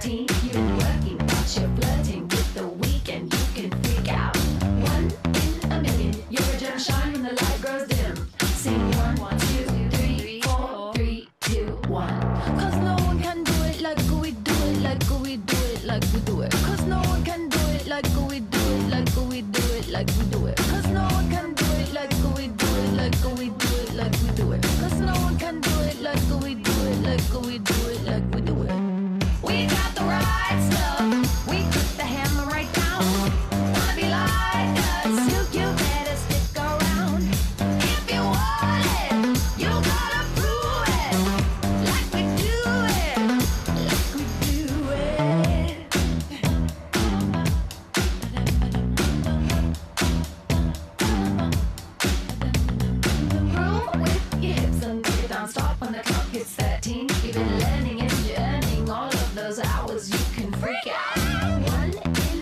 13, you've been working, but you're flirting with the weekend. You can freak out. 1 in a million, you're a gem shine when the light grows dim. Sing 1, 2, 3, 4, 3, 2, 1. Cause no one can do it like we do it, like we do it, like we do it. Cause no one can do it like we do it, like we do it, like we do it. Cause no one can do it like we do it, like we do it, like we do it. Cause no one can do it like we do it, like we do it, like we do it. We got the right stuff. We put the hammer right down. Wanna be like us? You better stick around. If you want it, you gotta prove it. Like we do it, like we do it. Room with your hips and break it down. Stop when the clock hits 13. You've been learning and you're earning all of those hours. You can freak out. 1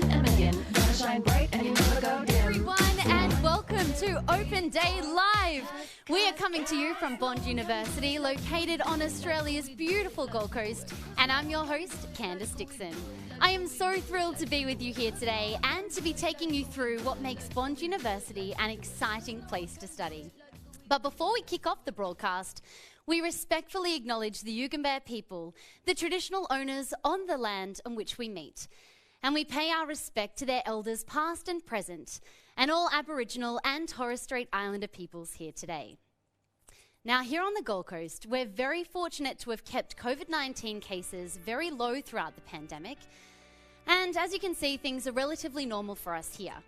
in a million. Gonna shine bright and you never go dim. Everyone, and welcome to Open Day Live. We are coming to you from Bond University, located on Australia's beautiful Gold Coast, and I'm your host, Candice Dixon. I am so thrilled to be with you here today and to be taking you through what makes Bond University an exciting place to study. But before we kick off the broadcast, we respectfully acknowledge the Yugambeh people, the traditional owners on the land on which we meet. And we pay our respect to their elders past and present, and all Aboriginal and Torres Strait Islander peoples here today. Now, here on the Gold Coast, we're very fortunate to have kept COVID-19 cases very low throughout the pandemic. And as you can see, things are relatively normal for us here.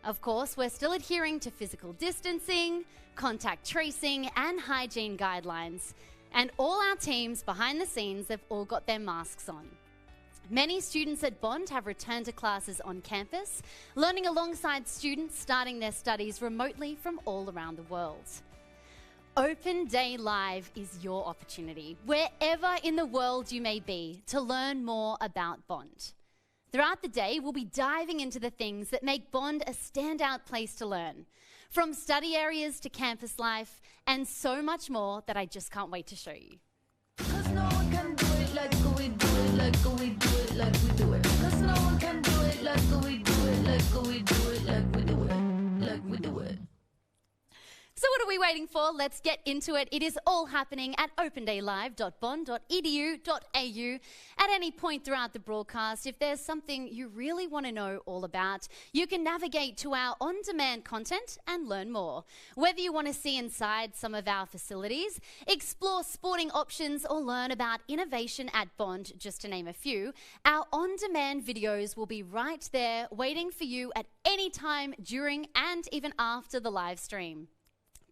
Of course, we're still adhering to physical distancing, contact tracing, and hygiene guidelines. And all our teams behind the scenes have all got their masks on. Many students at Bond have returned to classes on campus, learning alongside students starting their studies remotely from all around the world. Open Day Live is your opportunity, wherever in the world you may be, to learn more about Bond. Throughout the day, we'll be diving into the things that make Bond a standout place to learn, from study areas to campus life, and so much more that I just can't wait to show you. Cause no one can do it like we do it, like we do it, like we do it. Cause no one can do it like we do it, like we do it, like we do it, like we do it. So what are we waiting for? Let's get into it. It is all happening at opendaylive.bond.edu.au. At any point throughout the broadcast, if there's something you really want to know all about, you can navigate to our on-demand content and learn more. Whether you want to see inside some of our facilities, explore sporting options, or learn about innovation at Bond, just to name a few, our on-demand videos will be right there waiting for you at any time during and even after the live stream.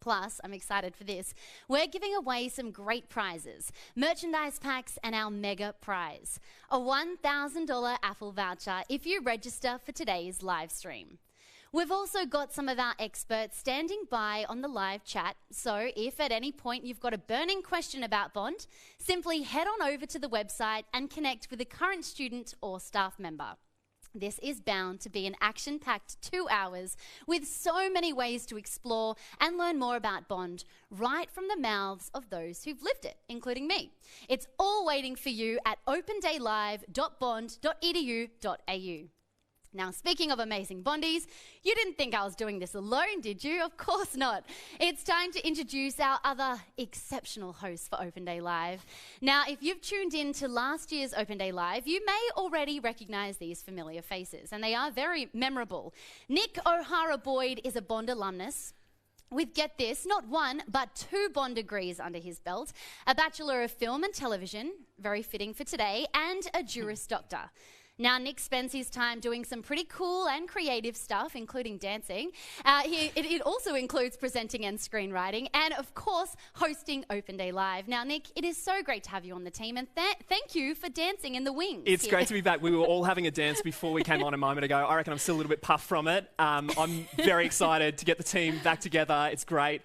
Plus, I'm excited for this, we're giving away some great prizes, merchandise packs and our mega prize, a $1,000 Apple voucher if you register for today's live stream. We've also got some of our experts standing by on the live chat, so if at any point you've got a burning question about Bond, simply head on over to the website and connect with a current student or staff member. This is bound to be an action-packed 2 hours with so many ways to explore and learn more about Bond right from the mouths of those who've lived it, including me. It's all waiting for you at opendaylive.bond.edu.au. Now, speaking of amazing Bondies, you didn't think I was doing this alone, did you? Of course not. It's time to introduce our other exceptional hosts for Open Day Live. Now, if you've tuned in to last year's Open Day Live, you may already recognise these familiar faces, and they are very memorable. Nick O'Hara-Boyd is a Bond alumnus with, get this, not 1, but 2 Bond degrees under his belt, a Bachelor of Film and Television, very fitting for today, and a Juris Doctor. Now, Nick spends his time doing some pretty cool and creative stuff, including dancing. It also includes presenting and screenwriting, and of course, hosting Open Day Live. Now, Nick, it is so great to have you on the team, and thank you for dancing in the wings. It's great to be back. We were all having a dance before we came on a moment ago. I reckon I'm still a little bit puffed from it. I'm very excited to get the team back together. It's great.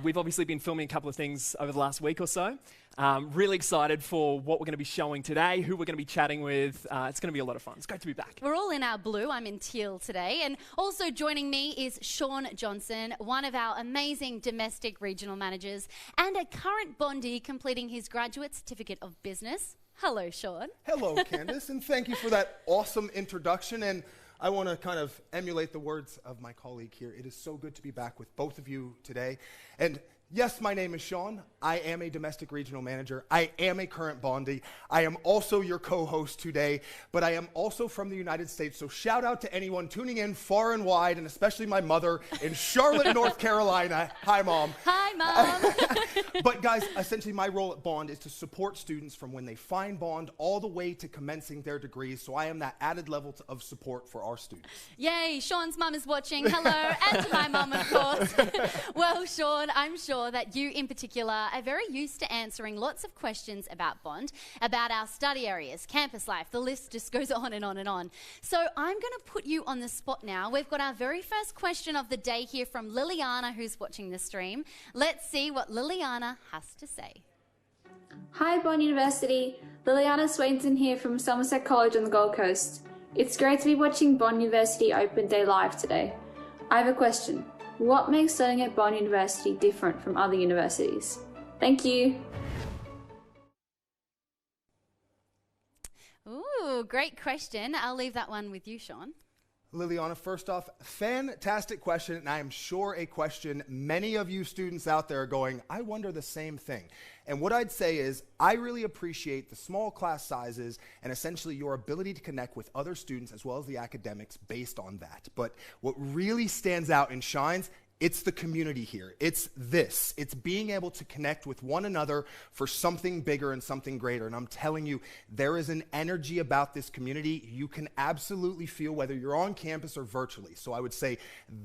We've obviously been filming a couple of things over the last week or so. Really excited for what we're going to be showing today, who we're going to be chatting with. It's going to be a lot of fun. It's great to be back. We're all in our blue. I'm in teal today. And also joining me is Sean Johnson, one of our amazing domestic regional managers and a current Bondie completing his graduate certificate of business. Hello, Sean. Hello, Candace, and thank you for that awesome introduction. And I want to kind of emulate the words of my colleague here. It is so good to be back with both of you today. And yes, my name is Sean. I am a domestic regional manager. I am a current Bondi. I am also your co-host today, but I am also from the United States. So shout out to anyone tuning in far and wide, and especially my mother in Charlotte, North Carolina. Hi, Mom. Hi, Mom. But guys, essentially my role at Bond is to support students from when they find Bond all the way to commencing their degrees. So I am that added level of support for our students. Yay, Sean's mum is watching. Hello, and to my mum, of course. Well, Sean, I'm sure that you in particular are very used to answering lots of questions about Bond, about our study areas, campus life. The list just goes on and on and on. So I'm going to put you on the spot now. We've got our very first question of the day here from Liliana, who's watching the stream. Let's see what Liliana has to say. Hi Bond University, Liliana Swainson here from Somerset College on the Gold Coast. It's great to be watching Bond University Open Day live today. I have a question. What makes studying at Bond University different from other universities? Thank you. Ooh, great question. I'll leave that one with you, Sean. Liliana, first off, fantastic question, and I am sure a question many of you students out there are going, I wonder the same thing. And what I'd say is, I really appreciate the small class sizes and essentially your ability to connect with other students as well as the academics based on that. But what really stands out and shines, it's the community here. It's this. It's being able to connect with one another for something bigger and something greater. And I'm telling you, there is an energy about this community you can absolutely feel whether you're on campus or virtually. So I would say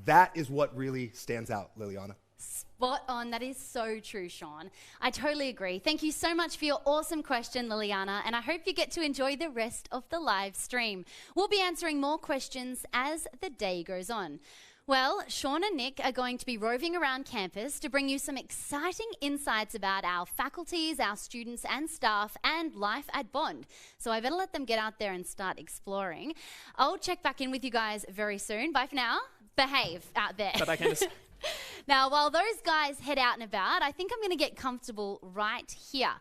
that is what really stands out, Liliana. Spot on. That is so true, Sean. I totally agree. Thank you so much for your awesome question, Liliana, and I hope you get to enjoy the rest of the live stream. We'll be answering more questions as the day goes on. Well, Sean and Nick are going to be roving around campus to bring you some exciting insights about our faculties, our students and staff, and life at Bond. So I better let them get out there and start exploring. I'll check back in with you guys very soon. Bye for now. Behave out there. Bye-bye, Candace. Now, while those guys head out and about, I think I'm going to get comfortable right here.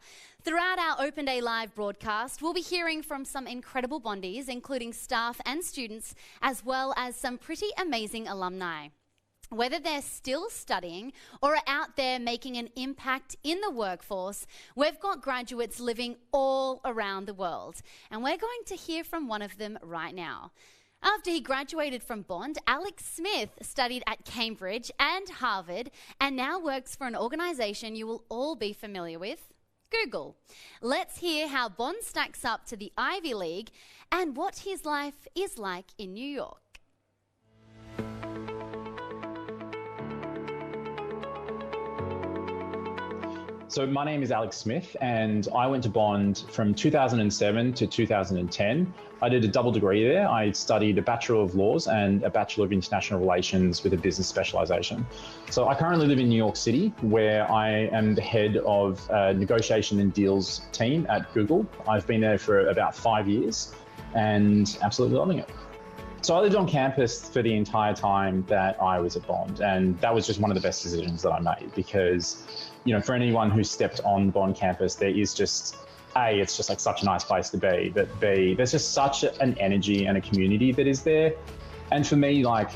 Throughout our Open Day Live broadcast, we'll be hearing from some incredible Bondies, including staff and students, as well as some pretty amazing alumni. Whether they're still studying or are out there making an impact in the workforce, we've got graduates living all around the world. And we're going to hear from one of them right now. After he graduated from Bond, Alex Smith studied at Cambridge and Harvard and now works for an organisation you will all be familiar with, Google. Let's hear how Bond stacks up to the Ivy League and what his life is like in New York. So my name is Alex Smith and I went to Bond from 2007 to 2010. I did a double degree there. I studied a Bachelor of Laws and a Bachelor of International Relations with a business specialization. So I currently live in New York City, where I am the head of negotiation and deals team at Google. I've been there for about 5 years and absolutely loving it. So I lived on campus for the entire time that I was at Bond, and that was just one of the best decisions that I made because, you know, for anyone who's stepped on the Bond campus, there is just, A, it's just like such a nice place to be, but B, there's just such an energy and a community that is there. And for me, like,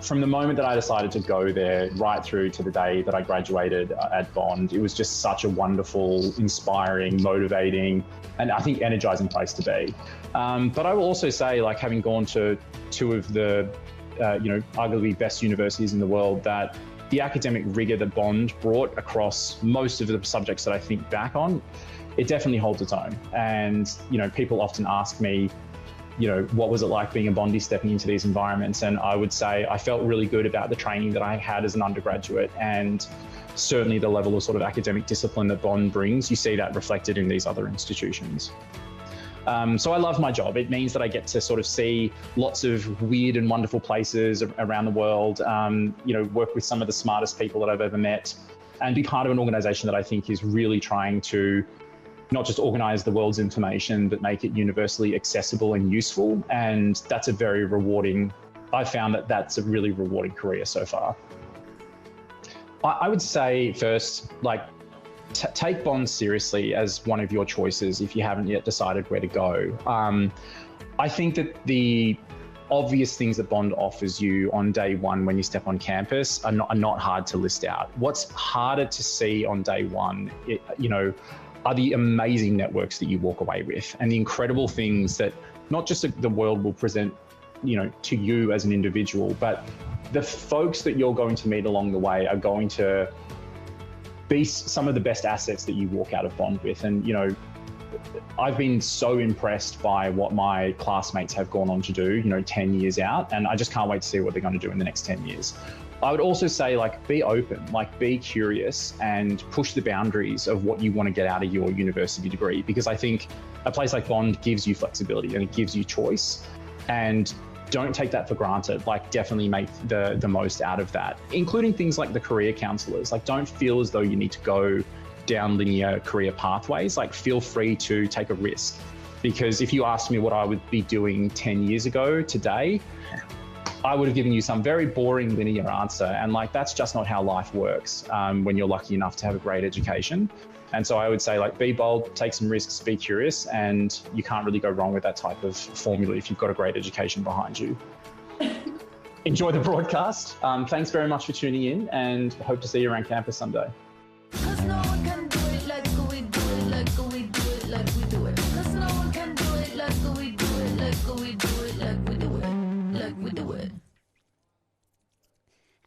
from the moment that I decided to go there right through to the day that I graduated at Bond, it was just such a wonderful, inspiring, motivating, and I think energizing place to be. But I will also say, like, having gone to two of the, arguably best universities in the world, that the academic rigor that Bond brought across most of the subjects that I think back on, it definitely holds its own. And, you know, people often ask me, you know, what was it like being a Bondie stepping into these environments? And I would say I felt really good about the training that I had as an undergraduate, and certainly the level of sort of academic discipline that Bond brings. You see that reflected in these other institutions. So I love my job. It means that I get to sort of see lots of weird and wonderful places around the world, work with some of the smartest people that I've ever met, and be part of an organization that I think is really trying to not just organize the world's information, but make it universally accessible and useful. And that's a very rewarding, I found that that's a really rewarding career so far. I would say first, like, take Bond seriously as one of your choices if you haven't yet decided where to go. I think that the obvious things that Bond offers you on day one when you step on campus are not hard to list out. What's harder to see on day one, are the amazing networks that you walk away with and the incredible things that not just the world will present, to you as an individual, but the folks that you're going to meet along the way are going to be some of the best assets that you walk out of Bond with. And, I've been so impressed by what my classmates have gone on to do, 10 years out, and I just can't wait to see what they're going to do in the next 10 years. I would also say, be open, be curious and push the boundaries of what you want to get out of your university degree, because I think a place like Bond gives you flexibility and it gives you choice, and don't take that for granted. Definitely make the most out of that, including things like the career counselors. Don't feel as though you need to go down linear career pathways. Feel free to take a risk, because if you asked me what I would be doing 10 years ago today, I would have given you some very boring linear answer. And that's just not how life works when you're lucky enough to have a great education. And so I would say, be bold, take some risks, be curious, and you can't really go wrong with that type of formula if you've got a great education behind you. Enjoy the broadcast. Thanks very much for tuning in, and hope to see you around campus someday. 'Cause no one can do it like we do it, like we do it, like we do it. 'Cause no one can do it like we do it, like we do it, like we do it, like we do it.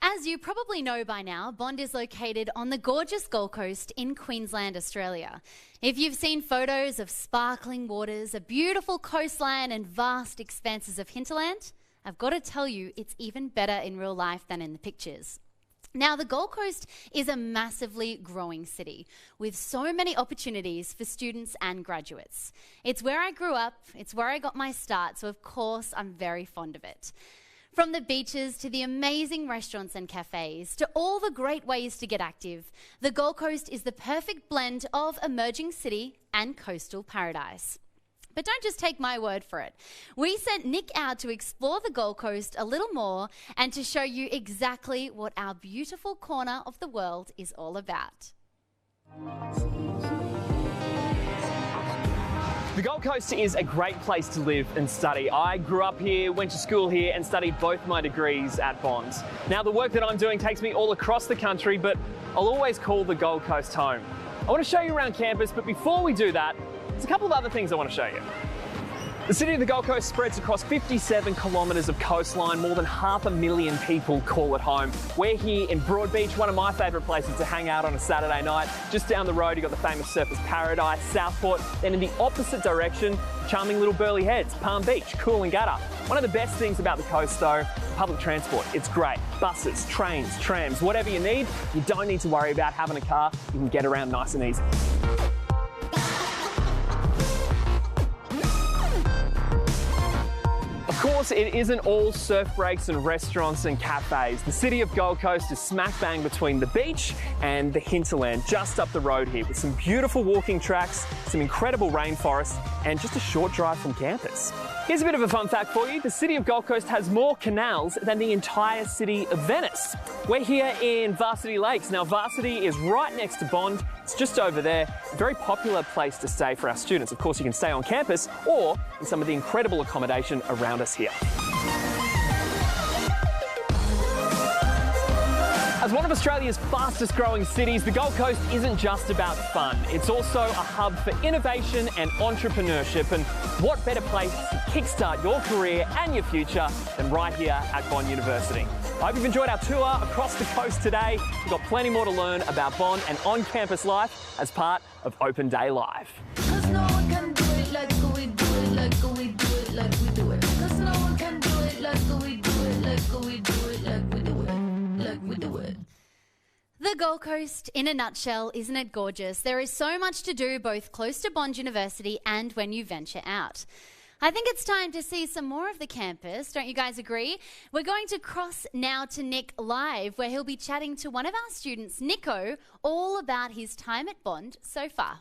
As you probably know by now, Bond is located on the gorgeous Gold Coast in Queensland, Australia. If you've seen photos of sparkling waters, a beautiful coastline and vast expanses of hinterland, I've got to tell you, it's even better in real life than in the pictures. Now, the Gold Coast is a massively growing city with so many opportunities for students and graduates. It's where I grew up, it's where I got my start, so of course I'm very fond of it. From the beaches to the amazing restaurants and cafes to all the great ways to get active, the Gold Coast is the perfect blend of emerging city and coastal paradise. But don't just take my word for it. We sent Nick out to explore the Gold Coast a little more and to show you exactly what our beautiful corner of the world is all about. The Gold Coast is a great place to live and study. I grew up here, went to school here and studied both my degrees at Bond. Now the work that I'm doing takes me all across the country, but I'll always call the Gold Coast home. I want to show you around campus, but before we do that, there's a couple of other things I want to show you. The city of the Gold Coast spreads across 57 kilometres of coastline. More than 500,000 people call it home. We're here in Broadbeach, one of my favourite places to hang out on a Saturday night. Just down the road, you've got the famous Surfers Paradise, Southport. Then in the opposite direction, charming little Burleigh Heads, Palm Beach, Coolangatta. One of the best things about the coast, though, public transport. It's great. Buses, trains, trams, whatever you need, you don't need to worry about having a car. You can get around nice and easy. Of course, it isn't all surf breaks and restaurants and cafes. The city of Gold Coast is smack bang between the beach and the hinterland, just up the road here, with some beautiful walking tracks, some incredible rainforests, and just a short drive from campus. Here's a bit of a fun fact for you. The city of Gold Coast has more canals than the entire city of Venice. We're here in Varsity Lakes. Now, Varsity is right next to Bond. It's just over there. A very popular place to stay for our students. Of course, you can stay on campus or in some of the incredible accommodation around us here. As one of Australia's fastest growing cities, the Gold Coast isn't just about fun. It's also a hub for innovation and entrepreneurship. And what better place to kickstart your career and your future than right here at Bond University? I hope you've enjoyed our tour across the coast today. We've got plenty more to learn about Bond and on-campus life as part of Open Day Live. 'Cause no one can do it like we do it, like we do it, like we do it. 'Cause no one can do it like we do it, like we do it, like we do it, like we do it. The Gold Coast, in a nutshell, isn't it gorgeous? There is so much to do both close to Bond University and when you venture out. I think it's time to see some more of the campus, don't you guys agree? We're going to cross now to Nick Live, where he'll be chatting to one of our students, Nico, all about his time at Bond so far.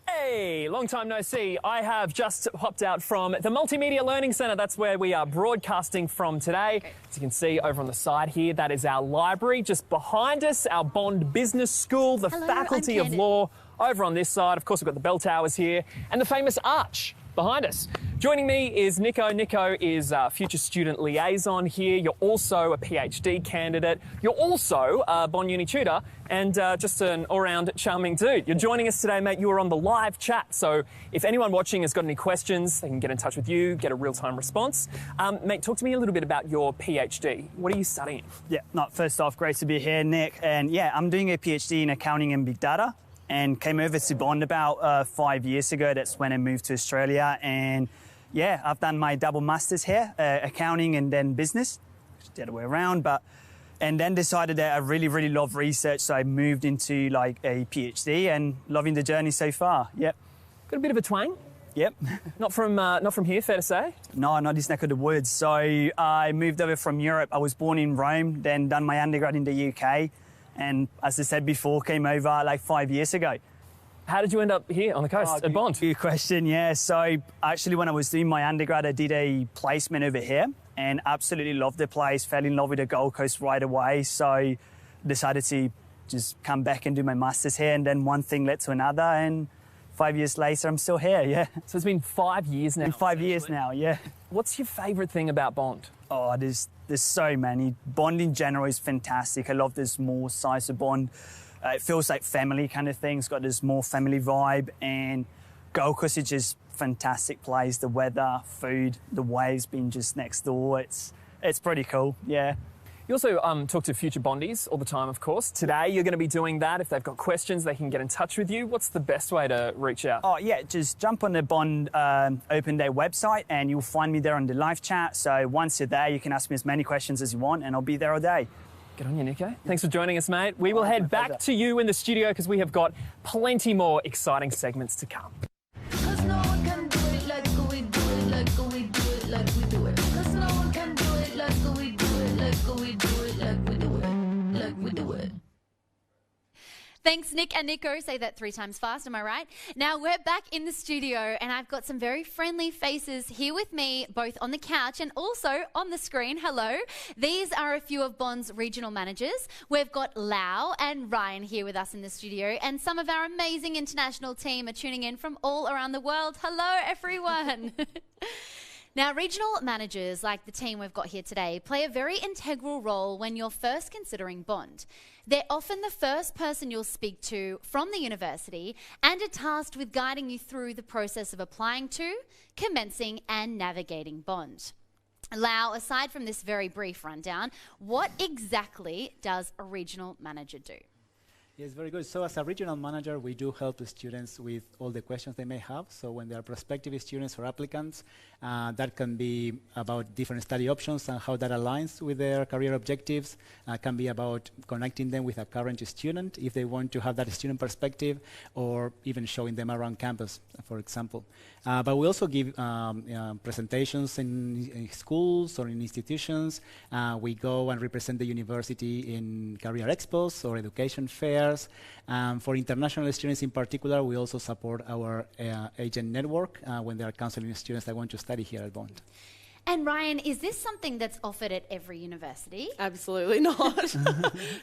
Hey, long time no see. I have just popped out from the Multimedia Learning Centre. That's where we are broadcasting from today. As you can see over on the side here, that is our library. Just behind us, our Bond Business School, the Hello, Faculty I'm of Candice. Law. Over on this side, of course, we've got the bell towers here and the famous arch behind us. Joining me is Nico. Nico is a future student liaison here. You're also a PhD candidate. You're also a Bond Uni tutor and just an all-round charming dude. You're joining us today, mate. You are on the live chat. So if anyone watching has got any questions, they can get in touch with you, get a real-time response. Mate, talk to me a little bit about your PhD. What are you studying? Yeah, no, first off, great to be here, Nick. And yeah, I'm doing a PhD in accounting and big data and came over to Bond about 5 years ago. That's when I moved to Australia. And yeah, I've done my double masters here, accounting and then business, the other way around. And then decided that I really, really love research. So I moved into like a PhD and loving the journey so far. Yep. Got a bit of a twang? Yep. Not from here, fair to say? No, not this neck of the woods. So I moved over from Europe. I was born in Rome, then done my undergrad in the UK. And as I said before, came over like 5 years ago. How did you end up here on the coast at Bond? Good question, yeah. So actually when I was doing my undergrad, I did a placement over here and absolutely loved the place, fell in love with the Gold Coast right away. So decided to just come back and do my master's here, and then one thing led to another, and 5 years later, I'm still here, yeah. So it's been 5 years now. In 5 years now, yeah. What's your favourite thing about Bond? Oh, there's so many. Bond in general is fantastic. I love the small size of Bond. It feels like family kind of thing. It's got this more family vibe, and Gold Coast is just fantastic place. The weather, food, the waves being just next door. It's pretty cool, yeah. You also talk to future Bondies all the time, of course. Today you're going to be doing that. If they've got questions, they can get in touch with you. What's the best way to reach out? Oh, yeah, just jump on the Bond Open Day website and you'll find me there on the live chat. So once you're there, you can ask me as many questions as you want and I'll be there all day. Good on you, Nico. Thanks for joining us, mate. We will head back to you in the studio because we have got plenty more exciting segments to come. 'Cause no one can do it like we do it, like we do it, like we do it. 'Cause no one can do it like we do it, like we do it, like we do it, like we do it. Thanks, Nick and Nico. Say that 3 times fast, am I right? Now, we're back in the studio, and I've got some very friendly faces here with me, both on the couch and also on the screen. Hello. These are a few of Bond's regional managers. We've got Lau and Ryan here with us in the studio, and some of our amazing international team are tuning in from all around the world. Hello, everyone. Now, regional managers, like the team we've got here today, play a very integral role when you're first considering Bond. They're often the first person you'll speak to from the university and are tasked with guiding you through the process of applying to, commencing and navigating Bond. Lau, aside from this very brief rundown, what exactly does a regional manager do? Yes, very good. So as a regional manager, we do help the students with all the questions they may have. So when they are prospective students or applicants, that can be about different study options and how that aligns with their career objectives. Can be about connecting them with a current student if they want to have that student perspective, or even showing them around campus, for example. But we also give presentations in schools or in institutions. We go and represent the university in career expos or education fairs. For international students in particular, we also support our agent network when they are counseling students that want to study here at Bond. And Ryan, is this something that's offered at every university? Absolutely not.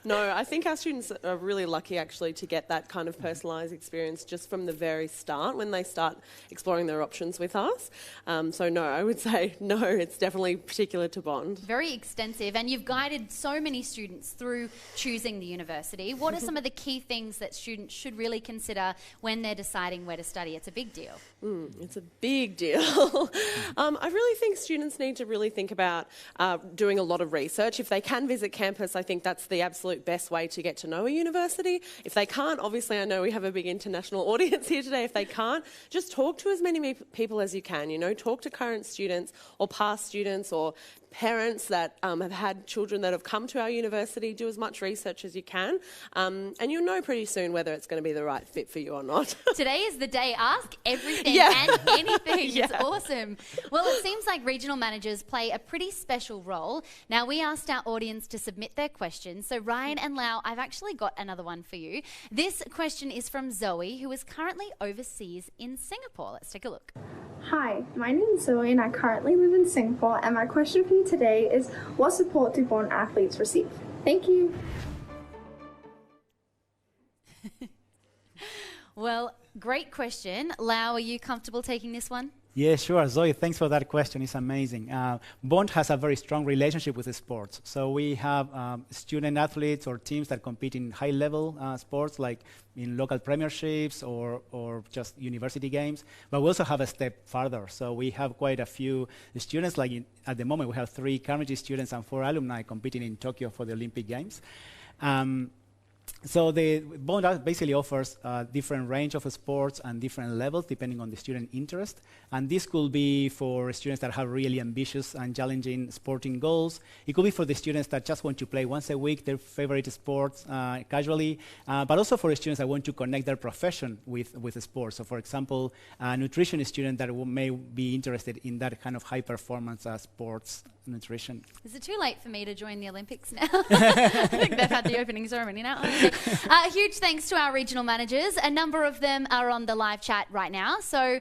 No, I think our students are really lucky actually to get that kind of personalised experience just from the very start when they start exploring their options with us. So no, I would say no, it's definitely particular to Bond. Very extensive, and you've guided so many students through choosing the university. What are some of the key things that students should really consider when they're deciding where to study? It's a big deal. It's a big deal. I really think students need to really think about doing a lot of research. If they can visit campus, I think that's the absolute best way to get to know a university. If they can't, obviously I know we have a big international audience here today. If they can't, just talk to as many people as you can, you know, talk to current students or past students or parents that have had children that have come to our university, do as much research as you can, and you'll know pretty soon whether it's going to be the right fit for you or not. Today is the day. Ask everything Yeah. and anything. Yeah. It's awesome. Well, it seems like regional managers play a pretty special role. Now, we asked our audience to submit their questions. So, Ryan and Lau, I've actually got another one for you. This question is from Zoe, who is currently overseas in Singapore. Let's take a look. Hi, my name is Zoe and I currently live in Singapore, and my question for you today is, what support do Bond athletes receive? Thank you. Well, great question. Lau, are you comfortable taking this one? Yeah, sure. Zoe, thanks for that question. It's amazing. Bond has a very strong relationship with the sports. So we have student athletes or teams that compete in high-level sports, like in local premierships or just university games. But we also have a step further. So we have quite a few students. At the moment, we have 3 Carnegie students and 4 alumni competing in Tokyo for the Olympic Games. So the Bond basically offers a different range of sports and different levels depending on the student interest. And this could be for students that have really ambitious and challenging sporting goals. It could be for the students that just want to play once a week their favorite sports casually, but also for students that want to connect their profession with the sport. So for example, a nutrition student that may be interested in that kind of high-performance sports nutrition. Is it too late for me to join the Olympics now? I think they've had the opening ceremony now. Huge thanks to our regional managers. A number of them are on the live chat right now, so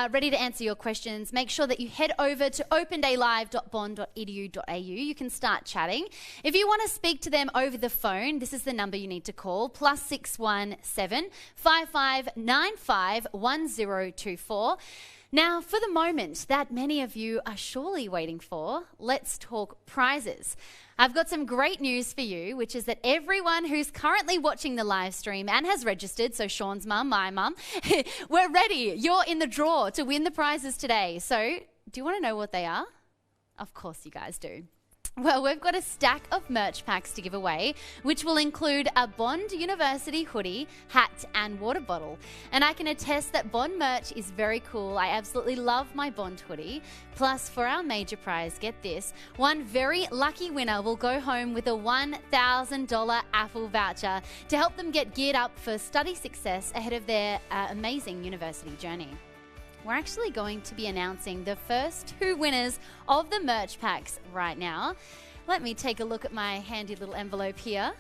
ready to answer your questions. Make sure that you head over to opendaylive.bond.edu.au. You can start chatting. If you want to speak to them over the phone, this is the number you need to call, +617 5595 1024. Now, for the moment that many of you are surely waiting for, let's talk prizes. I've got some great news for you, which is that everyone who's currently watching the live stream and has registered, so Sean's mum, my mum, we're ready. You're in the draw to win the prizes today. So, do you want to know what they are? Of course you guys do. Well, we've got a stack of merch packs to give away, which will include a Bond University hoodie, hat, and water bottle. And I can attest that Bond merch is very cool. I absolutely love my Bond hoodie. Plus, for our major prize, get this, one very lucky winner will go home with a $1,000 Apple voucher to help them get geared up for study success ahead of their amazing university journey. We're actually going to be announcing the first 2 winners of the merch packs right now. Let me take a look at my handy little envelope here.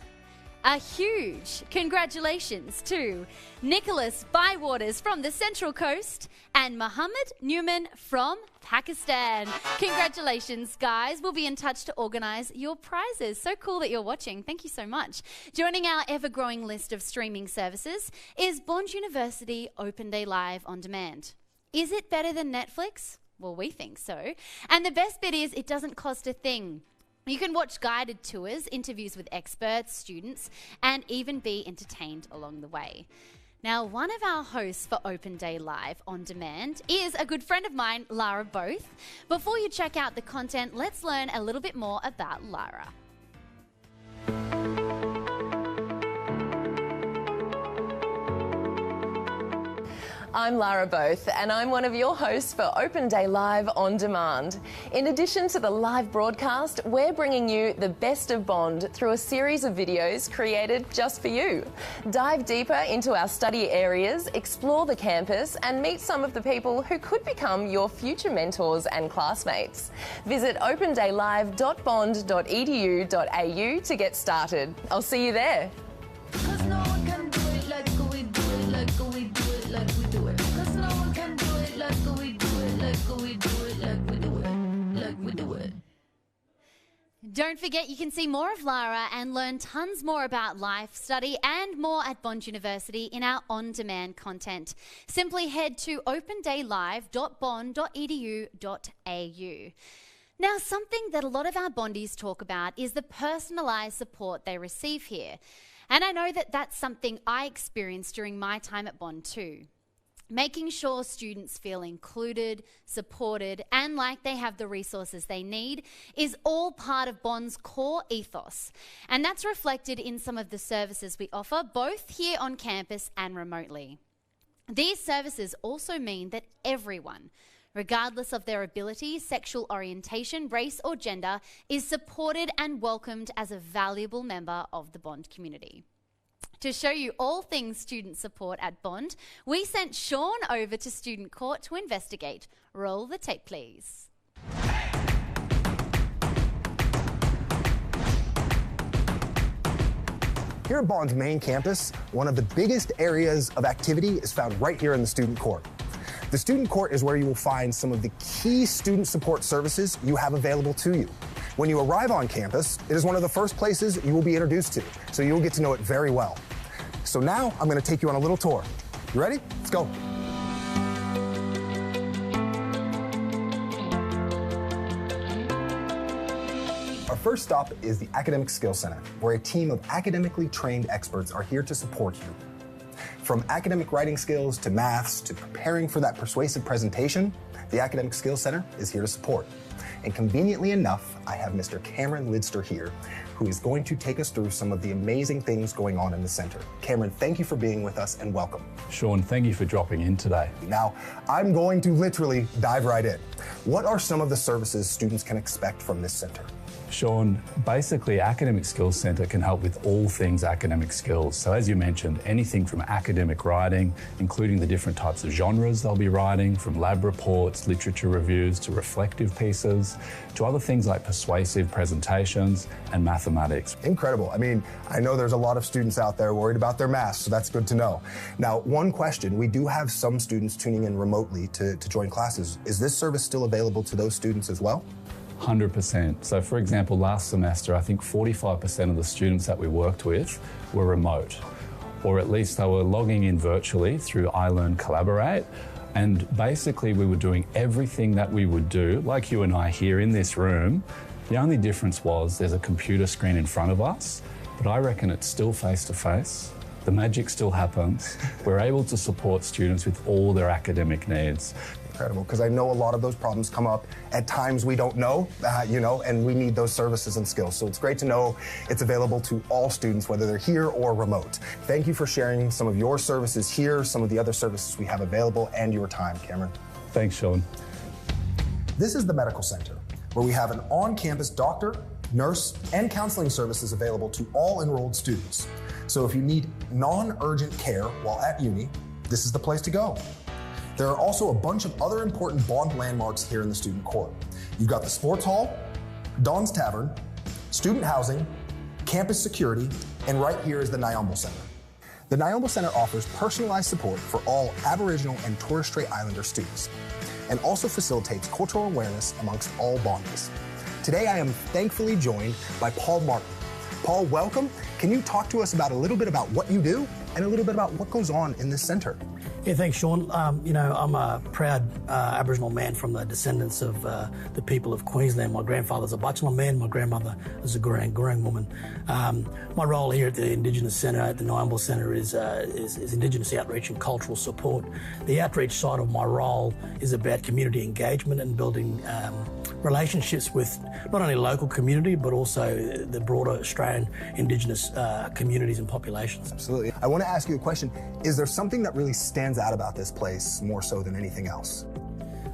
A huge congratulations to Nicholas Bywaters from the Central Coast and Mohammed Newman from Pakistan. Congratulations, guys. We'll be in touch to organise your prizes. So cool that you're watching. Thank you so much. Joining our ever-growing list of streaming services is Bond University Open Day Live on Demand. Is it better than Netflix? Well, we think so. And the best bit is it doesn't cost a thing. You can watch guided tours, interviews with experts, students, and even be entertained along the way. Now, one of our hosts for Open Day Live on Demand is a good friend of mine, Lara Both. Before you check out the content, let's learn a little bit more about Lara. I'm Lara Both, and I'm one of your hosts for Open Day Live on Demand. In addition to the live broadcast, we're bringing you the best of Bond through a series of videos created just for you. Dive deeper into our study areas, explore the campus, and meet some of the people who could become your future mentors and classmates. Visit opendaylive.bond.edu.au to get started. I'll see you there. Don't forget, you can see more of Lara and learn tons more about life, study, and more at Bond University in our on-demand content. Simply head to opendaylive.bond.edu.au. Now, something that a lot of our Bondies talk about is the personalised support they receive here. And I know that that's something I experienced during my time at Bond too. Making sure students feel included, supported, and like they have the resources they need is all part of Bond's core ethos. And that's reflected in some of the services we offer, both here on campus and remotely. These services also mean that everyone, regardless of their ability, sexual orientation, race or gender, is supported and welcomed as a valuable member of the Bond community. To show you all things student support at Bond, we sent Sean over to Student Court to investigate. Roll the tape, please. Here at Bond's main campus, one of the biggest areas of activity is found right here in the Student Court. The Student Court is where you will find some of the key student support services you have available to you. When you arrive on campus, it is one of the first places you will be introduced to, so you'll get to know it very well. So now I'm going to take you on a little tour. You ready? Let's go. Our first stop is the Academic Skills Center, where a team of academically trained experts are here to support you. From academic writing skills to maths to preparing for that persuasive presentation, the Academic Skills Center is here to support. And conveniently enough, I have Mr. Cameron Lidster here, who is going to take us through some of the amazing things going on in the center. Cameron, thank you for being with us and welcome. Sean, thank you for dropping in today. Now, I'm going to literally dive right in. What are some of the services students can expect from this center? Sean, basically Academic Skills Centre can help with all things academic skills. So as you mentioned, anything from academic writing, including the different types of genres they'll be writing, from lab reports, literature reviews, to reflective pieces, to other things like persuasive presentations and mathematics. Incredible. I mean, I know there's a lot of students out there worried about their maths, so that's good to know. Now, one question, we do have some students tuning in remotely to join classes. Is this service still available to those students as well? 100%. So for example, last semester, I think 45% of the students that we worked with were remote, or at least they were logging in virtually through iLearn Collaborate. And basically we were doing everything that we would do, like you and I here in this room. The only difference was there's a computer screen in front of us, but I reckon it's still face-to-face. The magic still happens. We're able to support students with all their academic needs. Incredible, because I know a lot of those problems come up at times we don't know, and we need those services and skills. So it's great to know it's available to all students, whether they're here or remote. Thank you for sharing some of your services here, some of the other services we have available, and your time, Cameron. Thanks, Sean. This is the Medical Center, where we have an on-campus doctor, nurse, and counseling services available to all enrolled students. So if you need non-urgent care while at uni, this is the place to go. There are also a bunch of other important Bond landmarks here in the Student Court. You've got the Sports Hall, Dawn's Tavern, student housing, campus security, and right here is the Nyambol Center. The Nyambol Center offers personalized support for all Aboriginal and Torres Strait Islander students, and also facilitates cultural awareness amongst all Bondies. Today I am thankfully joined by Paul Martin. Paul, welcome. Can you talk to us about a little bit about what you do and a little bit about what goes on in this center? Yeah, thanks, Sean. I'm a proud Aboriginal man from the descendants of the people of Queensland. My grandfather's a Butchulla man, my grandmother is a Gurung woman. My role here at the Indigenous Centre, at the Nyambol Centre, is Indigenous outreach and cultural support. The outreach side of my role is about community engagement and building relationships with not only local community, but also the broader Australian Indigenous communities and populations. Absolutely. I want to ask you a question. Is there something that really stands out about this place more so than anything else?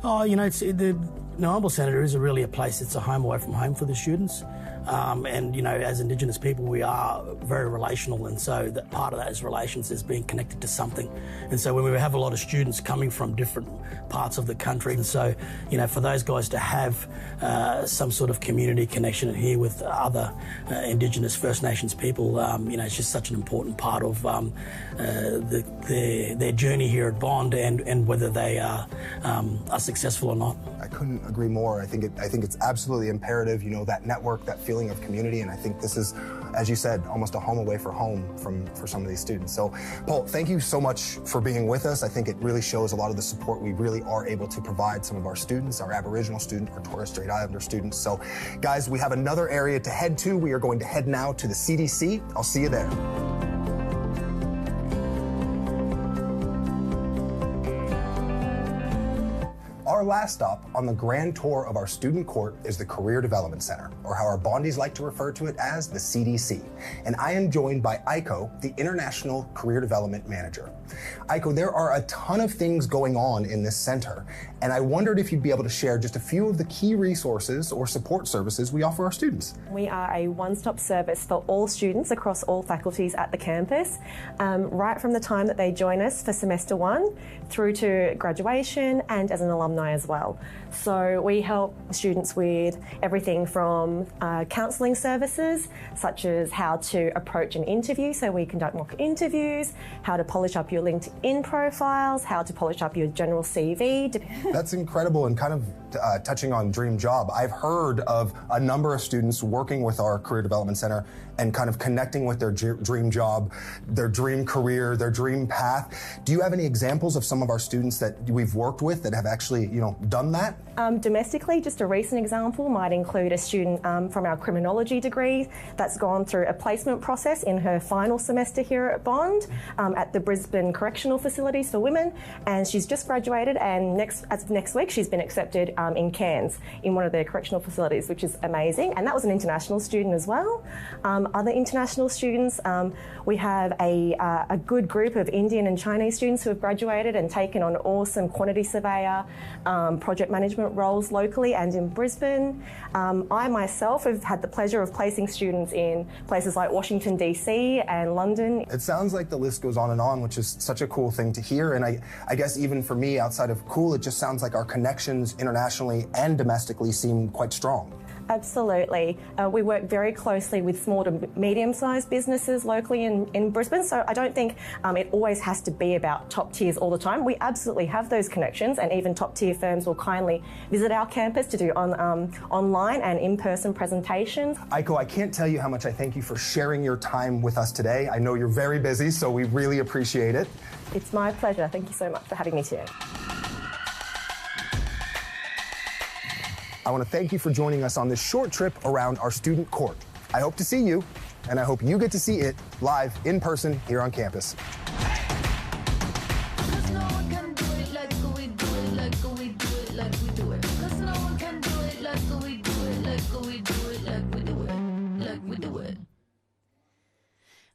Oh, the Nyambol Centre is really a place that's a home away from home for the students. And as Indigenous people, we are very relational, and so that part of those relations is being connected to something. And so when we have a lot of students coming from different parts of the country, and so for those guys to have some sort of community connection here with other Indigenous First Nations people, it's just such an important part of their journey here at Bond, and whether they are successful or not. I couldn't agree more. I think it's absolutely imperative, that network, that feeling of community, and I think this is, as you said, almost a home away from home for some of these students. So, Paul, thank you so much for being with us. I think it really shows a lot of the support we really are able to provide some of our students, our Aboriginal students, our Torres Strait Islander students. So, guys, we have another area to head to. We are going to head now to the CDC. I'll see you there. Our last stop on the grand tour of our student court is the Career Development Center, or how our Bondies like to refer to it as the CDC. And I am joined by Aiko, the International Career Development Manager. Aiko, there are a ton of things going on in this center, and I wondered if you'd be able to share just a few of the key resources or support services we offer our students. We are a one-stop service for all students across all faculties at the campus, right from the time that they join us for semester 1 through to graduation and as an alumni as well. So we help students with everything from counselling services, such as how to approach an interview, so we conduct mock interviews, how to polish up your LinkedIn profiles, how to polish up your general CV. That's incredible, and kind of touching on Dream Job, I've heard of a number of students working with our Career Development Center and kind of connecting with their dream job, their dream career, their dream path. Do you have any examples of some of our students that we've worked with that have actually, done that? Domestically, just a recent example might include a student from our criminology degree that's gone through a placement process in her final semester here at Bond at the Brisbane Correctional Facilities for Women, and she's just graduated, and as of next week she's been accepted in Cairns in one of their correctional facilities, which is amazing. And that was an international student as well. Other international students, we have a good group of Indian and Chinese students who have graduated and taken on awesome quantity surveyor, project management roles locally and in Brisbane. I myself have had the pleasure of placing students in places like Washington DC and London. It sounds like the list goes on, which is such a cool thing to hear. And I guess even for me, outside of cool, it just sounds like our connections internationally and domestically seem quite strong. Absolutely. We work very closely with small to medium-sized businesses locally in Brisbane, so I don't think it always has to be about top tiers all the time. We absolutely have those connections, and even top-tier firms will kindly visit our campus to do online and in-person presentations. Aiko, I can't tell you how much I thank you for sharing your time with us today. I know you're very busy, so we really appreciate it. It's my pleasure. Thank you so much for having me today. I want to thank you for joining us on this short trip around our student court. I hope to see you, and I hope you get to see it live in person here on campus.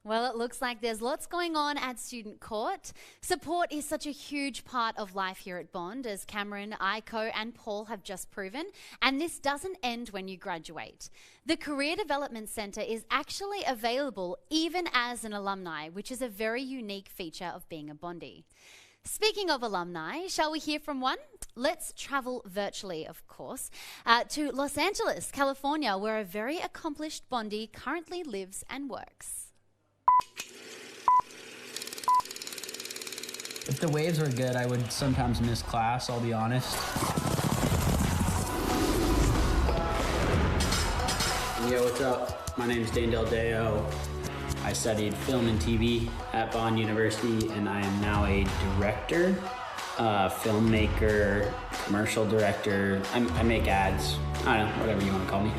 Well, it looks like there's lots going on at Student Court. Support is such a huge part of life here at Bond, as Cameron, Aiko and Paul have just proven, and this doesn't end when you graduate. The Career Development Centre is actually available even as an alumni, which is a very unique feature of being a Bondie. Speaking of alumni, shall we hear from one? Let's travel virtually, of course, to Los Angeles, California, where a very accomplished Bondie currently lives and works. If the waves were good, I would sometimes miss class, I'll be honest. Yo, what's up? My name's Dane Del Deo. I studied film and TV at Bond University, and I am now a director, filmmaker, commercial director. I make ads. I don't know, whatever you want to call me.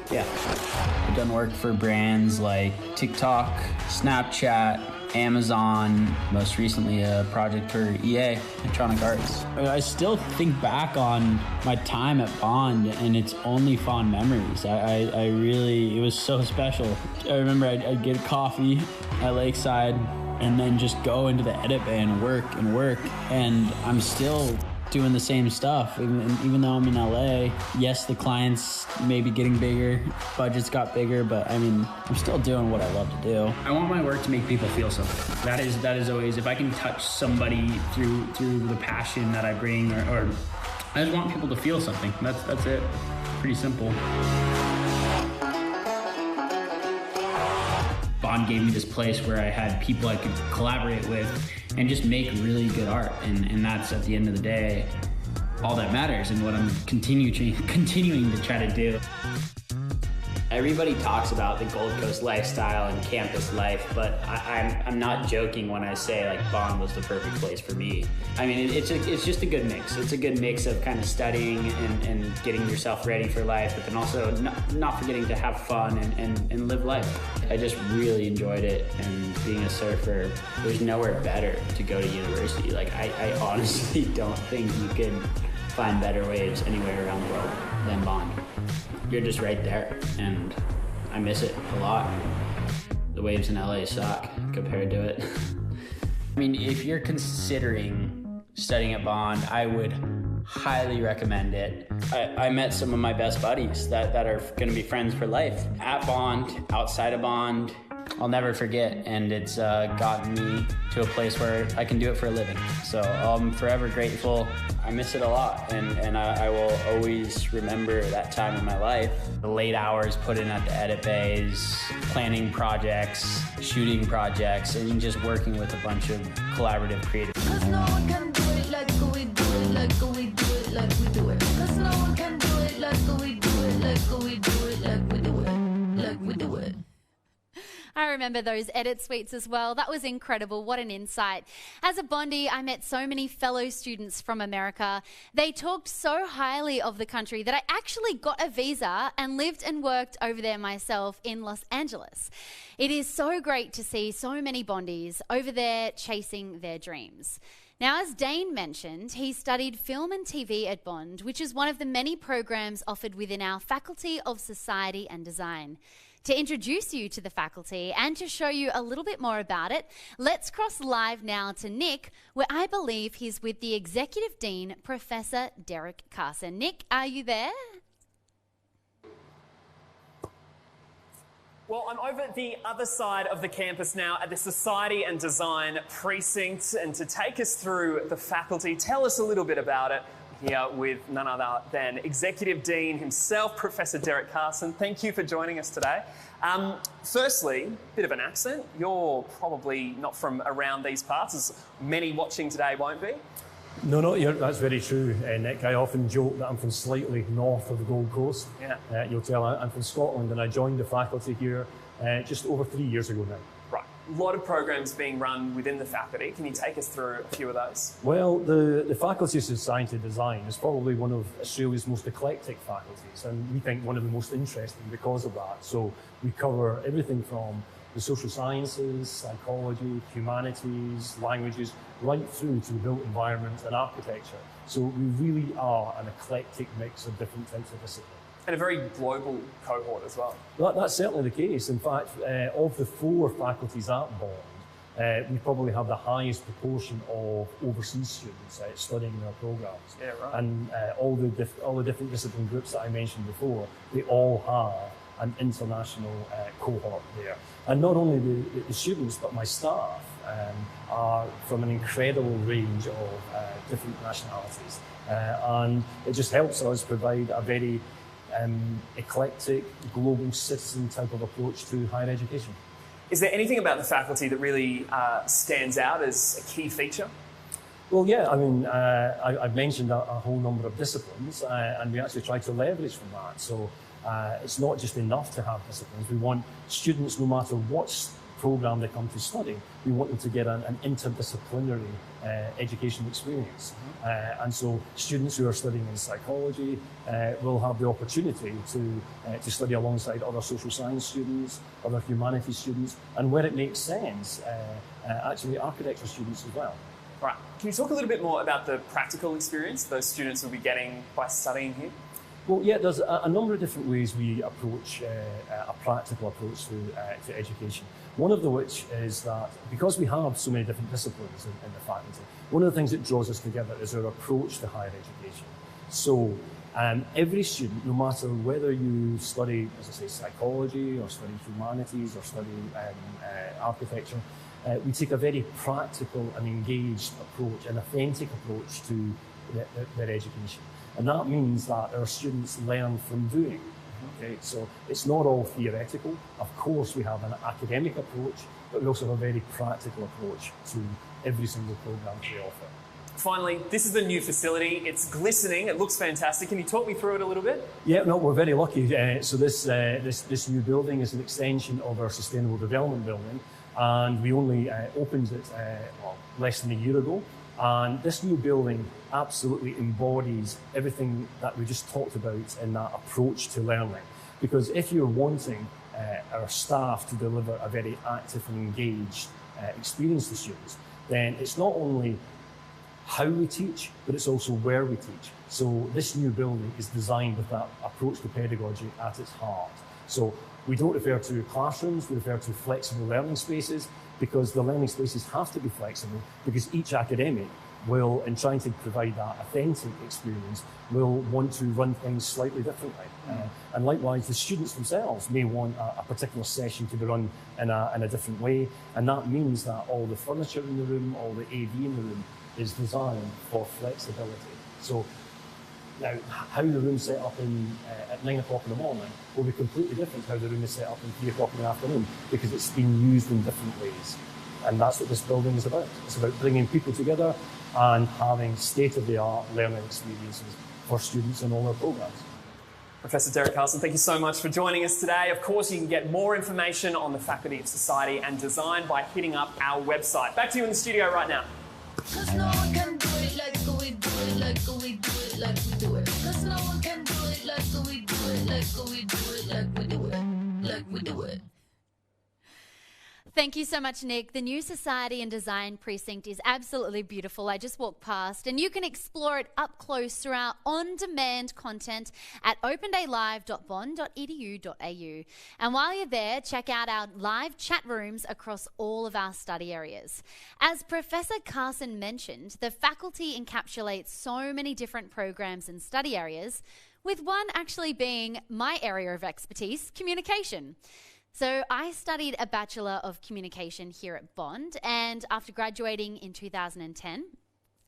I've done work for brands like TikTok, Snapchat, Amazon, most recently a project for EA, Electronic Arts. I still think back on my time at Bond, and it's only fond memories. I really, it was so special. I remember I'd get coffee at Lakeside and then just go into the edit bay and work, and I'm still doing the same stuff, even though I'm in LA. Yes, the clients may be getting bigger, budgets got bigger, but I mean, I'm still doing what I love to do. I want my work to make people feel something. That is always, if I can touch somebody through the passion that I bring, or I just want people to feel something. That's it. Pretty simple. Bond gave me this place where I had people I could collaborate with and just make really good art, and that's, at the end of the day, all that matters, and what I'm continuing to try to do. Everybody talks about the Gold Coast lifestyle and campus life, but I'm not joking when I say like Bond was the perfect place for me. I mean, it's just a good mix. It's a good mix of kind of studying and getting yourself ready for life, but then also not forgetting to have fun and live life. I just really enjoyed it, and being a surfer, there's nowhere better to go to university. Like, I honestly don't think you can find better waves anywhere around the world than Bond. You're just right there, and I miss it a lot. The waves in LA suck compared to it. I mean, if you're considering studying at Bond, I would highly recommend it. I met some of my best buddies that are going to be friends for life. At Bond, outside of Bond, I'll never forget, and it's gotten me to a place where I can do it for a living. So I'm forever grateful. I miss it a lot, and I will always remember that time in my life. The late hours put in at the edit bays, planning projects, shooting projects, and just working with a bunch of collaborative creative people. 'Cause no one can do it like we do it, like we do it, like we do it. 'Cause no one can do it like we do it, like we do it, like we do it, like we do it. I remember those edit suites as well. That was incredible. What an insight. As a Bondie, I met so many fellow students from America. They talked so highly of the country that I actually got a visa and lived and worked over there myself in Los Angeles. It is so great to see so many Bondies over there chasing their dreams. Now, as Dane mentioned, he studied film and TV at Bond, which is one of the many programs offered within our Faculty of Society and Design. To introduce you to the faculty and to show you a little bit more about it, let's cross live now to Nick, where I believe he's with the Executive Dean, Professor Derek Carson. Nick, are you there? Well, I'm over at the other side of the campus now at the Society and Design Precinct, and to take us through the faculty, tell us a little bit about it, here with none other than Executive Dean himself, Professor Derek Carson. Thank you for joining us today. Firstly, bit of an accent. You're probably not from around these parts, as many watching today won't be. No, that's very true, Nick. I often joke that I'm from slightly north of the Gold Coast. Yeah. You'll tell I'm from Scotland, and I joined the faculty here just over 3 years ago now. Right. A lot of programs being run within the faculty. Can you take us through a few of those? Well, the Faculty of Society and Design is probably one of Australia's most eclectic faculties, and we think one of the most interesting because of that. So we cover everything from the social sciences, psychology, humanities, languages, right through to the built environment and architecture. So we really are an eclectic mix of different types of disciplines. And a very global cohort as well. That's certainly the case. In fact, of the 4 faculties at Bond, we probably have the highest proportion of overseas students studying in our programs. Yeah, right. And all the different discipline groups that I mentioned before, they all have an international cohort there. And not only the students, but my staff are from an incredible range of different nationalities. And it just helps us provide a very eclectic, global citizen type of approach to higher education. Is there anything about the faculty that really stands out as a key feature? Well, yeah, I mean, I've mentioned a whole number of disciplines, and we actually try to leverage from that. So it's not just enough to have disciplines. We want students, no matter what program they come to study, we want them to get an interdisciplinary education experience. And so students who are studying in psychology will have the opportunity to study alongside other social science students, other humanities students, and where it makes sense, actually architecture students as well. Right. Can you talk a little bit more about the practical experience those students will be getting by studying here? Well, yeah, there's a number of different ways we approach a practical approach to education. One of which is that because we have so many different disciplines in the faculty, one of the things that draws us together is our approach to higher education. So every student, no matter whether you study, as I say, psychology or study humanities or study architecture, we take a very practical and engaged approach, an authentic approach to their education. And that means that our students learn from doing. Okay, so it's not all theoretical. Of course, we have an academic approach, but we also have a very practical approach to every single program we offer. Finally, this is the new facility. It's glistening. It looks fantastic. Can you talk me through it a little bit? Yeah, no, we're very lucky. So this new building is an extension of our Sustainable Development Building, and we only opened it less than a year ago. And this new building absolutely embodies everything that we just talked about in that approach to learning. Because if you're wanting our staff to deliver a very active and engaged experience to students, then it's not only how we teach, but it's also where we teach. So this new building is designed with that approach to pedagogy at its heart. So we don't refer to classrooms, we refer to flexible learning spaces, because the learning spaces have to be flexible, because each academic will, in trying to provide that authentic experience, will want to run things slightly differently. And likewise, the students themselves may want a particular session to be run in a different way, and that means that all the furniture in the room, all the AV in the room is designed for flexibility. So now, how the room's set up at 9 o'clock in the morning will be completely different to how the room is set up at 3 o'clock in the afternoon, because it's been used in different ways. And that's what this building is about. It's about bringing people together and having state-of-the-art learning experiences for students in all our programs. Professor Derek Carlson, thank you so much for joining us today. Of course, you can get more information on the Faculty of Society and Design by hitting up our website. Back to you in the studio right now. 'Cause no one can do it like we do it, like we do it, like we do it. 'Cause no one can do it like we do it, like we do it, like we do it, like we do it. Thank you so much, Nick. The new Society and Design Precinct is absolutely beautiful. I just walked past, and you can explore it up close through our on-demand content at opendaylive.bond.edu.au. And while you're there, check out our live chat rooms across all of our study areas. As Professor Carson mentioned, the faculty encapsulates so many different programs and study areas, with one actually being my area of expertise, communication. So I studied a Bachelor of Communication here at Bond, and after graduating in 2010,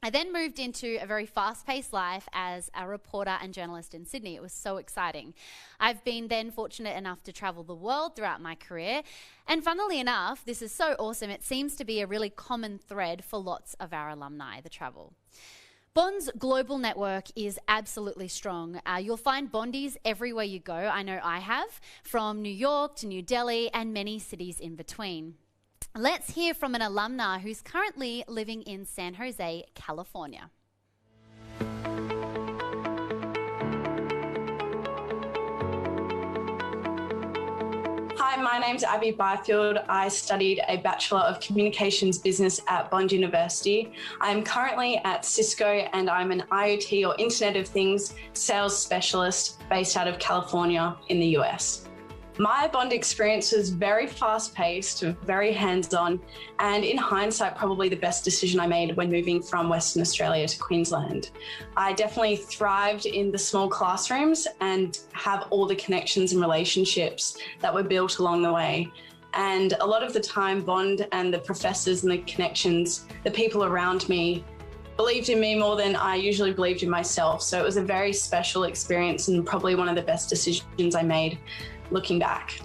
I then moved into a very fast-paced life as a reporter and journalist in Sydney. It was so exciting. I've been then fortunate enough to travel the world throughout my career, and funnily enough, this is so awesome, it seems to be a really common thread for lots of our alumni, the travel. Bond's global network is absolutely strong. You'll find Bondies everywhere you go. I know I have, from New York to New Delhi and many cities in between. Let's hear from an alumna who's currently living in San Jose, California. Hi, my name's Abby Byfield. I studied a Bachelor of Communications Business at Bond University. I'm currently at Cisco, and I'm an IoT or Internet of Things sales specialist based out of California in the US. My Bond experience was very fast-paced, very hands-on, and in hindsight, probably the best decision I made when moving from Western Australia to Queensland. I definitely thrived in the small classrooms and have all the connections and relationships that were built along the way. And a lot of the time, Bond and the professors and the connections, the people around me, believed in me more than I usually believed in myself. So it was a very special experience and probably one of the best decisions I made looking back.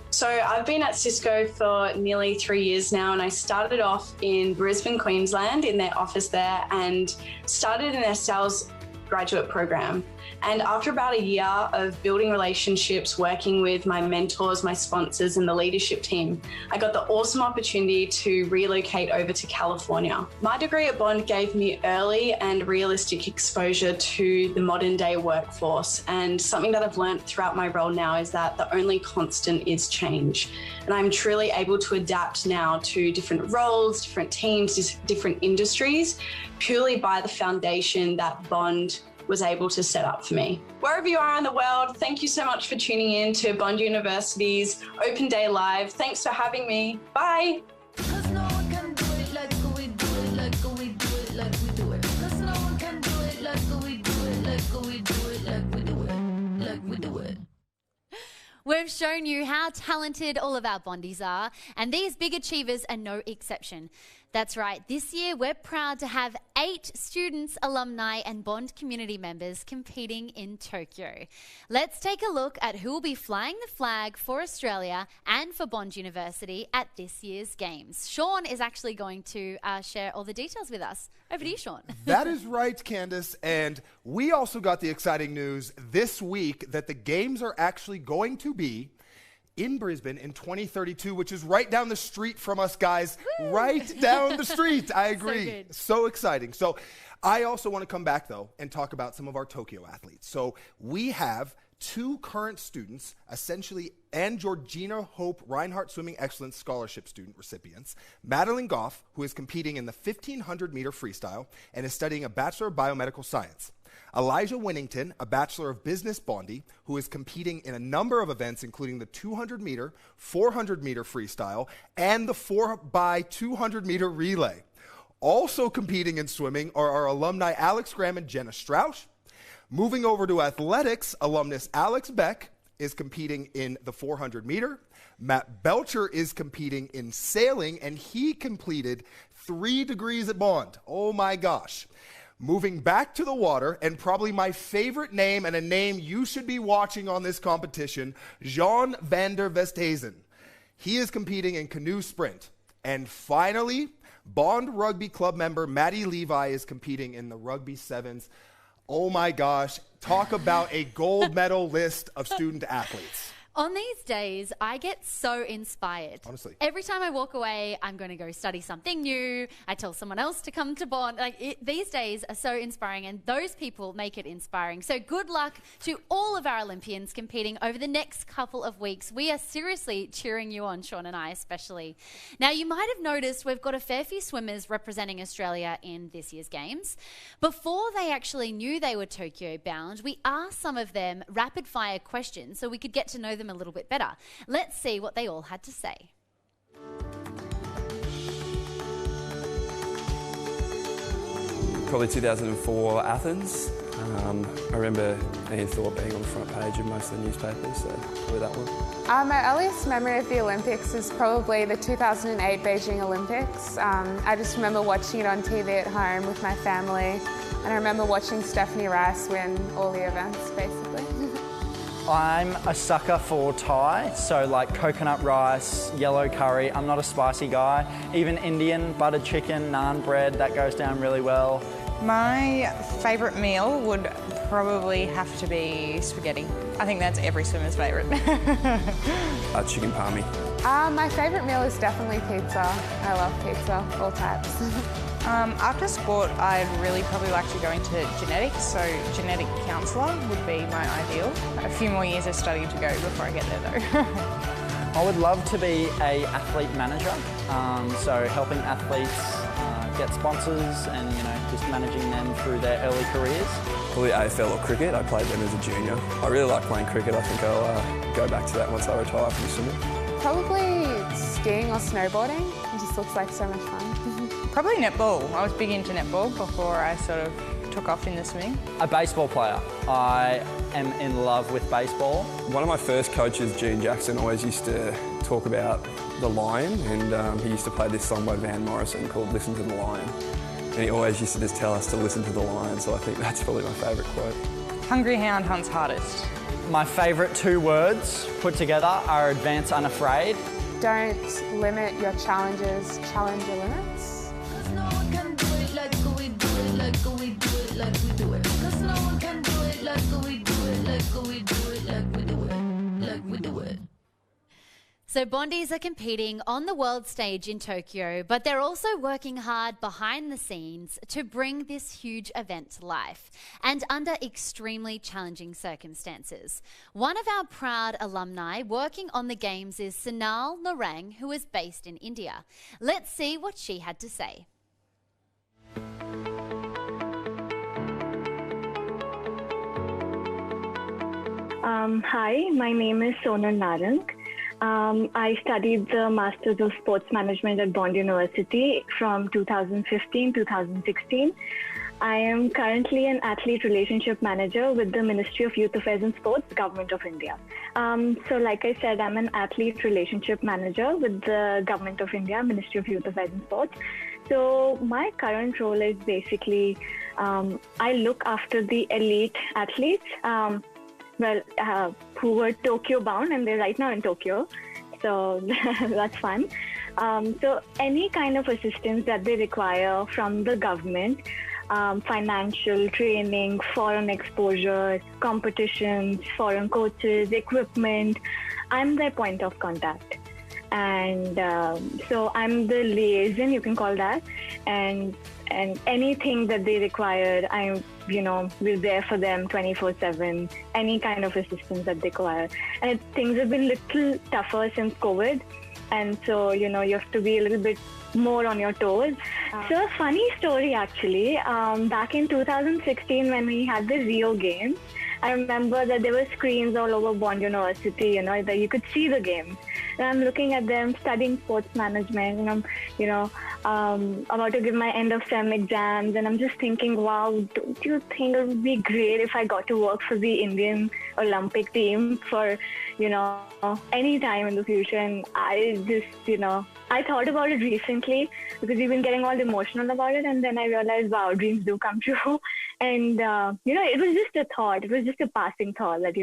So I've been at Cisco for nearly 3 years now, and I started off in Brisbane, Queensland, in their office there, and started in their sales graduate program. And after about a year of building relationships, working with my mentors, my sponsors, and the leadership team, I got the awesome opportunity to relocate over to California. My degree at Bond gave me early and realistic exposure to the modern day workforce. And something that I've learned throughout my role now is that the only constant is change. And I'm truly able to adapt now to different roles, different teams, different industries, purely by the foundation that Bond was able to set up for me. Wherever you are in the world, thank you so much for tuning in to Bond University's Open Day Live. Thanks for having me. Bye. 'Cause no one can do it like we do it, like we do it, like we do it. 'Cause no one can do it like we do it, like we do it, like we do it, like we do it. We've shown you how talented all of our Bondies are, and these big achievers are no exception. That's right, this year we're proud to have 8 students, alumni and Bond community members competing in Tokyo. Let's take a look at who will be flying the flag for Australia and for Bond University at this year's Games. Sean is actually going to share all the details with us. Over to you, Sean. That is right, Candace. And we also got the exciting news this week that the Games are actually going to be in Brisbane in 2032, which is right down the street from us, guys. Woo! Right down the street. I agree. So exciting. So I also want to come back, though, and talk about some of our Tokyo athletes. So we have 2 current students, essentially, and Georgina Hope Reinhardt Swimming Excellence Scholarship student recipients. Madeline Goff, who is competing in the 1,500-meter freestyle and is studying a Bachelor of Biomedical Science. Elijah Winnington, a Bachelor of Business Bondy, who is competing in a number of events, including the 200-meter, 400-meter freestyle, and the 4x200-meter relay. Also competing in swimming are our alumni Alex Graham and Jenna Strauch. Moving over to athletics, alumnus Alex Beck is competing in the 400-meter. Matt Belcher is competing in sailing, and he completed 3 degrees at Bond. Oh my gosh. Moving back to the water, and probably my favorite name and a name you should be watching on this competition, Jean van der Westhuizen. He is competing in canoe sprint. And finally, Bond Rugby Club member Maddie Levi is competing in the rugby sevens. Oh my gosh, talk about a gold medal list of student athletes. On these days, I get so inspired. Honestly. Every time I walk away, I'm going to go study something new. I tell someone else to come to Bond. These days are so inspiring, and those people make it inspiring. So good luck to all of our Olympians competing over the next couple of weeks. We are seriously cheering you on, Sean and I especially. Now, you might have noticed we've got a fair few swimmers representing Australia in this year's Games. Before they actually knew they were Tokyo bound, we asked some of them rapid-fire questions so we could get to know them a little bit better. Let's see what they all had to say. Probably 2004 Athens. I remember Ian Thorpe being on the front page of most of the newspapers, so probably that one. My earliest memory of the Olympics is probably the 2008 Beijing Olympics. I just remember watching it on TV at home with my family, and I remember watching Stephanie Rice win all the events, basically. I'm a sucker for Thai, so like coconut rice, yellow curry. I'm not a spicy guy. Even Indian, buttered chicken, naan bread, that goes down really well. My favourite meal would probably have to be spaghetti. I think that's every swimmer's favourite. Chicken palmy. My favourite meal is definitely pizza. I love pizza, all types. After sport, I'd really probably like to go into genetics, so genetic counsellor would be my ideal. A few more years of study to go before I get there though. I would love to be an athlete manager, so helping athletes get sponsors and just managing them through their early careers. Probably AFL or cricket. I played them as a junior. I really like playing cricket. I think I'll go back to that once I retire from swimming. Probably skiing or snowboarding. It just looks like so much fun. Probably netball. I was big into netball before I sort of took off in the swimming. A baseball player. I am in love with baseball. One of my first coaches, Gene Jackson, always used to talk about the lion, and he used to play this song by Van Morrison called Listen to the Lion. And he always used to just tell us to listen to the lion, so I think that's probably my favourite quote. Hungry hound hunts hardest. My favourite 2 words put together are advance unafraid. Don't limit your challenges, challenge your limits. So Bondies are competing on the world stage in Tokyo, but they're also working hard behind the scenes to bring this huge event to life, and under extremely challenging circumstances. One of our proud alumni working on the Games is Sonal Narang, who is based in India. Let's see what she had to say. Hi, my name is Sonal Narang. I studied the Masters of Sports Management at Bond University from 2015-2016. I am currently an athlete relationship manager with the Ministry of Youth Affairs and Sports, Government of India. So like I said, I'm an athlete relationship manager with the Government of India, Ministry of Youth Affairs and Sports. So my current role is basically, I look after the elite athletes, who were Tokyo bound, and they're right now in Tokyo. So that's fun. So any kind of assistance that they require from the government, financial, training, foreign exposure, competitions, foreign coaches, equipment, I'm their point of contact. And so I'm the liaison, you can call that. And anything that they require, we're there for them 24/7, any kind of assistance that they require. And things have been a little tougher since COVID, and so, you have to be a little bit more on your toes. So a funny story actually, back in 2016 when we had the Rio Games, I remember that there were screens all over Bond University, that you could see the games. And I'm looking at them, studying sports management, and I'm, about to give my end of SEM exams, and I'm just thinking, wow, don't you think it would be great if I got to work for the Indian Olympic team for, any time in the future? And I just, I thought about it recently because we've been getting all emotional about it, and then I realized, wow, dreams do come true. And, it was just a thought. It was just a passing thought that,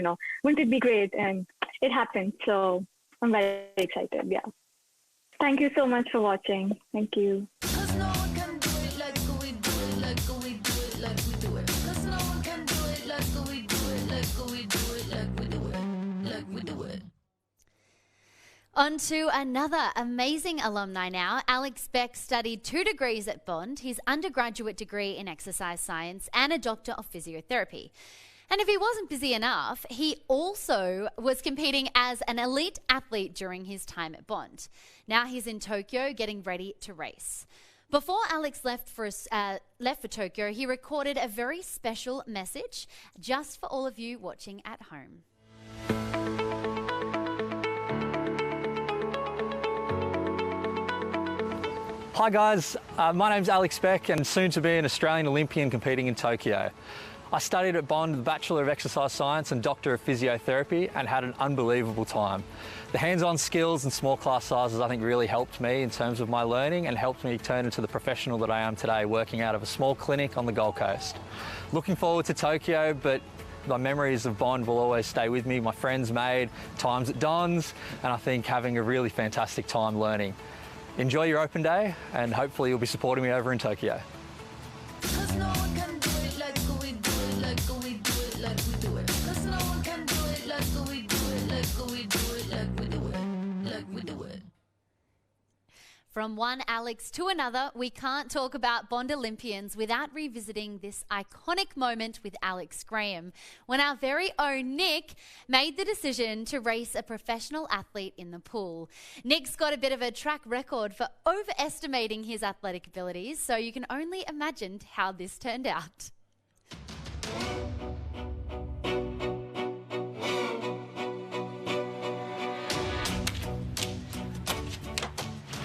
wouldn't it be great? And it happened. So I'm very excited. Yeah. Thank you so much for watching. Thank you. On to another amazing alumni now. Alex Beck studied 2 degrees at Bond, his undergraduate degree in exercise science and a doctor of physiotherapy. And if he wasn't busy enough, he also was competing as an elite athlete during his time at Bond. Now he's in Tokyo getting ready to race. Before Alex left for Tokyo, he recorded a very special message just for all of you watching at home. Hi guys, my name's Alex Beck and soon to be an Australian Olympian competing in Tokyo. I studied at Bond the Bachelor of Exercise Science and Doctor of Physiotherapy and had an unbelievable time. The hands-on skills and small class sizes I think really helped me in terms of my learning and helped me turn into the professional that I am today, working out of a small clinic on the Gold Coast. Looking forward to Tokyo, but my memories of Bond will always stay with me. My friends made, times at Don's, and I think having a really fantastic time learning. Enjoy your open day and hopefully you'll be supporting me over in Tokyo. From one Alex to another, we can't talk about Bond Olympians without revisiting this iconic moment with Alex Graham, when our very own Nick made the decision to race a professional athlete in the pool. Nick's got a bit of a track record for overestimating his athletic abilities, so you can only imagine how this turned out.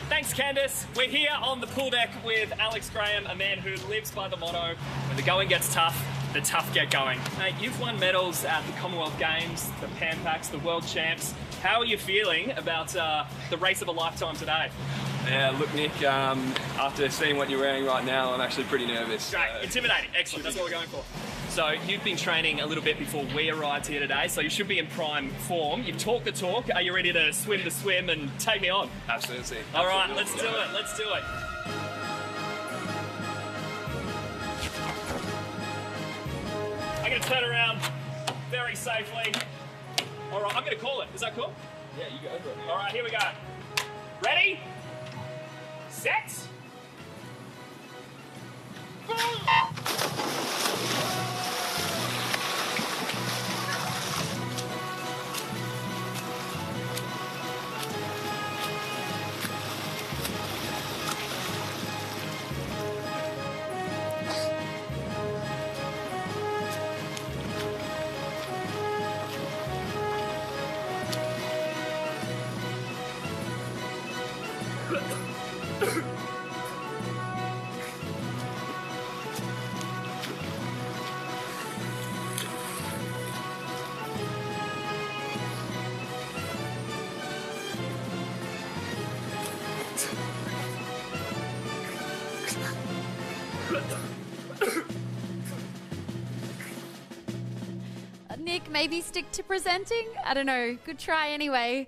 Thanks, Candice. We're here on the pool deck with Alex Graham, a man who lives by the motto, when the going gets tough, the tough get going. Mate, you've won medals at the Commonwealth Games, the Pan Pacs, the World Champs. How are you feeling about the race of a lifetime today? Yeah, look, Nick, after seeing what you're wearing right now, I'm actually pretty nervous. Great, intimidating, excellent, that's what we're going for. So you've been training a little bit before we arrived here today, so you should be in prime form. You've talked the talk. Are you ready to swim and take me on? Absolutely. All right, let's do it, let's do it. I'm going to turn around very safely. All right, I'm going to call it. Is that cool? Yeah, you go for it. All right, here we go. Ready? Set. Nick, maybe stick to presenting? I don't know. Good try anyway.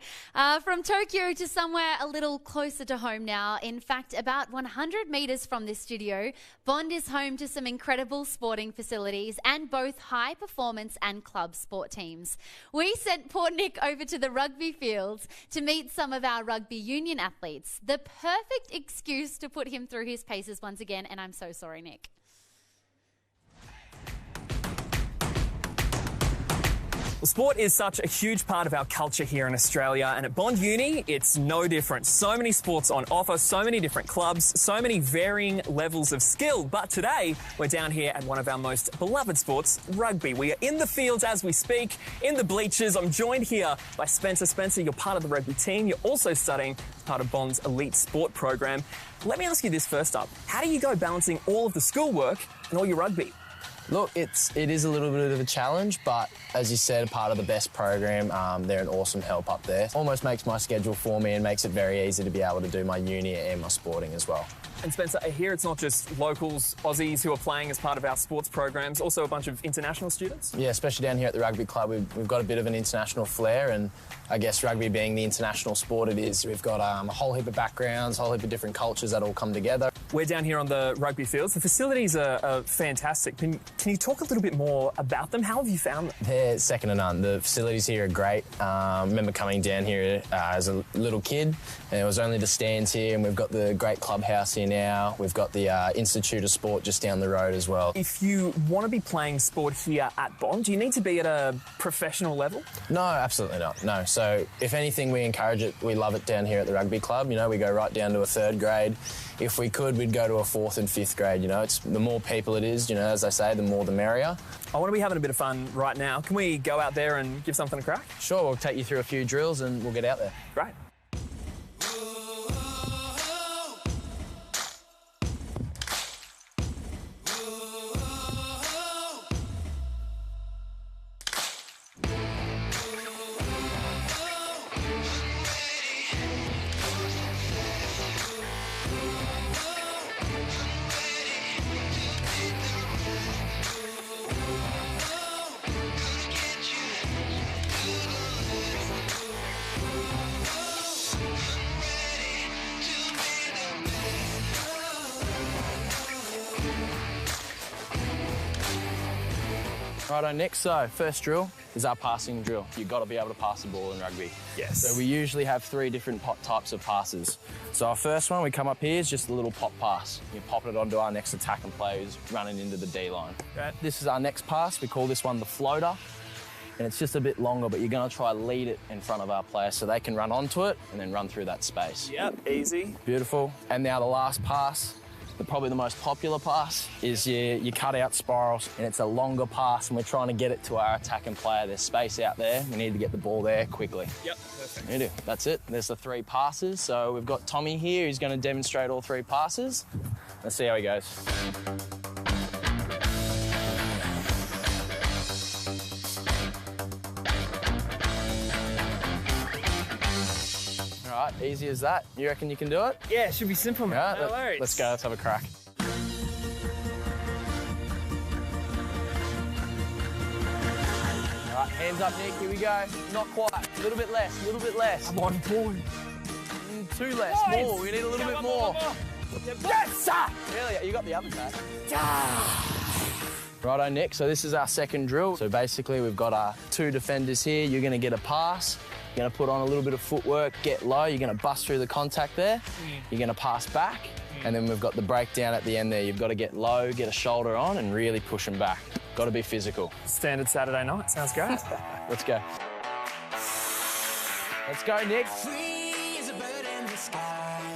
From Tokyo to somewhere a little closer to home now. In fact, about 100 metres from this studio, Bond is home to some incredible sporting facilities and both high performance and club sport teams. We sent poor Nick over to the rugby fields to meet some of our rugby union athletes. The perfect excuse to put him through his paces once again, and I'm so sorry, Nick. Well, sport is such a huge part of our culture here in Australia, and at Bond Uni, it's no different. So many sports on offer, so many different clubs, so many varying levels of skill. But today, we're down here at one of our most beloved sports, rugby. We are in the fields as we speak, in the bleachers. I'm joined here by Spencer. Spencer, you're part of the rugby team. You're also studying as part of Bond's elite sport program. Let me ask you this first up. How do you go balancing all of the schoolwork and all your rugby? Look, it is a little bit of a challenge, but as you said, part of the best program. They're an awesome help up there. Almost makes my schedule for me and makes it very easy to be able to do my uni and my sporting as well. And Spencer, I hear it's not just locals, Aussies who are playing as part of our sports programs, also a bunch of international students? Yeah, especially down here at the rugby club, we've got a bit of an international flair, and I guess rugby being the international sport it is, we've got a whole heap of backgrounds, a whole heap of different cultures that all come together. We're down here on the rugby fields. The facilities are fantastic. Can you talk a little bit more about them? How have you found them? They're second to none. The facilities here are great. I remember coming down here as a little kid, and it was only the stands here, and we've got the great clubhouse here now. We've got the Institute of Sport just down the road as well. If you want to be playing sport here at Bond, do you need to be at a professional level? No, absolutely not. No. So if anything, we encourage it. We love it down here at the rugby club. You know, we go right down to a third grade. If we could, we'd go to a fourth and fifth grade. You know, it's the more people it is, you know, as they say, the more the merrier. I want to be having a bit of fun right now. Can we go out there and give something a crack? Sure, we'll take you through a few drills and we'll get out there. Great. Righto, next, so first drill is our passing drill. You've got to be able to pass the ball in rugby. Yes. So we usually have three different types of passes. So our first one, we come up here, is just a little pop pass. You pop it onto our next attacking player who's running into the D-line. Right. This is our next pass. We call this one the floater. And it's just a bit longer, but you're going to try to lead it in front of our player so they can run onto it and then run through that space. Yep, easy. Beautiful. And now the last pass, probably the most popular pass, is your cut-out spirals, and it's a longer pass, and we're trying to get it to our attacking player. There's space out there. We need to get the ball there quickly. Yep, perfect. We do. That's it. There's the three passes. So we've got Tommy here who's going to demonstrate all three passes. Let's see how he goes. All right, easy as that. You reckon you can do it? Yeah, it should be simple, man. All right, No worries. let's go. Let's have a crack. All right, hands up, Nick. Here we go. Not quite. A little bit less. A little bit less. I'm on board. Too less. Nice. More. We need a little bit more. Yes, sir! Really? You got the other side. Righto, Nick. So this is our second drill. So basically, we've got our two defenders here. You're going to get a pass. You're going to put on a little bit of footwork, get low. You're going to bust through the contact there. You're going to pass back. And then we've got the breakdown at the end there. You've got to get low, get a shoulder on, and really push them back. Got to be physical. Standard Saturday night. Sounds great. Let's go. Let's go, Nick.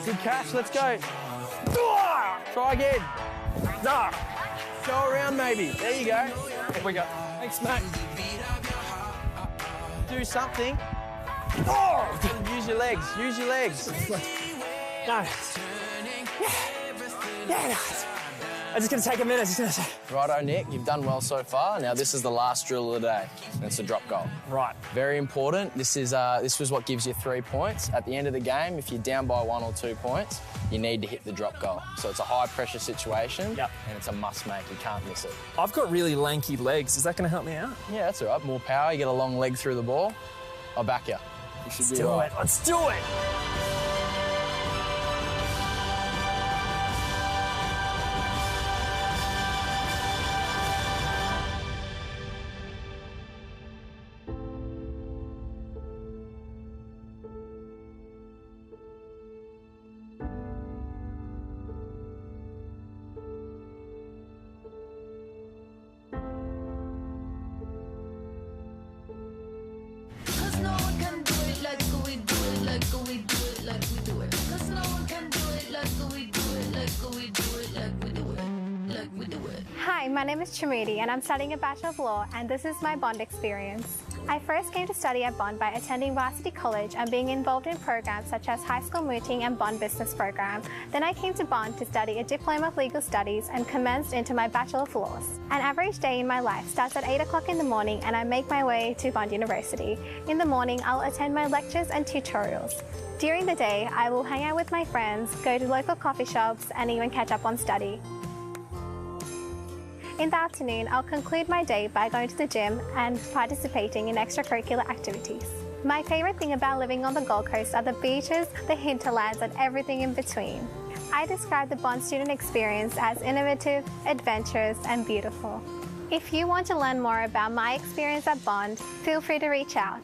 Good catch. Let's go. Try again. Go around, maybe. There you go. Here we go. Thanks, mate. Do something. Oh! Use your legs. Use your legs. No. Yeah. It's just going to take a minute. Righto, Nick. You've done well so far. Now, this is the last drill of the day. And it's a drop goal. Right. Very important. This was what gives you 3 points. At the end of the game, if you're down by 1 or 2 points, you need to hit the drop goal. So it's a high-pressure situation, and it's a must-make. You can't miss it. I've got really lanky legs. Is that going to help me out? Yeah, that's all right. More power. You get a long leg through the ball. I'll back you. You should Let's be do right. it. Let's do it. Hi, my name is Chamudi and I'm studying a Bachelor of Law, and this is my Bond experience. I first came to study at Bond by attending Varsity College and being involved in programs such as High School Mooting and Bond Business Program. Then I came to Bond to study a Diploma of Legal Studies and commenced into my Bachelor of Laws. An average day in my life starts at 8 o'clock in the morning and I make my way to Bond University. In the morning, I'll attend my lectures and tutorials. During the day, I will hang out with my friends, go to local coffee shops and even catch up on study. In the afternoon, I'll conclude my day by going to the gym and participating in extracurricular activities. My favourite thing about living on the Gold Coast are the beaches, the hinterlands and everything in between. I describe the Bond student experience as innovative, adventurous and beautiful. If you want to learn more about my experience at Bond, feel free to reach out.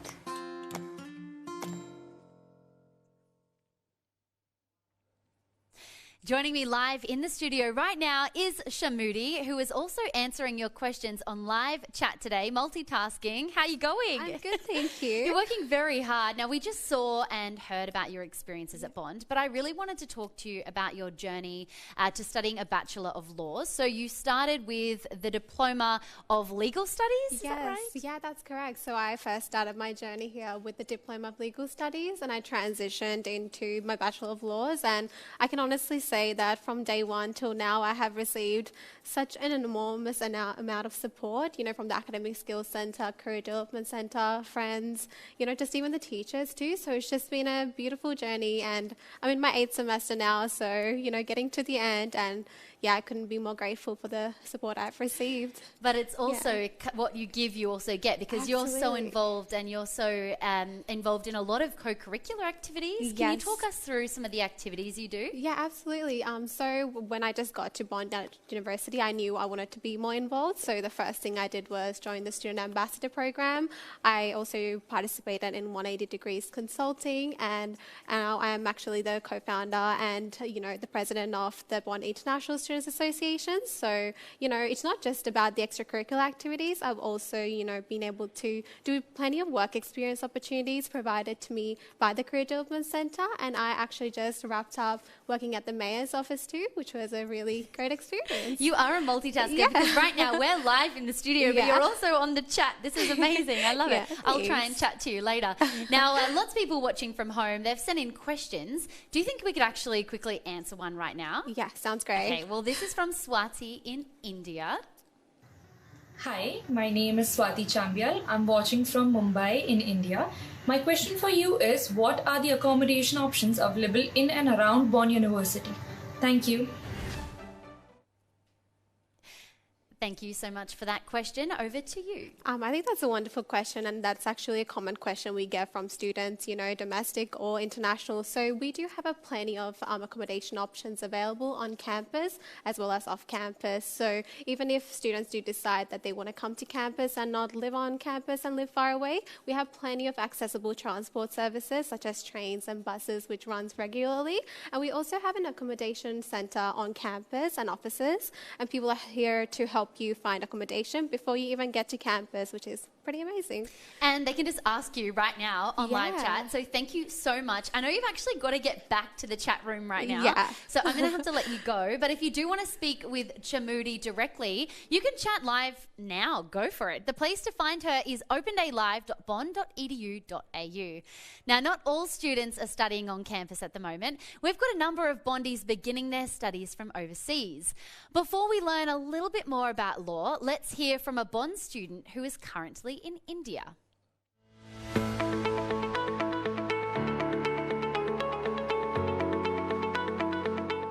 Joining me live in the studio right now is Chamudi, who is also answering your questions on live chat today, multitasking. How are you going? I'm good, thank you. You're working very hard. Now, we just saw and heard about your experiences at Bond, but I really wanted to talk to you about your journey to studying a Bachelor of Laws. So you started with the Diploma of Legal Studies, is that right? Yeah, that's correct. So I first started my journey here with the Diploma of Legal Studies and I transitioned into my Bachelor of Laws, and I can honestly say that from day one till now I have received such an enormous amount of support, from the Academic Skills Centre, Career Development Centre, friends, just even the teachers too. So it's just been a beautiful journey, and I'm in my 8th semester now, so getting to the end, and yeah, I couldn't be more grateful for the support I've received. But it's also what you give, you also get, because you're so involved and you're so involved in a lot of co-curricular activities. Can you talk us through some of the activities you do? Yeah, absolutely. So when I just got to Bond University, I knew I wanted to be more involved. So the first thing I did was join the Student Ambassador Program. I also participated in 180 Degrees Consulting, and now I am actually the co-founder and, the president of the Bond International Students Association. So, it's not just about the extracurricular activities. I've also, been able to do plenty of work experience opportunities provided to me by the Career Development Centre, and I actually just wrapped up working at the Mayor's office too, which was a really great experience. You are a multitasker because right now we're live in the studio, but you're also on the chat. This is amazing. I love it. I'll try and chat to you later. Now, lots of people watching from home, they've sent in questions. Do you think we could actually quickly answer one right now? Yeah, sounds great. Okay, well, this is from Swati in India. Hi, my name is Swati Chambial. I'm watching from Mumbai in India. My question for you is, what are the accommodation options available in and around Bond University? Thank you. Thank you so much for that question. Over to you. I think that's a wonderful question, and that's actually a common question we get from students, domestic or international. So we do have plenty of accommodation options available on campus as well as off campus. So even if students do decide that they want to come to campus and not live on campus and live far away, we have plenty of accessible transport services such as trains and buses, which runs regularly. And we also have an accommodation centre on campus and offices, and people are here to help you find accommodation before you even get to campus, which is pretty amazing. And they can just ask you right now on live chat. So thank you so much. I know you've actually got to get back to the chat room right now. Yeah. So I'm going to have to let you go. But if you do want to speak with Chamudi directly, you can chat live now. Go for it. The place to find her is opendaylive.bond.edu.au. Now, not all students are studying on campus at the moment. We've got a number of Bondies beginning their studies from overseas. Before we learn a little bit more about law, let's hear from a Bond student who is currently in India.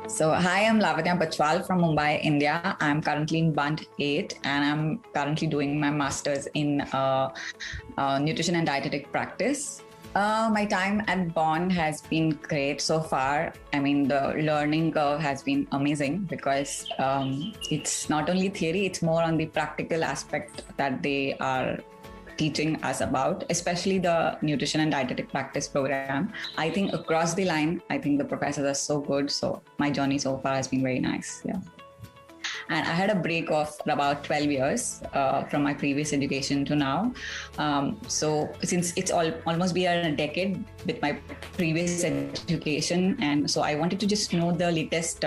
So, hi, I'm Lavanya Bachwal from Mumbai, India. I'm currently in Band 8 and I'm currently doing my master's in nutrition and dietetic practice. My time at Bond has been great so far. I mean, the learning curve has been amazing because it's not only theory, it's more on the practical aspect that they are teaching us about, especially the nutrition and dietetic practice program. I think across the line, I think the professors are so good. So my journey so far has been very nice. Yeah. And I had a break of about 12 years from my previous education to now. So since it's almost been a decade with my previous education, and so I wanted to just know the latest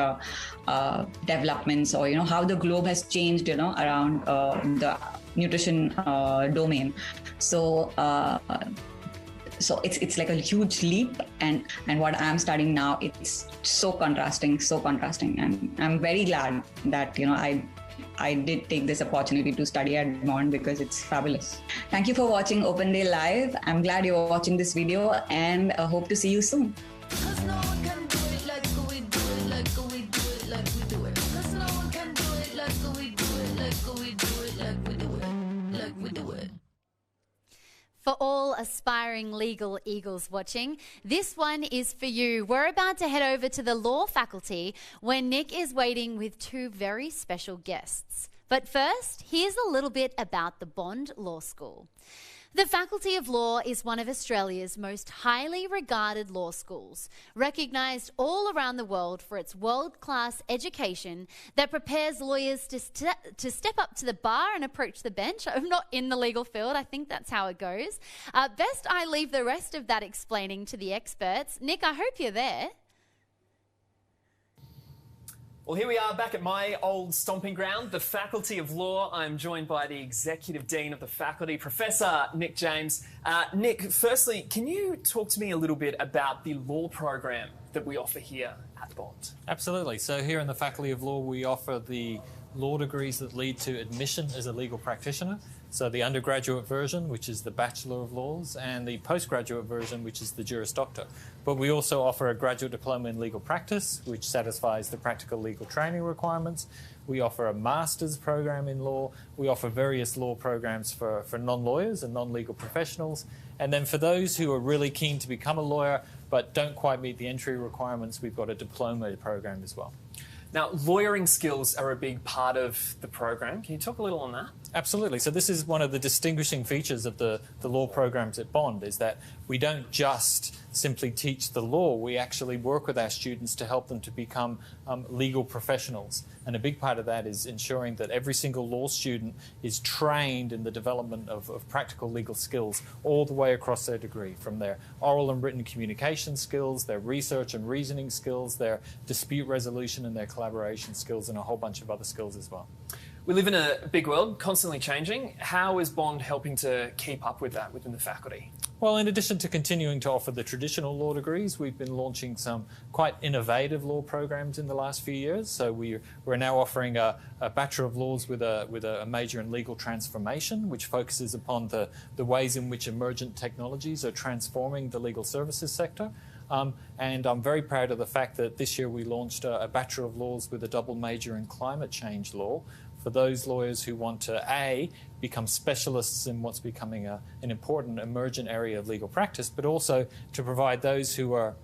developments, or how the globe has changed around the nutrition domain. So it's like a huge leap, and what I'm studying now, it's so contrasting, and I'm very glad that I did take this opportunity to study at Bond because it's fabulous. Thank you for watching Open Day Live. I'm glad you're watching this video, and I hope to see you soon. For all aspiring legal eagles watching, this one is for you. We're about to head over to the law faculty where Nick is waiting with two very special guests. But first, here's a little bit about the Bond Law School. The Faculty of Law is one of Australia's most highly regarded law schools, recognised all around the world for its world-class education that prepares lawyers to step up to the bar and approach the bench. I'm not in the legal field, I think that's how it goes. Best I leave the rest of that explaining to the experts. Nick, I hope you're there. Well, here we are back at my old stomping ground, the Faculty of Law. I'm joined by the Executive Dean of the Faculty, Professor Nick James. Nick, firstly, can you talk to me a little bit about the law program that we offer here at Bond? Absolutely. So here in the Faculty of Law, we offer the law degrees that lead to admission as a legal practitioner. So the undergraduate version, which is the Bachelor of Laws, and the postgraduate version, which is the Juris Doctor. But we also offer a graduate diploma in legal practice, which satisfies the practical legal training requirements. We offer a master's program in law. We offer various law programs for non-lawyers and non-legal professionals. And then for those who are really keen to become a lawyer but don't quite meet the entry requirements, we've got a diploma program as well. Now, lawyering skills are a big part of the program. Can you talk a little on that? Absolutely. So this is one of the distinguishing features of the law programs at Bond, is that we don't just simply teach the law, we actually work with our students to help them to become legal professionals. And a big part of that is ensuring that every single law student is trained in the development of practical legal skills all the way across their degree, from their oral and written communication skills, their research and reasoning skills, their dispute resolution and their collaboration skills, and a whole bunch of other skills as well. We live in a big world, constantly changing. How is Bond helping to keep up with that within the faculty? Well, in addition to continuing to offer the traditional law degrees, we've been launching some quite innovative law programs in the last few years. So we're now offering a Bachelor of Laws with a major in legal transformation, which focuses upon the ways in which emergent technologies are transforming the legal services sector. And I'm very proud of the fact that this year we launched a Bachelor of Laws with a double major in climate change law, for those lawyers who want to, A, become specialists in what's becoming an important emergent area of legal practice, but also to provide those who are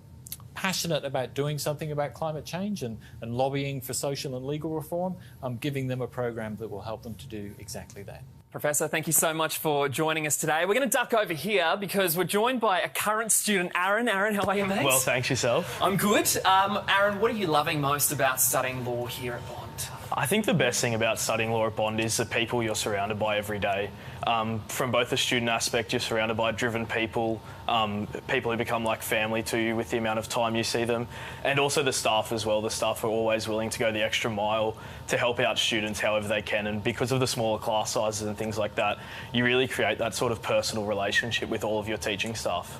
passionate about doing something about climate change and lobbying for social and legal reform, giving them a program that will help them to do exactly that. Professor, thank you so much for joining us today. We're going to duck over here because we're joined by a current student, Aaron. Aaron, how are you, mate? Well, thanks, yourself. I'm good. Aaron, what are you loving most about studying law here at Bond? I think the best thing about studying law at Bond is the people you're surrounded by every day. From both the student aspect, you're surrounded by driven people, people who become like family to you with the amount of time you see them, and also the staff as well. The staff are always willing to go the extra mile to help out students however they can, and because of the smaller class sizes and things like that, you really create that sort of personal relationship with all of your teaching staff.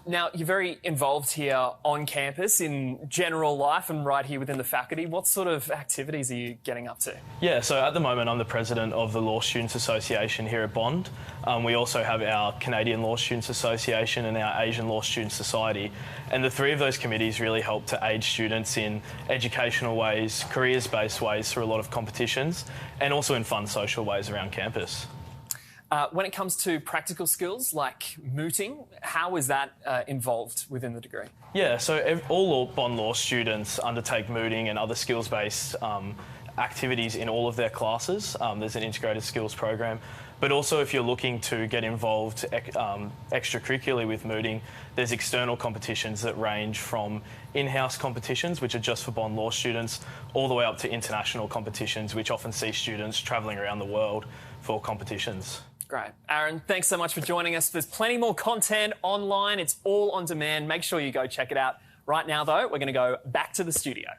Now, you're very involved here on campus in general life and right here within the faculty. What sort of activities are you getting up to? Yeah, so at the moment I'm the president of the Law Students Association here at Bond. We also have our Canadian Law Students Association and our Asian Law Students Society. And the three of those committees really help to aid students in educational ways, careers-based ways through a lot of competitions, and also in fun social ways around campus. When it comes to practical skills like mooting, how is that involved within the degree? Yeah, so all Bond Law students undertake mooting and other skills-based activities in all of their classes. There's an integrated skills program. But also if you're looking to get involved extracurricularly with mooting, there's external competitions that range from in-house competitions, which are just for Bond Law students, all the way up to international competitions, which often see students travelling around the world for competitions. Great. Aaron, thanks so much for joining us. There's plenty more content online. It's all on demand. Make sure you go check it out. Right now, though, we're going to go back to the studio.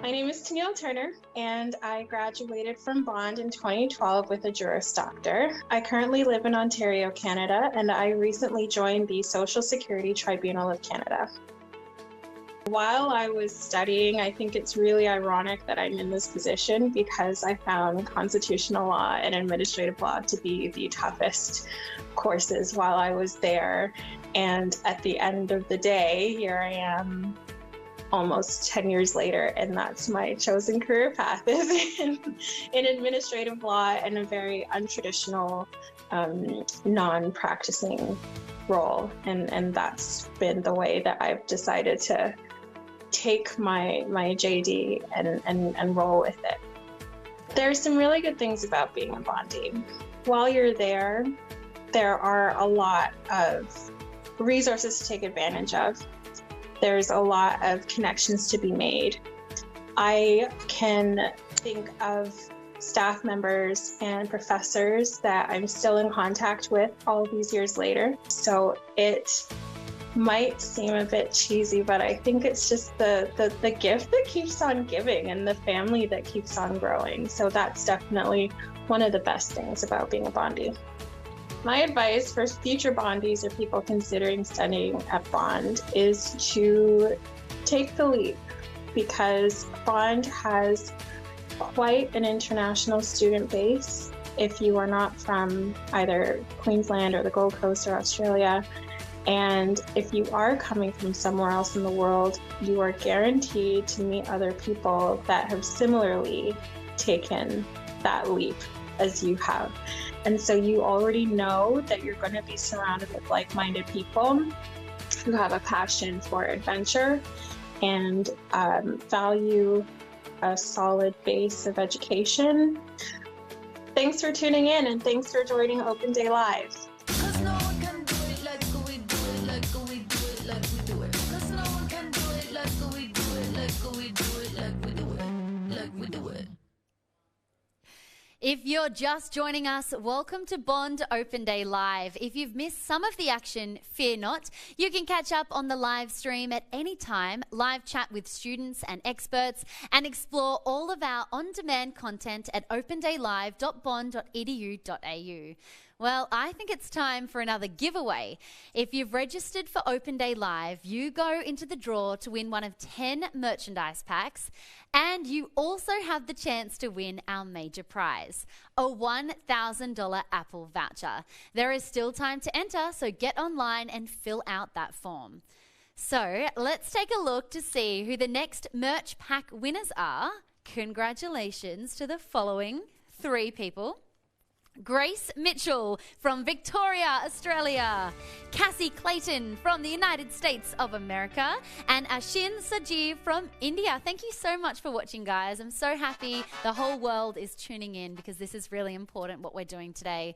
My name is Tennille Turner, and I graduated from Bond in 2012 with a Juris Doctor. I currently live in Ontario, Canada, and I recently joined the Social Security Tribunal of Canada. While I was studying, I think it's really ironic that I'm in this position because I found constitutional law and administrative law to be the toughest courses while I was there. And at the end of the day, here I am almost 10 years later, and that's my chosen career path is in administrative law and a very untraditional non-practicing role. And that's been the way that I've decided to take my JD and roll with it. There's some really good things about being a bondee. While you're there are a lot of resources to take advantage of. There's a lot of connections to be made. I can think of staff members and professors that I'm still in contact with all these years later. So it might seem a bit cheesy, but I think it's just the gift that keeps on giving and the family that keeps on growing. So that's definitely one of the best things about being a bondee. My advice for future bondees or people considering studying at Bond is to take the leap, because Bond has quite an international student base. If you are not from either Queensland or the Gold Coast or Australia, and if you are coming from somewhere else in the world, you are guaranteed to meet other people that have similarly taken that leap as you have. And so you already know that you're going to be surrounded with like-minded people who have a passion for adventure and value a solid base of education. Thanks for tuning in, and thanks for joining Open Day Live. If you're just joining us, welcome to Bond Open Day Live. If you've missed some of the action, fear not. You can catch up on the live stream at any time, live chat with students and experts, and explore all of our on-demand content at opendaylive.bond.edu.au. Well, I think it's time for another giveaway. If you've registered for Open Day Live, you go into the draw to win one of 10 merchandise packs, and you also have the chance to win our major prize, a $1,000 Apple voucher. There is still time to enter, so get online and fill out that form. So let's take a look to see who the next merch pack winners are. Congratulations to the following 3 people. Grace Mitchell from Victoria, Australia, Cassie Clayton from the United States of America, and Ashin Sajeev from India. Thank you so much for watching, guys. I'm so happy the whole world is tuning in because this is really important what we're doing today.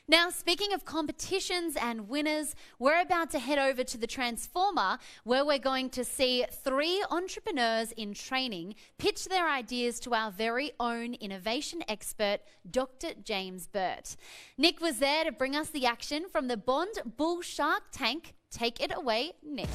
Now, speaking of competitions and winners, we're about to head over to the Transformer, where we're going to see 3 entrepreneurs in training pitch their ideas to our very own innovation expert, Dr. James Burt. Nick was there to bring us the action from the Bond Bull Shark Tank. Take it away, Nick.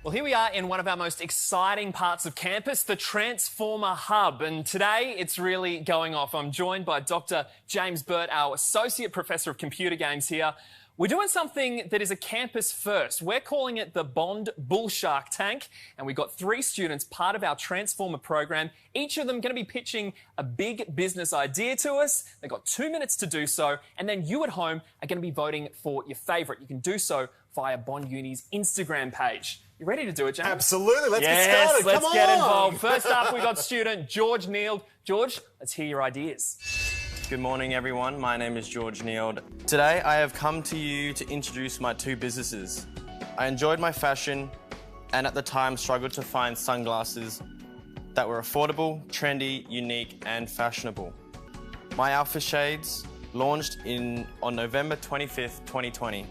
Well, here we are in one of our most exciting parts of campus, the Transformer Hub. And today it's really going off. I'm joined by Dr. James Burt, our Associate Professor of Computer Games here. We're doing something that is a campus first. We're calling it the Bond Bull Shark Tank. And we've got 3 students, part of our Transformer program. Each of them going to be pitching a big business idea to us. They've got 2 minutes to do so. And then you at home are going to be voting for your favourite. You can do so via Bond Uni's Instagram page. You ready to do it, James? Absolutely. Let's get started. Let's Come get on. involved. First up, we got student George Neild. George, let's hear your ideas. Good morning, everyone. My name is George Neild. Today, I have come to you to introduce my two businesses. I enjoyed my fashion and at the time struggled to find sunglasses that were affordable, trendy, unique, and fashionable. My Alpha Shades launched on November 25th, 2020.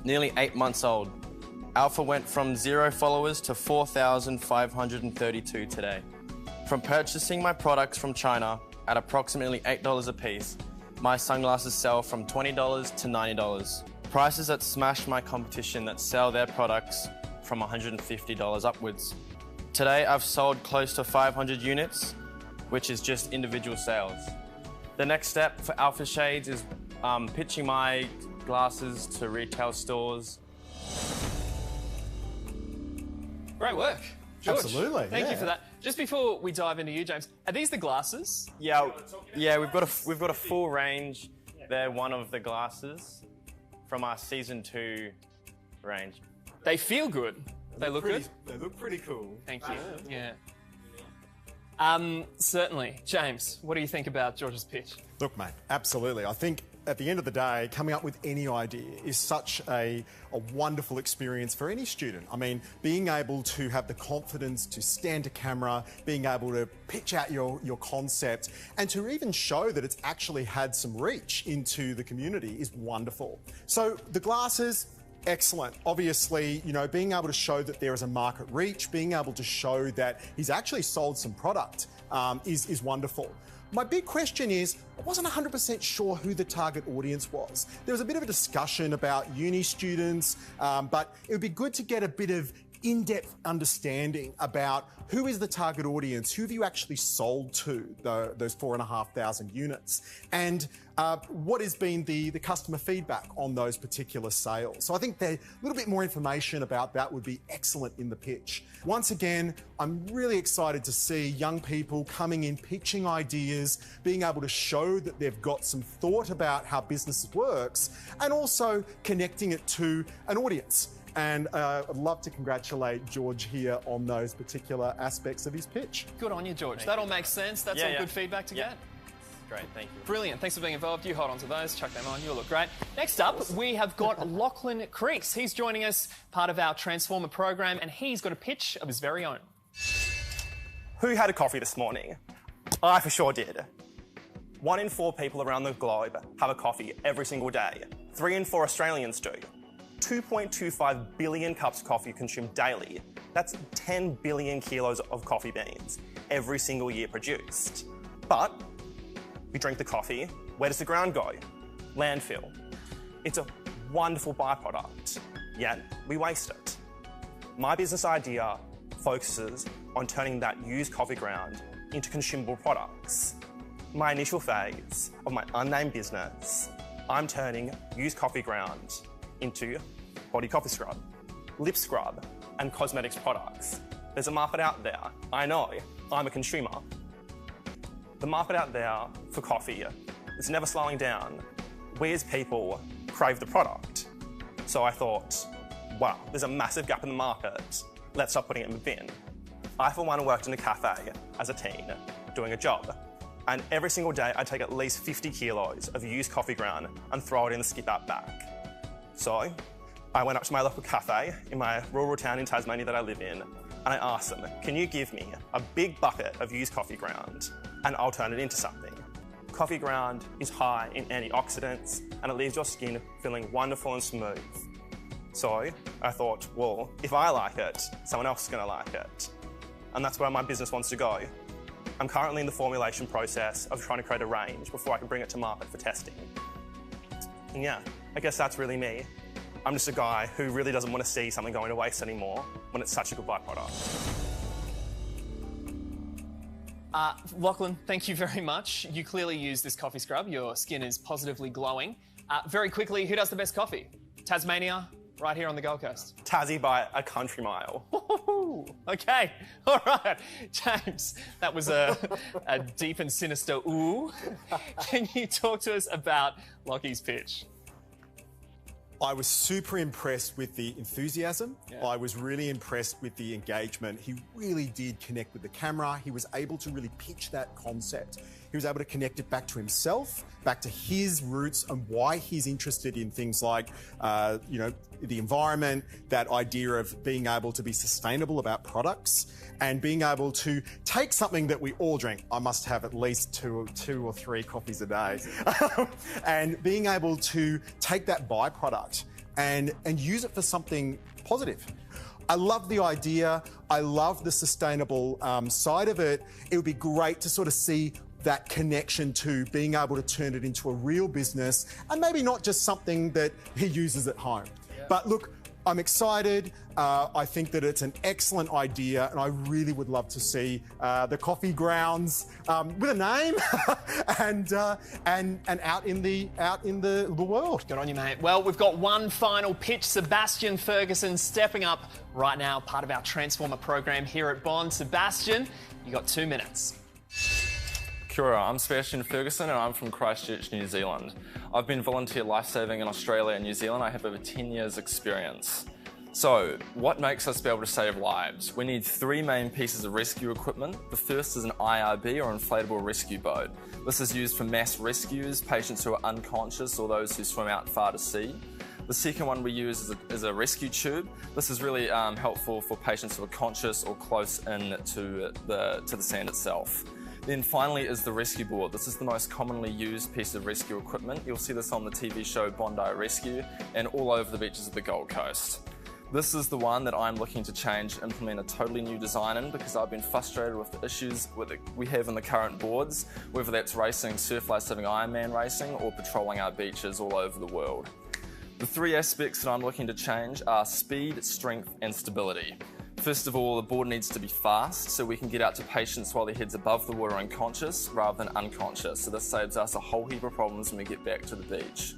Nearly 8 months old. Alpha went from 0 followers to 4,532 today. From purchasing my products from China at approximately $8 a piece, my sunglasses sell from $20 to $90. Prices that smash my competition that sell their products from $150 upwards. Today, I've sold close to 500 units, which is just individual sales. The next step for Alpha Shades is pitching my glasses to retail stores. Great work, George. Absolutely, Thank you for that. Just before we dive into you, James, are these the glasses? Yeah, we've got a full range. They're one of the glasses from our season 2 range. They feel good. They look good. They look pretty cool. Thank you. Yeah. Certainly. James, what do you think about George's pitch? Look, mate, absolutely. I think at the end of the day, coming up with any idea is such a wonderful experience for any student. I mean, being able to have the confidence to stand to camera, being able to pitch out your concept, and to even show that it's actually had some reach into the community is wonderful. So the glasses, excellent. Obviously, you know, being able to show that there is a market reach, being able to show that he's actually sold some product is wonderful. My big question is, I wasn't 100% sure who the target audience was. There was a bit of a discussion about uni students, but it would be good to get a bit of in-depth understanding about who is the target audience, who have you actually sold to, those 4,500 units, and what has been the customer feedback on those particular sales. So I think a little bit more information about that would be excellent in the pitch. Once again, I'm really excited to see young people coming in, pitching ideas, being able to show that they've got some thought about how business works, and also connecting it to an audience. And I'd love to congratulate George here on those particular aspects of his pitch. Good on you, George. That all makes sense. That's all good feedback to get. Great, thank you. Brilliant. Thanks for being involved. You hold on to those. Chuck them on. You'll look great. Next up, we have got Lachlan Creeks. He's joining us, part of our Transformer program, and he's got a pitch of his very own. Who had a coffee this morning? I for sure did. 1 in 4 people around the globe have a coffee every single day. 3 in 4 Australians do. 2.25 billion cups of coffee consumed daily. That's 10 billion kilos of coffee beans every single year produced. But we drink the coffee, where does the ground go? Landfill. It's a wonderful byproduct, yet we waste it. My business idea focuses on turning that used coffee ground into consumable products. My initial phase of my unnamed business, I'm turning used coffee ground into body coffee scrub, lip scrub, and cosmetics products. There's a market out there. I know, I'm a consumer. The market out there for coffee is never slowing down. We as people crave the product. So I thought, wow, there's a massive gap in the market. Let's start putting it in the bin. I, for one, worked in a cafe as a teen, doing a job. And every single day, I'd take at least 50 kilos of used coffee ground and throw it in the skip-out bag. So I went up to my local cafe in my rural town in Tasmania that I live in, and I asked them, can you give me a big bucket of used coffee ground and I'll turn it into something? Coffee ground is high in antioxidants and it leaves your skin feeling wonderful and smooth. So I thought, well, if I like it, someone else is going to like it. And that's where my business wants to go. I'm currently in the formulation process of trying to create a range before I can bring it to market for testing. And yeah, I guess that's really me. I'm just a guy who really doesn't want to see something going to waste anymore when it's such a good byproduct. Lachlan, thank you very much. You clearly use this coffee scrub. Your skin is positively glowing. Very quickly, who does the best coffee? Tasmania, right here on the Gold Coast. Tassie by a country mile. Okay, all right. James, that was a deep and sinister ooh. Can you talk to us about Lockie's pitch? I was super impressed with the enthusiasm. Yeah. I was really impressed with the engagement. He really did connect with the camera. He was able to really pitch that concept. He was able to connect it back to himself, back to his roots and why he's interested in things like, you know, the environment, that idea of being able to be sustainable about products and being able to take something that we all drink. I must have at least two or three coffees a day. And being able to take that byproduct and use it for something positive. I love the idea. I love the sustainable side of it. It would be great to sort of see that connection to being able to turn it into a real business and maybe not just something that he uses at home. Yeah. But look, I'm excited. I think that it's an excellent idea, and I really would love to see the coffee grounds with a name and out in the world. Good on you, mate. Well, we've got one final pitch. Sebastian Ferguson stepping up right now, part of our Transformer program here at Bond. Sebastian, you got 2 minutes. Kia ora, I'm Sebastian Ferguson and I'm from Christchurch, New Zealand. I've been volunteer lifesaving in Australia and New Zealand. I have over 10 years experience. So, what makes us be able to save lives? We need 3 main pieces of rescue equipment. The first is an IRB or inflatable rescue boat. This is used for mass rescues, patients who are unconscious or those who swim out far to sea. The second one we use is a rescue tube. This is really helpful for patients who are conscious or close in to the sand itself. Then finally is the rescue board. This is the most commonly used piece of rescue equipment. You'll see this on the TV show Bondi Rescue and all over the beaches of the Gold Coast. This is the one that I'm looking to change and implement a totally new design in because I've been frustrated with the issues we have in the current boards, whether that's racing surf lifesaving Ironman racing or patrolling our beaches all over the world. The 3 aspects that I'm looking to change are speed, strength and stability. First of all, the board needs to be fast so we can get out to patients while their head's above the water and conscious rather than unconscious. So this saves us a whole heap of problems when we get back to the beach.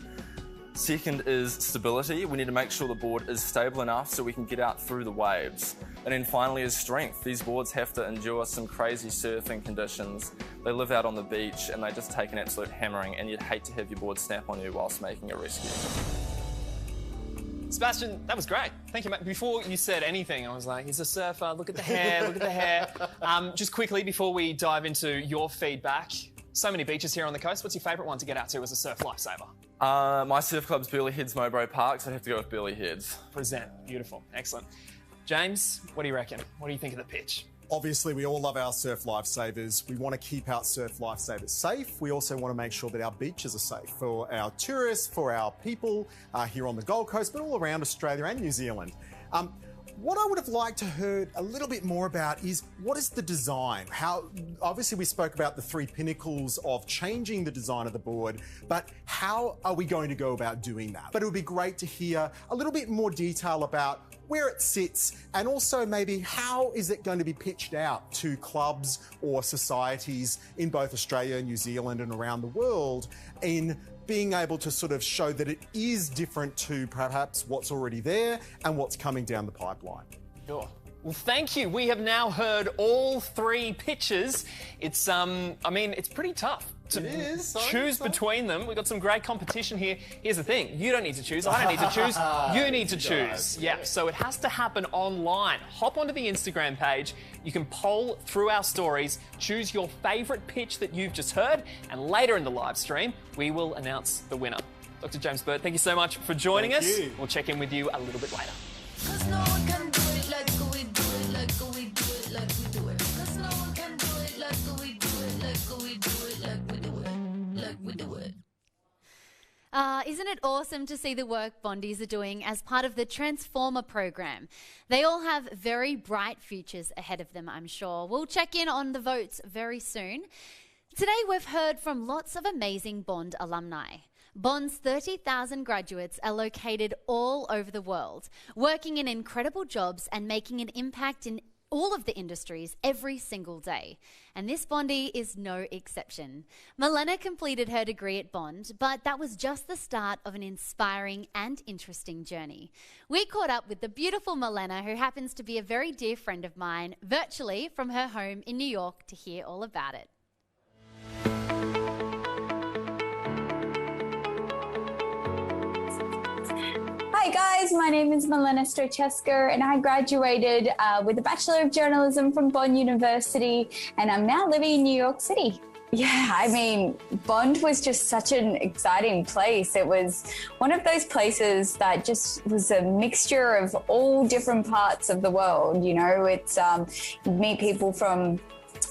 Second is stability. We need to make sure the board is stable enough so we can get out through the waves. And then finally is strength. These boards have to endure some crazy surfing conditions. They live out on the beach and they just take an absolute hammering, and you'd hate to have your board snap on you whilst making a rescue. Sebastian, that was great. Thank you, mate. Before you said anything, I was like, he's a surfer, look at the hair, look at the hair. Just quickly, before we dive into your feedback, so many beaches here on the coast. What's your favourite one to get out to as a surf lifesaver? My surf club's Burleigh Heads Mowbray Park, so I'd have to go with Burleigh Heads. Present. Beautiful. Excellent. James, what do you reckon? What do you think of the pitch? Obviously, we all love our surf lifesavers. We want to keep our surf lifesavers safe. We also want to make sure that our beaches are safe for our tourists, for our people here on the Gold Coast, but all around Australia and New Zealand. What I would have liked to heard a little bit more about is what is the design? Obviously we spoke about the 3 pinnacles of changing the design of the board, but how are we going to go about doing that? But it would be great to hear a little bit more detail about where it sits and also maybe how is it going to be pitched out to clubs or societies in both Australia and New Zealand and around the world in being able to sort of show that it is different to perhaps what's already there and what's coming down the pipeline. Sure. Well, thank you. We have now heard all 3 pitches. It's, I mean, it's pretty tough to choose between them. We've got some great competition here. Here's the thing. You don't need to choose. I don't need to choose. You need to choose. Yeah, so it has to happen online. Hop onto the Instagram page. You can poll through our stories, choose your favourite pitch that you've just heard, and later in the live stream, we will announce the winner. Dr. James Bird, thank you so much for joining us. You. We'll check in with you a little bit later. Isn't it awesome to see the work Bondies are doing as part of the Transformer program? They all have very bright futures ahead of them, I'm sure. We'll check in on the votes very soon. Today we've heard from lots of amazing Bond alumni. Bond's 30,000 graduates are located all over the world, working in incredible jobs and making an impact in all of the industries every single day. And this Bondie is no exception. Milena completed her degree at Bond, but that was just the start of an inspiring and interesting journey. We caught up with the beautiful Milena, who happens to be a very dear friend of mine, virtually from her home in New York, to hear all about it. Hi guys, my name is Milena Stoichescu and I graduated with a Bachelor of Journalism from Bond University and I'm now living in New York City. Yeah, I mean, Bond was just such an exciting place. It was one of those places that just was a mixture of all different parts of the world. You know, it's you meet people from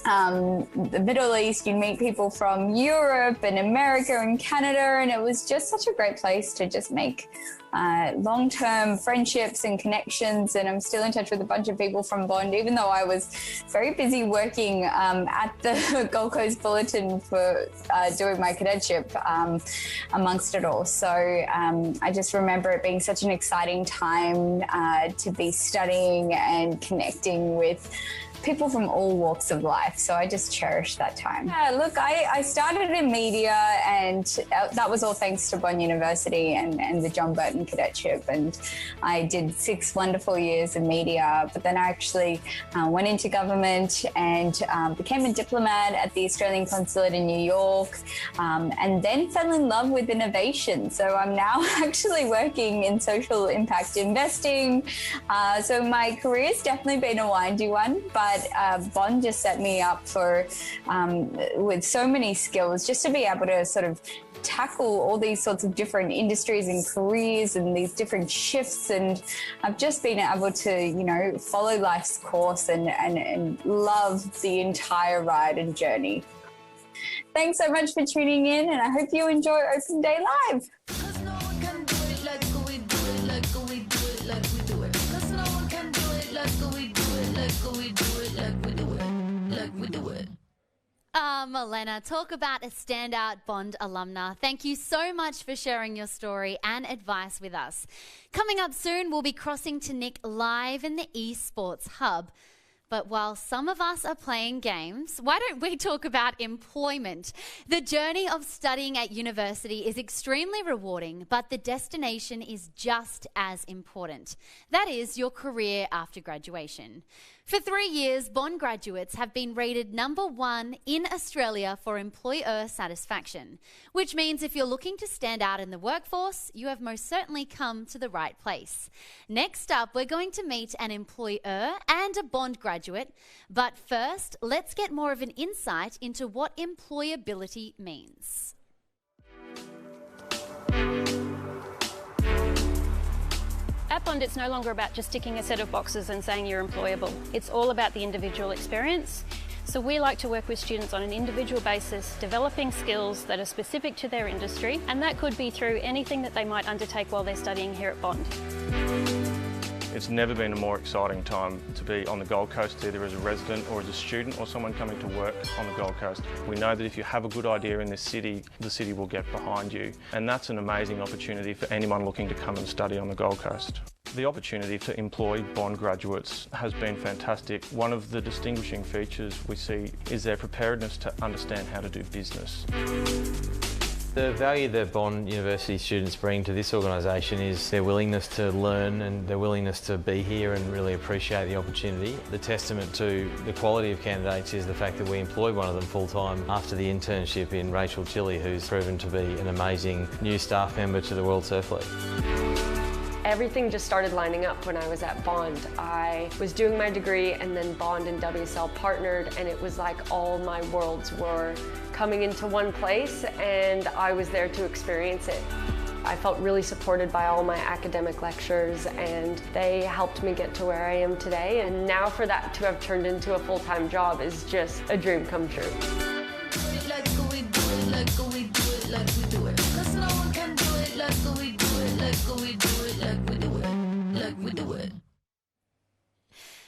the Middle East, you meet people from Europe and America and Canada, and it was just such a great place to just make long-term friendships and connections. And I'm still in touch with a bunch of people from Bond, even though I was very busy working at the Gold Coast Bulletin for doing my cadetship amongst it all. So I just remember it being such an exciting time to be studying and connecting with people from all walks of life. So I just cherish that time. Yeah, look, I started in media and that was all thanks to Bond University and the John Burton Cadetship. And I did 6 wonderful years in media, but then I actually went into government and became a diplomat at the Australian Consulate in New York, and then fell in love with innovation. So I'm now actually working in social impact investing. So my career's definitely been a windy one, but Bond just set me up for with so many skills just to be able to sort of tackle all these sorts of different industries and careers and these different shifts. And I've just been able to, you know, follow life's course and love the entire ride and journey. Thanks so much for tuning in, and I hope you enjoy Open Day Live. Milena, talk about a standout Bond alumna. Thank you so much for sharing your story and advice with us. Coming up soon, we'll be crossing to Nick live in the eSports Hub. But while some of us are playing games, why don't we talk about employment? The journey of studying at university is extremely rewarding, but the destination is just as important. That is your career after graduation. For 3 years, Bond graduates have been rated #1 in Australia for employer satisfaction, which means if you're looking to stand out in the workforce, you have most certainly come to the right place. Next up, we're going to meet an employer and a Bond graduate, but first, let's get more of an insight into what employability means. At Bond, it's no longer about just ticking a set of boxes and saying you're employable. It's all about the individual experience. So we like to work with students on an individual basis, developing skills that are specific to their industry, and that could be through anything that they might undertake while they're studying here at Bond. It's never been a more exciting time to be on the Gold Coast, either as a resident or as a student or someone coming to work on the Gold Coast. We know that if you have a good idea in this city, the city will get behind you. And that's an amazing opportunity for anyone looking to come and study on the Gold Coast. The opportunity to employ Bond graduates has been fantastic. One of the distinguishing features we see is their preparedness to understand how to do business. The value that Bond University students bring to this organisation is their willingness to learn and their willingness to be here and really appreciate the opportunity. The testament to the quality of candidates is the fact that we employed one of them full-time after the internship in Rachel Chili, who's proven to be an amazing new staff member to the World Surf League. Everything just started lining up when I was at Bond. I was doing my degree and then Bond and WSL partnered, and it was like all my worlds were coming into one place and I was there to experience it. I felt really supported by all my academic lectures and they helped me get to where I am today, and now for that to have turned into a full-time job is just a dream come true.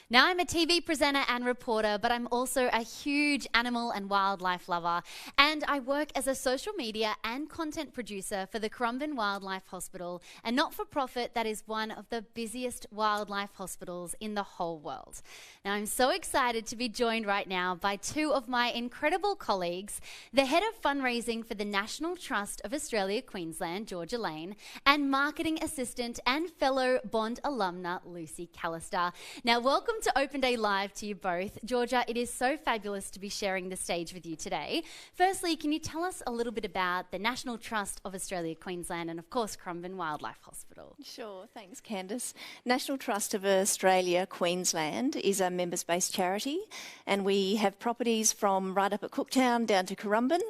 Now, I'm a TV presenter and reporter, but I'm also a huge animal and wildlife lover, and I work as a social media and content producer for the Currumbin Wildlife Hospital, a not-for-profit that is one of the busiest wildlife hospitals in the whole world. Now, I'm so excited to be joined right now by two of my incredible colleagues, the head of fundraising for the National Trust of Australia Queensland, Georgia Lane, and marketing assistant and fellow Bond alumna, Lucy Callister. Now, welcome to Open Day Live to you both. Georgia, it is so fabulous to be sharing the stage with you today. Firstly, can you tell us a little bit about the National Trust of Australia Queensland and, of course, Currumbin Wildlife Hospital? Sure, thanks Candice. National Trust of Australia Queensland is a members-based charity, and we have properties from right up at Cooktown down to Currumbin,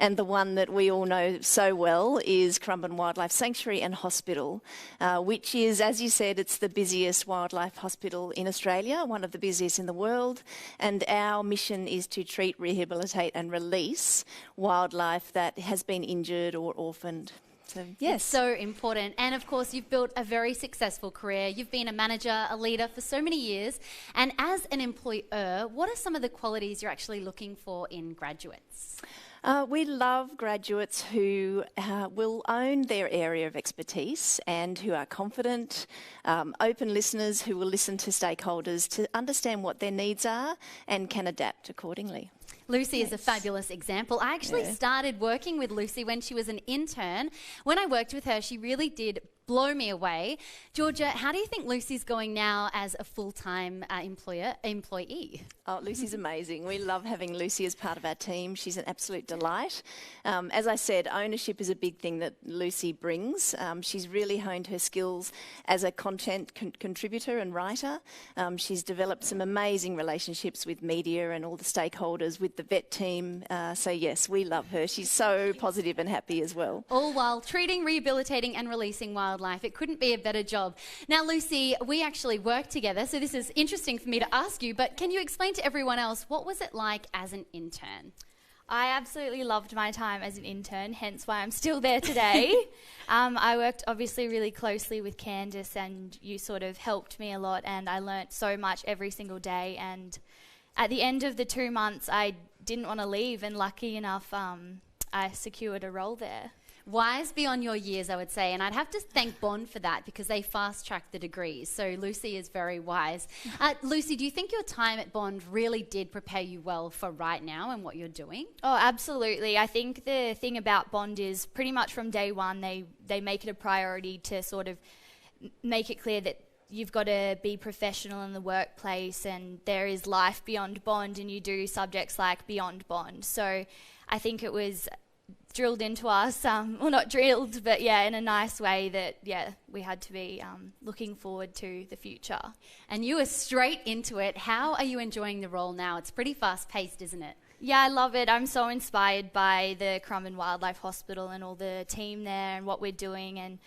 and the one that we all know so well is Currumbin Wildlife Sanctuary and Hospital, which is, as you said, it's the busiest wildlife hospital in Australia, one of the busiest in the world, and our mission is to treat, rehabilitate and release wildlife that has been injured or orphaned. So, yes. It's so important. And of course, you've built a very successful career. You've been a manager, a leader for so many years. And as an employer, what are some of the qualities you're actually looking for in graduates? We love graduates who will own their area of expertise and who are confident, open listeners who will listen to stakeholders to understand what their needs are and can adapt accordingly. Lucy is a fabulous example. I actually started working with Lucy when she was an intern. When I worked with her, she really did blow me away. Georgia, how do you think Lucy's going now as a full-time employee? Oh, Lucy's amazing. We love having Lucy as part of our team. She's an absolute delight. As I said, ownership is a big thing that Lucy brings. She's really honed her skills as a content contributor and writer. She's developed some amazing relationships with media and all the stakeholders, with the vet team. So yes, we love her. She's so positive and happy as well. All while treating, rehabilitating and releasing wildlife. It couldn't be a better job. Now, Lucy, we actually work together, so this is interesting for me to ask you, but can you explain to everyone else, what was it like as an intern? I absolutely loved my time as an intern, hence why I'm still there today. I worked obviously really closely with Candice, and you sort of helped me a lot, and I learnt so much every single day. And at the end of the 2 months, I didn't want to leave, and lucky enough, I secured a role there. Wise beyond your years, I would say, and I'd have to thank Bond for that because they fast-tracked the degrees, so Lucy is very wise. Lucy, do you think your time at Bond really did prepare you well for right now and what you're doing? Oh, absolutely. I think the thing about Bond is pretty much from day one they make it a priority to sort of make it clear that you've got to be professional in the workplace and there is life beyond Bond, and you do subjects like Beyond Bond. So I think it was drilled into us, well, not drilled, but yeah, in a nice way that, yeah, we had to be looking forward to the future. And you were straight into it. How are you enjoying the role now? It's pretty fast-paced, isn't it? Yeah, I love it. I'm so inspired by the Currumbin Wildlife Hospital and all the team there and what we're doing, and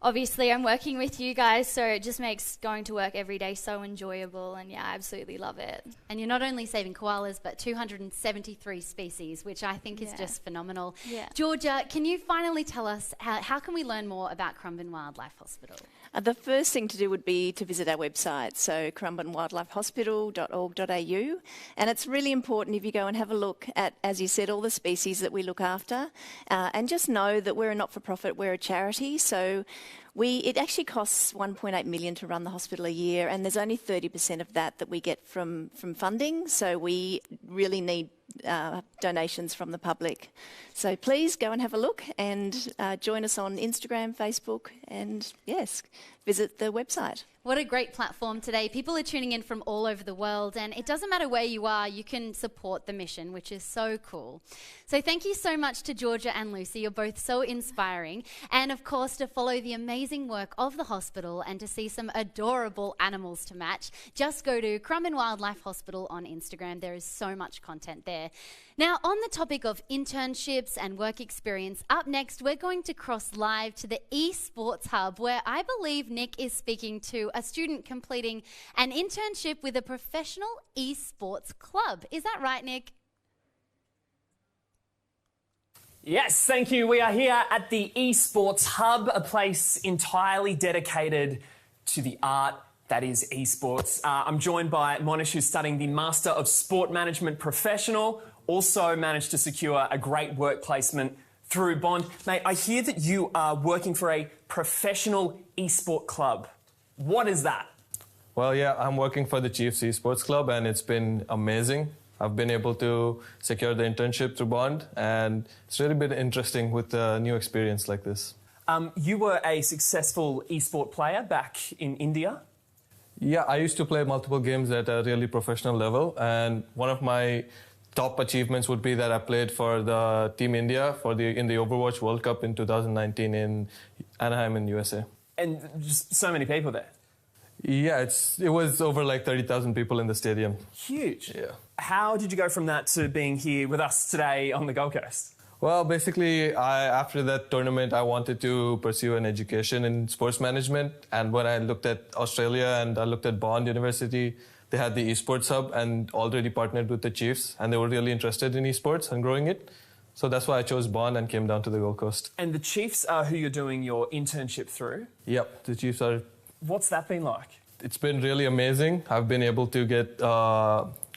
obviously I'm working with you guys, so it just makes going to work every day so enjoyable, and yeah, I absolutely love it. And you're not only saving koalas, but 273 species, which I think is just phenomenal. Yeah. Georgia, can you finally tell us how can we learn more about Currumbin Wildlife Hospital? The first thing to do would be to visit our website, so currumbinwildlifehospital.org.au, and it's really important if you go and have a look at, as you said, all the species that we look after, and just know that we're a not-for-profit, we're a charity, so it actually costs $1.8 million to run the hospital a year, and there's only 30% of that we get from funding, so we really need donations from the public. So please go and have a look and join us on Instagram, Facebook, and yes, visit the website. What a great platform today. People are tuning in from all over the world, and it doesn't matter where you are, you can support the mission, which is so cool. So thank you so much to Georgia and Lucy. You're both so inspiring. And of course, to follow the amazing work of the hospital and to see some adorable animals to match, just go to Currumbin Wildlife Hospital on Instagram. There is so much content there. Now, on the topic of internships and work experience, up next, we're going to cross live to the eSports Hub, where I believe Nick is speaking to a student completing an internship with a professional eSports club. Is that right, Nick? Yes, thank you. We are here at the eSports Hub, a place entirely dedicated to the art that is eSports. I'm joined by Monish, who's studying the Master of Sport Management Professional, also managed to secure a great work placement through Bond. Mate, I hear that you are working for a professional eSport club. What is that? Well, yeah, I'm working for the Chiefs Esports Club, and it's been amazing. I've been able to secure the internship through Bond, and it's really been interesting with a new experience like this. You were a successful esport player back in India. Yeah, I used to play multiple games at a really professional level, and one of my top achievements would be that I played for the Team India in the Overwatch World Cup in 2019 in Anaheim in USA. And just so many people there. Yeah, it was over like 30,000 people in the stadium. Huge. Yeah. How did you go from that to being here with us today on the Gold Coast? Well, basically, after that tournament, I wanted to pursue an education in sports management. And when I looked at Australia and I looked at Bond University, they had the esports hub and already partnered with the Chiefs. And they were really interested in esports and growing it. So that's why I chose Bond and came down to the Gold Coast. And the Chiefs are who you're doing your internship through? Yep, the Chiefs are. What's that been like? It's been really amazing. I've been able to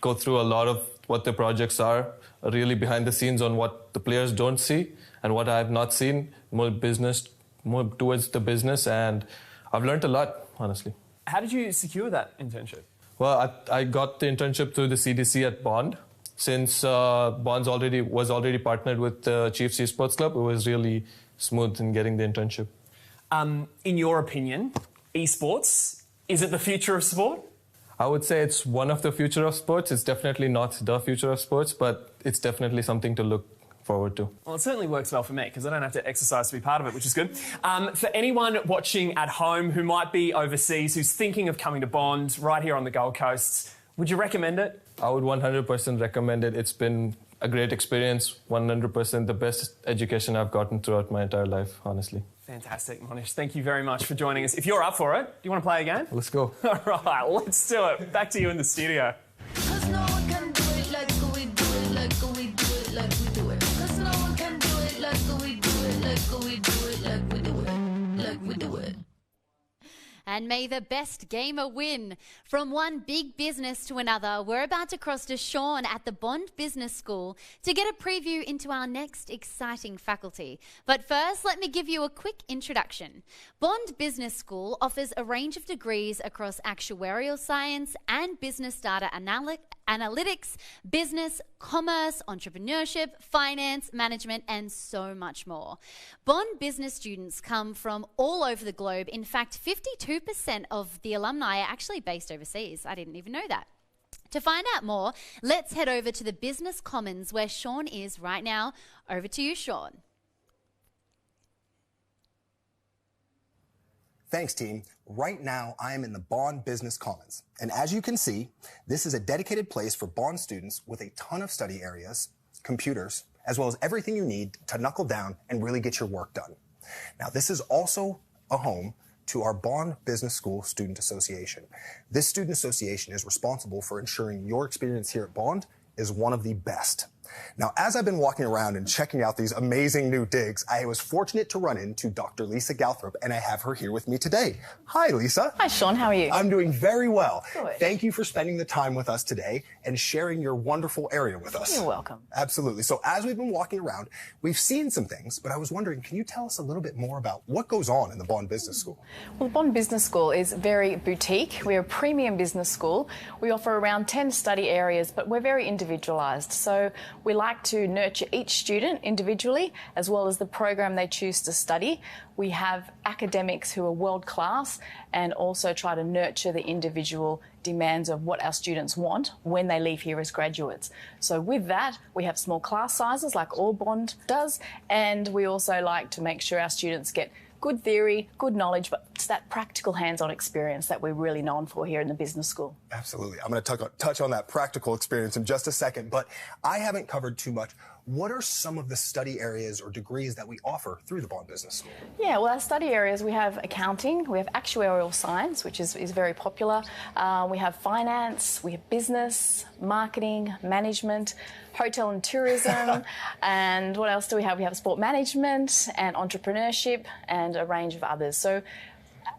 go through a lot of what the projects are, really behind the scenes on what the players don't see and what I have not seen, more towards the business, and I've learned a lot, honestly. How did you secure that internship? Well, I got the internship through the CDC at Bond. Since Bond was already partnered with the Chiefs Esports Club, it was really smooth in getting the internship. In your opinion, esports, is it the future of sport? I would say it's one of the future of sports. It's definitely not the future of sports, but it's definitely something to look forward to. Well, it certainly works well for me because I don't have to exercise to be part of it, which is good. For anyone watching at home who might be overseas, who's thinking of coming to Bond right here on the Gold Coast, would you recommend it? I would 100% recommend it. It's been a great experience, 100% the best education I've gotten throughout my entire life, honestly. Fantastic, Monish. Thank you very much for joining us. If you're up for it, do you want to play a game? Let's go. All right, let's do it. Back to you in the studio. And may the best gamer win. From one big business to another, we're about to cross to Sean at the Bond Business School to get a preview into our next exciting faculty. But first, let me give you a quick introduction. Bond Business School offers a range of degrees across actuarial science and business data analytics, business, commerce, entrepreneurship, finance, management, and so much more. Bond business students come from all over the globe. In fact, 52% of the alumni are actually based overseas. I didn't even know that. To find out more, let's head over to the Business Commons where Sean is right now. Over to you, Sean. Thanks, team. Right now, I am in the Bond Business Commons. And as you can see, this is a dedicated place for Bond students with a ton of study areas, computers, as well as everything you need to knuckle down and really get your work done. Now, this is also a home to our Bond Business School Student Association. This student association is responsible for ensuring your experience here at Bond is one of the best. Now, as I've been walking around and checking out these amazing new digs, I was fortunate to run into Dr. Lisa Galthrop, and I have her here with me today. Hi, Lisa. Hi, Sean. How are you? I'm doing very well. Good. Thank you for spending the time with us today and sharing your wonderful area with us. You're welcome. Absolutely. So as we've been walking around, we've seen some things, but I was wondering, can you tell us a little bit more about what goes on in the Bond Business School? Well, the Bond Business School is very boutique. We're a premium business school. We offer around 10 study areas, but we're very individualised. So we like to nurture each student individually, as well as the program they choose to study. We have academics who are world class and also try to nurture the individual demands of what our students want when they leave here as graduates. So with that, we have small class sizes like all Bond does, and we also like to make sure our students get good theory, good knowledge, but it's that practical hands-on experience that we're really known for here in the business school. Absolutely. I'm going to touch on that practical experience in just a second, but I haven't covered too much. What are some of the study areas or degrees that we offer through the Bond Business School? Yeah, well, our study areas, we have accounting, we have actuarial science, which is very popular. We have finance, we have business, marketing, management, hotel and tourism, and what else do we have? We have sport management and entrepreneurship and a range of others. So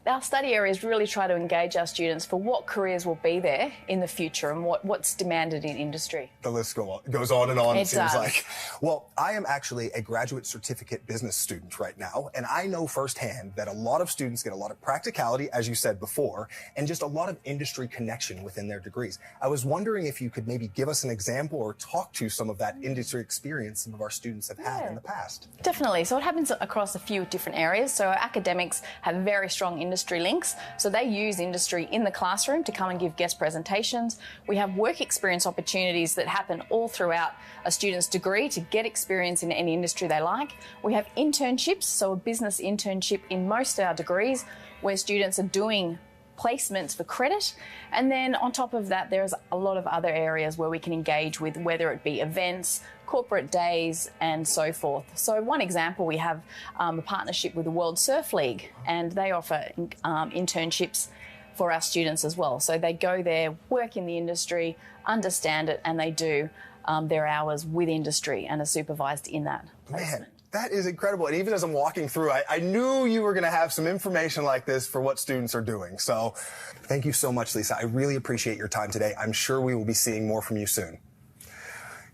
our study areas really try to engage our students for what careers will be there in the future and what's demanded in industry. The list goes on and on, it seems does. like. Well, I am actually a graduate certificate business student right now, and I know firsthand that a lot of students get a lot of practicality, as you said before, and just a lot of industry connection within their degrees. I was wondering if you could maybe give us an example or talk to some of that industry experience some of our students have had in the past. Definitely. So it happens across a few different areas. So our academics have very strong industry industry links. So they use industry in the classroom to come and give guest presentations. We have work experience opportunities that happen all throughout a student's degree to get experience in any industry they like. We have internships, so a business internship in most of our degrees where students are doing placements for credit. And then on top of that, there's a lot of other areas where we can engage with, whether it be events, corporate days, and so forth. So one example, we have a partnership with the World Surf League, and they offer internships for our students as well. So they go there, work in the industry, understand it, and they do their hours with industry and are supervised in that placement. Man. That is incredible. And even as I'm walking through, I knew you were going to have some information like this for what students are doing. So thank you so much, Lisa. I really appreciate your time today. I'm sure we will be seeing more from you soon.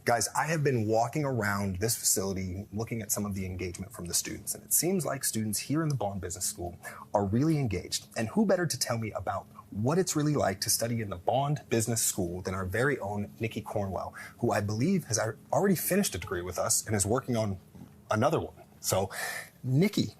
Guys, I have been walking around this facility looking at some of the engagement from the students, and it seems like students here in the Bond Business School are really engaged. And who better to tell me about what it's really like to study in the Bond Business School than our very own Nikki Cornwell, who I believe has already finished a degree with us and is working on another one. So, Nikki,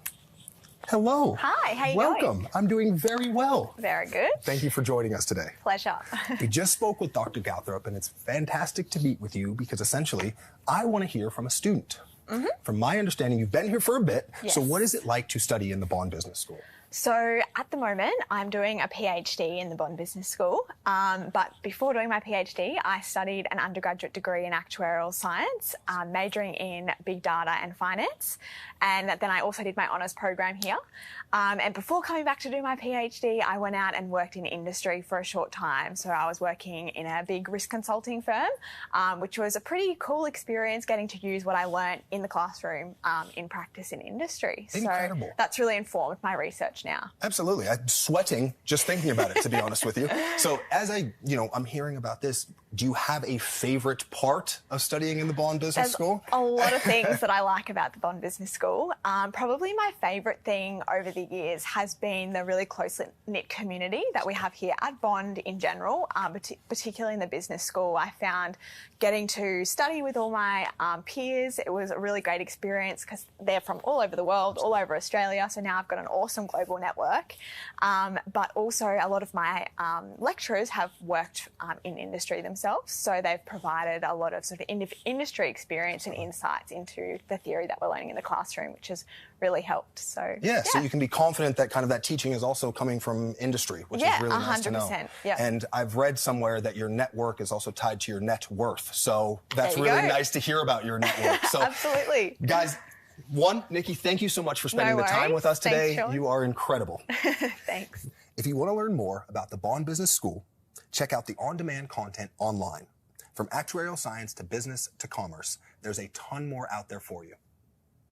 hello. Hi, how you Welcome. going? I'm doing very well. Very good. Thank you for joining us today. Pleasure. We just spoke with Dr. Gouthrup, and it's fantastic to meet with you because essentially I want to hear from a student. Mm-hmm. From my understanding, you've been here for a bit. Yes. So what is it like to study in the Bond Business School? So at the moment, I'm doing a PhD in the Bond Business School. But before doing my PhD, I studied an undergraduate degree in actuarial science, majoring in big data and finance. And then I also did my honours program here. And before coming back to do my PhD, I went out and worked in industry for a short time. So I was working in a big risk consulting firm, which was a pretty cool experience getting to use what I learnt in the classroom in practice in industry. Incredible. So that's really informed my research now. Absolutely. I'm sweating just thinking about it, to be honest with you. So as I'm hearing about this, do you have a favorite part of studying in the Bond Business School? A lot of things that I like about the Bond Business School. Probably my favourite thing over the years has been the really close-knit community that we have here at Bond in general, particularly in the business school. I found getting to study with all my peers, it was a really great experience because they're from all over the world, all over Australia. So now I've got an awesome global network. But also a lot of my lecturers have worked in industry themselves. So they've provided a lot of sort of industry experience and insights into the theory that we're learning in the classroom, which has really helped. So so you can be confident that kind of that teaching is also coming from industry, which is really nice to know. 100%. Yeah. And I've read somewhere that your network is also tied to your net worth. So that's really nice to hear about your network. So absolutely. Guys, Nikki, thank you so much for spending the time with us today. Thanks, you are incredible. Thanks. If you want to learn more about the Bond Business School, check out the on-demand content online. From actuarial science to business to commerce, there's a ton more out there for you.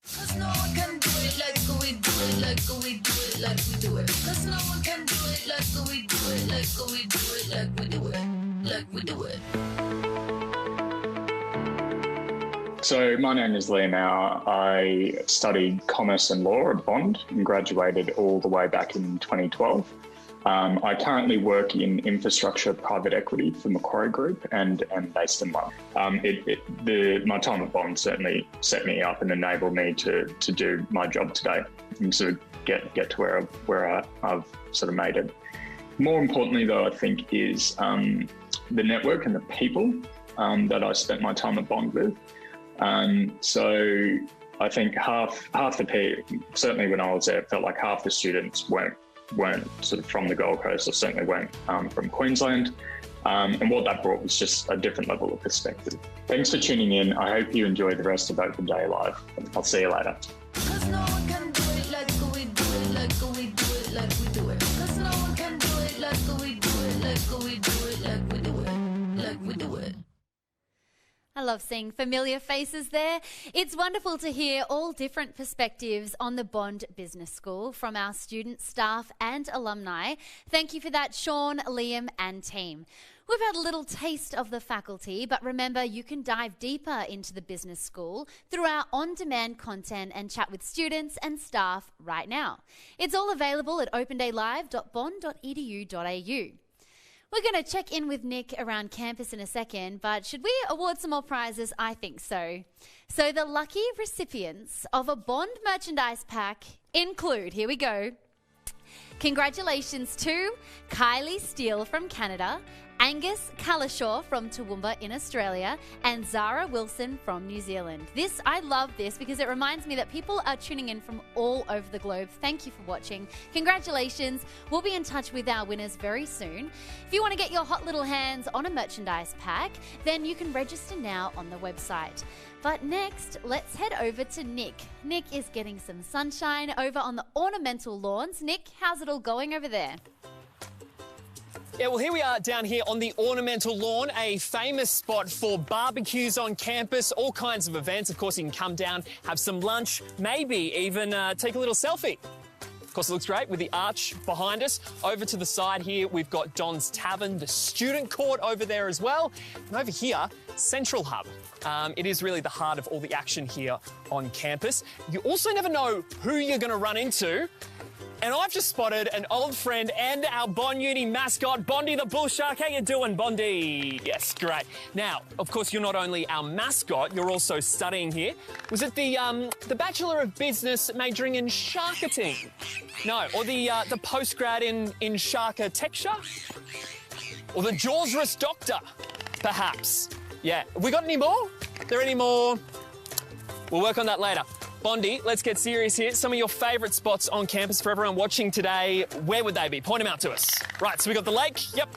'Cause no one can do it like we do it, like we do it, like we do it. 'Cause no one can do it like we do it, like we do it, like we do it, like we do it. So my name is Liam Mauer. I studied commerce and law at Bond and graduated all the way back in 2012. I currently work in infrastructure private equity for Macquarie Group and am based in London. My time at Bond certainly set me up and enabled me to do my job today and sort of get to where I've sort of made it. More importantly, though, I think is the network and the people that I spent my time at Bond with. So I think half the people, certainly when I was there, it felt like half the students weren't sort of from the Gold Coast, or certainly weren't from Queensland. And what that brought was just a different level of perspective. Thanks for tuning in. I hope you enjoy the rest of Open Day Live. I'll see you later. 'Cause no one can do it like we do it, like we do it, like we do it. 'Cause no one can do it like we do it, like we do it, like we do it, like we do it. I love seeing familiar faces there. It's wonderful to hear all different perspectives on the Bond Business School from our students, staff and alumni. Thank you for that, Sean, Liam and team. We've had a little taste of the faculty, but remember you can dive deeper into the business school through our on-demand content and chat with students and staff right now. It's all available at opendaylive.bond.edu.au. We're going to check in with Nick around campus in a second, but should we award some more prizes? I think so. So the lucky recipients of a Bond merchandise pack include, here we go, Congratulations to Kylie Steele from Canada, Angus Calishaw from Toowoomba in Australia, and Zara Wilson from New Zealand. I love this because it reminds me that people are tuning in from all over the globe. Thank you for watching. Congratulations. We'll be in touch with our winners very soon. If you want to get your hot little hands on a merchandise pack, then you can register now on the website. But next, let's head over to Nick. Nick is getting some sunshine over on the ornamental lawns. Nick, how's it all going over there? Yeah, well, here we are down here on the ornamental lawn, a famous spot for barbecues on campus, all kinds of events. Of course, you can come down, have some lunch, maybe even take a little selfie. Of course, it looks great with the arch behind us. Over to the side here, we've got Don's Tavern, the student court over there as well. And over here, Central Hub. It is really the heart of all the action here on campus. You also never know who you're going to run into. And I've just spotted an old friend and our Bond Uni mascot, Bondi the Bull Shark. How you doing, Bondi? Yes, great. Now, of course, you're not only our mascot, you're also studying here. Was it the Bachelor of Business majoring in sharketing? No, or the postgrad in sharkitecture? Or the Jawsress Doctor, perhaps? Yeah. Have we got any more? Are there any more? We'll work on that later. Bondi, let's get serious here. Some of your favourite spots on campus for everyone watching today, where would they be? Point them out to us. Right, so we've got the lake, yep.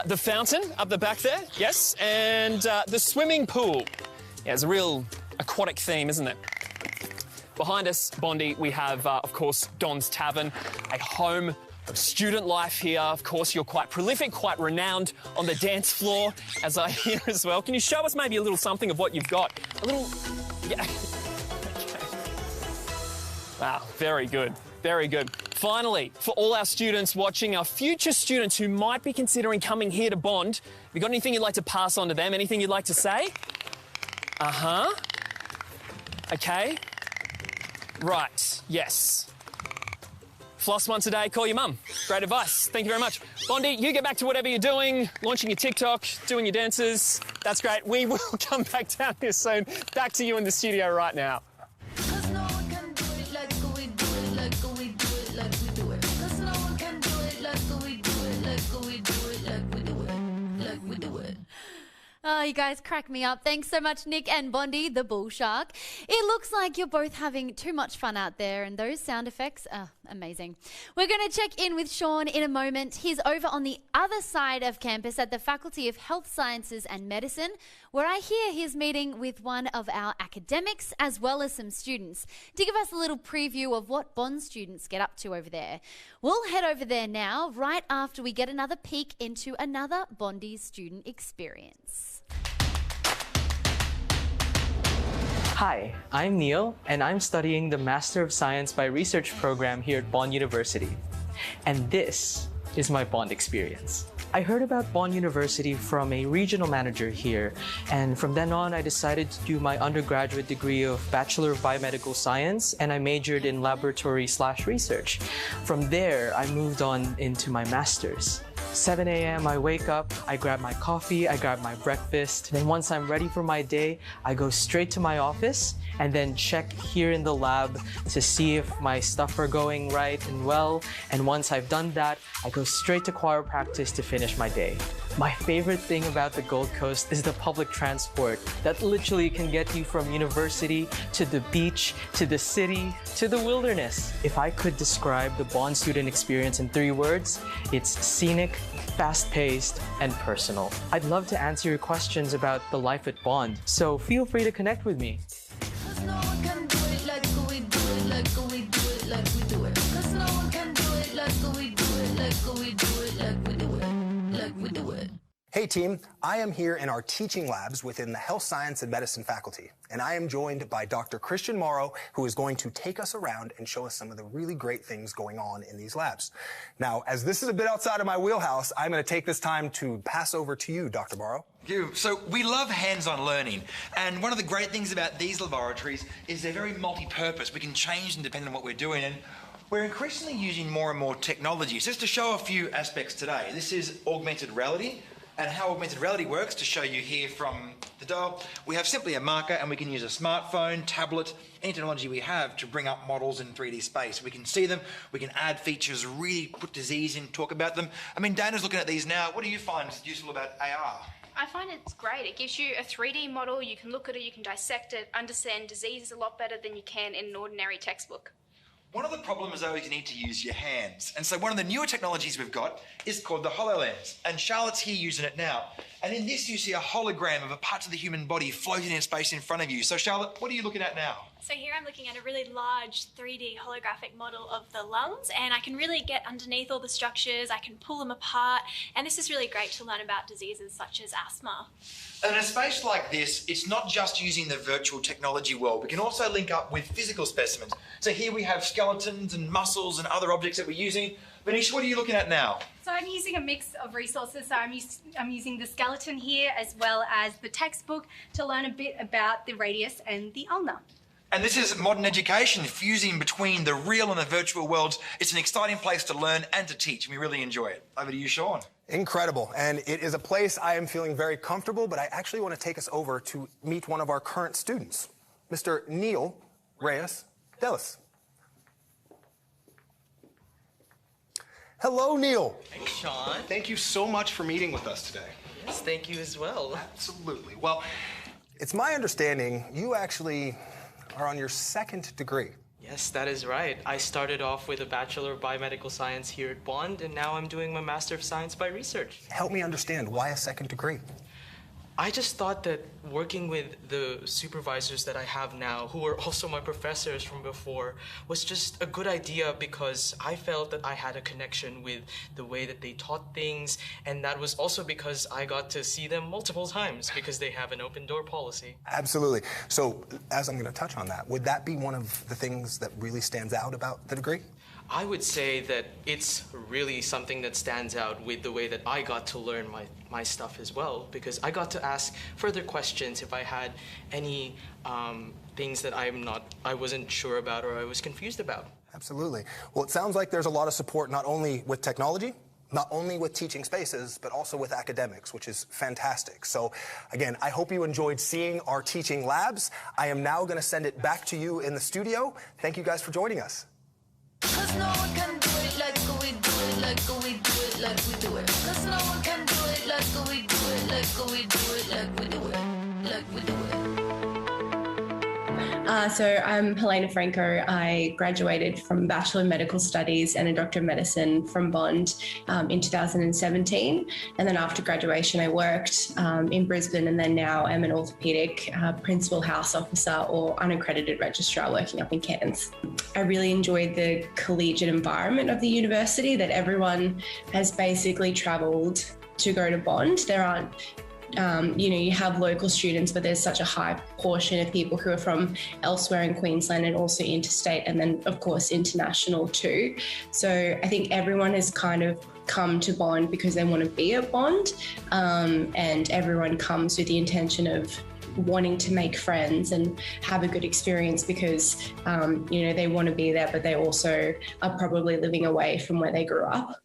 The fountain up the back there, yes. And the swimming pool. Yeah, it's a real aquatic theme, isn't it? Behind us, Bondi, we have, of course, Don's Tavern, a home of student life here. Of course, you're quite prolific, quite renowned on the dance floor, as I hear as well. Can you show us maybe a little something of what you've got? A little... Yeah. Wow, very good, very good. Finally, for all our students watching, our future students who might be considering coming here to Bond, have you got anything you'd like to pass on to them? Anything you'd like to say? Uh-huh. Okay. Right, yes. Floss once a day, call your mum. Great advice. Thank you very much. Bondi, you get back to whatever you're doing, launching your TikTok, doing your dances. That's great. We will come back down here soon. Back to you in the studio right now. Oh, you guys crack me up. Thanks so much, Nick and Bondi, the bull shark. It looks like you're both having too much fun out there, and those sound effects are amazing. We're going to check in with Sean in a moment. He's over on the other side of campus at the Faculty of Health Sciences and Medicine, where I hear he's meeting with one of our academics as well as some students to give us a little preview of what Bond students get up to over there. We'll head over there now, right after we get another peek into another Bondi student experience. Hi, I'm Neil, and I'm studying the Master of Science by Research program here at Bond University. And this is my Bond experience. I heard about Bond University from a regional manager here, and from then on I decided to do my undergraduate degree of Bachelor of Biomedical Science, and I majored in laboratory/research. From there, I moved on into my master's. 7 a.m. I wake up, I grab my coffee, I grab my breakfast. Then once I'm ready for my day, I go straight to my office and then check here in the lab to see if my stuff are going right and well. And once I've done that, I go straight to choir practice to finish my day. My favorite thing about the Gold Coast is the public transport that literally can get you from university to the beach, to the city, to the wilderness. If I could describe the Bond student experience in 3 words, it's scenic, fast-paced, and personal. I'd love to answer your questions about the life at Bond, so feel free to connect with me. Hey team, I am here in our teaching labs within the Health Science and Medicine faculty, and I am joined by Dr. Christian Morrow, who is going to take us around and show us some of the really great things going on in these labs. Now, as this is a bit outside of my wheelhouse, I'm going to take this time to pass over to you, Dr. Morrow. Thank you. So we love hands-on learning, and one of the great things about these laboratories is they're very multi-purpose. We can change them depending on what we're doing, and we're increasingly using more and more technologies. Just to show a few aspects today, this is augmented reality. And how augmented reality works, to show you here from the dial, we have simply a marker and we can use a smartphone, tablet, any technology we have to bring up models in 3D space. We can see them, we can add features, really put disease in, talk about them. I mean, Dana's looking at these now. What do you find useful about AR? I find it's great. It gives you a 3D model, you can look at it, you can dissect it, understand diseases a lot better than you can in an ordinary textbook. One of the problems, though, is you need to use your hands. And so one of the newer technologies we've got is called the HoloLens. And Charlotte's here using it now. And in this, you see a hologram of a part of the human body floating in space in front of you. So, Charlotte, what are you looking at now? So here I'm looking at a really large 3D holographic model of the lungs, and I can really get underneath all the structures, I can pull them apart, and this is really great to learn about diseases such as asthma. And in a space like this, it's not just using the virtual technology world. We can also link up with physical specimens. So here we have skeletons and muscles and other objects that we're using. Manisha, what are you looking at now? So I'm using a mix of resources. So I'm using the skeleton here as well as the textbook to learn a bit about the radius and the ulna. And this is modern education, fusing between the real and the virtual worlds. It's an exciting place to learn and to teach, and we really enjoy it. Over to you, Sean. Incredible. And it is a place I am feeling very comfortable, but I actually want to take us over to meet one of our current students, Mr. Neil Reyes Delis. Hello, Neil. Hey, Sean. Thank you so much for meeting with us today. Yes, thank you as well. Absolutely. Well, it's my understanding you actually are on your second degree. Yes, that is right. I started off with a Bachelor of Biomedical Science here at Bond, and now I'm doing my Master of Science by Research. Help me understand, why a second degree? I just thought that working with the supervisors that I have now, who are also my professors from before, was just a good idea because I felt that I had a connection with the way that they taught things, and that was also because I got to see them multiple times because they have an open door policy. Absolutely. So, as I'm going to touch on that, would that be one of the things that really stands out about the degree? I would say that it's really something that stands out with the way that I got to learn my stuff as well, because I got to ask further questions if I had any things that I wasn't sure about or I was confused about. Absolutely. Well, it sounds like there's a lot of support not only with technology, not only with teaching spaces, but also with academics, which is fantastic. So, again, I hope you enjoyed seeing our teaching labs. I am now going to send it back to you in the studio. Thank you guys for joining us. Cause no one can do it like we do it, like we do it, like we do it. Cause no one can do it like we do it, like we do it, like we do it, like we do it. So I'm Helena Franco. I graduated from Bachelor of Medical Studies and a Doctor of Medicine from Bond in 2017. And then after graduation, I worked in Brisbane, and then now I'm an orthopaedic principal house officer or unaccredited registrar working up in Cairns. I really enjoyed the collegiate environment of the university, that everyone has basically travelled to go to Bond. There aren't you have local students, but there's such a high portion of people who are from elsewhere in Queensland and also interstate, and then, of course, international too. So I think everyone has kind of come to Bond because they want to be at Bond, and everyone comes with the intention of wanting to make friends and have a good experience because, they want to be there, but they also are probably living away from where they grew up.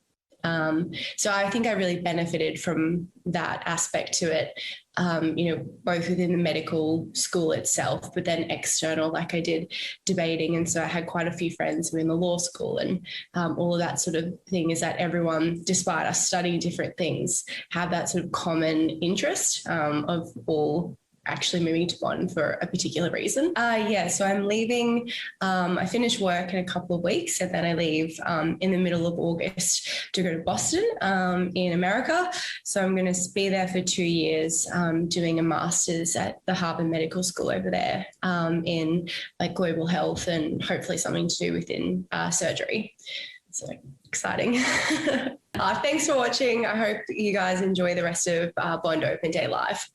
So I think I really benefited from that aspect to it, both within the medical school itself, but then external, like I did debating. And so I had quite a few friends who were in the law school, and all of that sort of thing is that everyone, despite us studying different things, have that sort of common interest of all actually moving to Bond for a particular reason. So I'm leaving, I finish work in a couple of weeks, and then I leave in the middle of August to go to Boston in America. So I'm going to be there for 2 years doing a master's at the Harvard Medical School over there in global health and hopefully something to do within surgery. So exciting. Thanks for watching. I hope you guys enjoy the rest of Bond Open Day Live.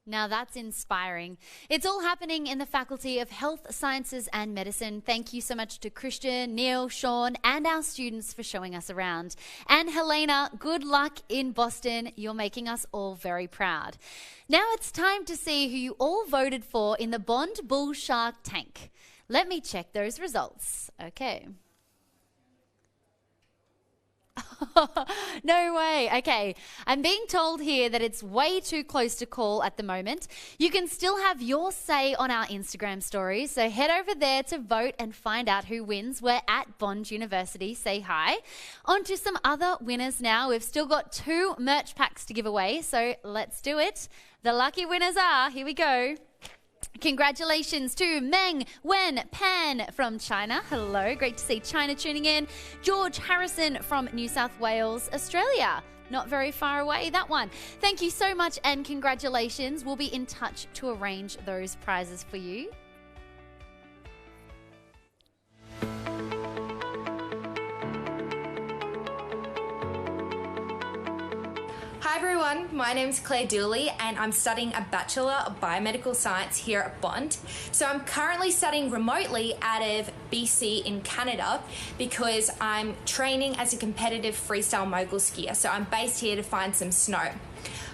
Now that's inspiring. It's all happening in the Faculty of Health Sciences and Medicine. Thank you so much to Christian, Neil, Sean, and our students for showing us around. And Helena, good luck in Boston. You're making us all very proud. Now it's time to see who you all voted for in the Bond Bull Shark Tank. Let me check those results. Okay. No way. Okay. I'm being told here that it's way too close to call at the moment. You can still have your say on our Instagram stories, so head over there to vote and find out who wins. We're at Bond University. Say hi. On to some other winners now. We've still got 2 merch packs to give away, so let's do it. The lucky winners are, here we go. Congratulations to Meng Wen Pan from China. Hello, great to see China tuning in. George Harrison from New South Wales, Australia. Not very far away, that one. Thank you so much and congratulations. We'll be in touch to arrange those prizes for you. Hi everyone, my name is Claire Dooley and I'm studying a Bachelor of Biomedical Science here at Bond. So I'm currently studying remotely out of BC in Canada because I'm training as a competitive freestyle mogul skier. So I'm based here to find some snow.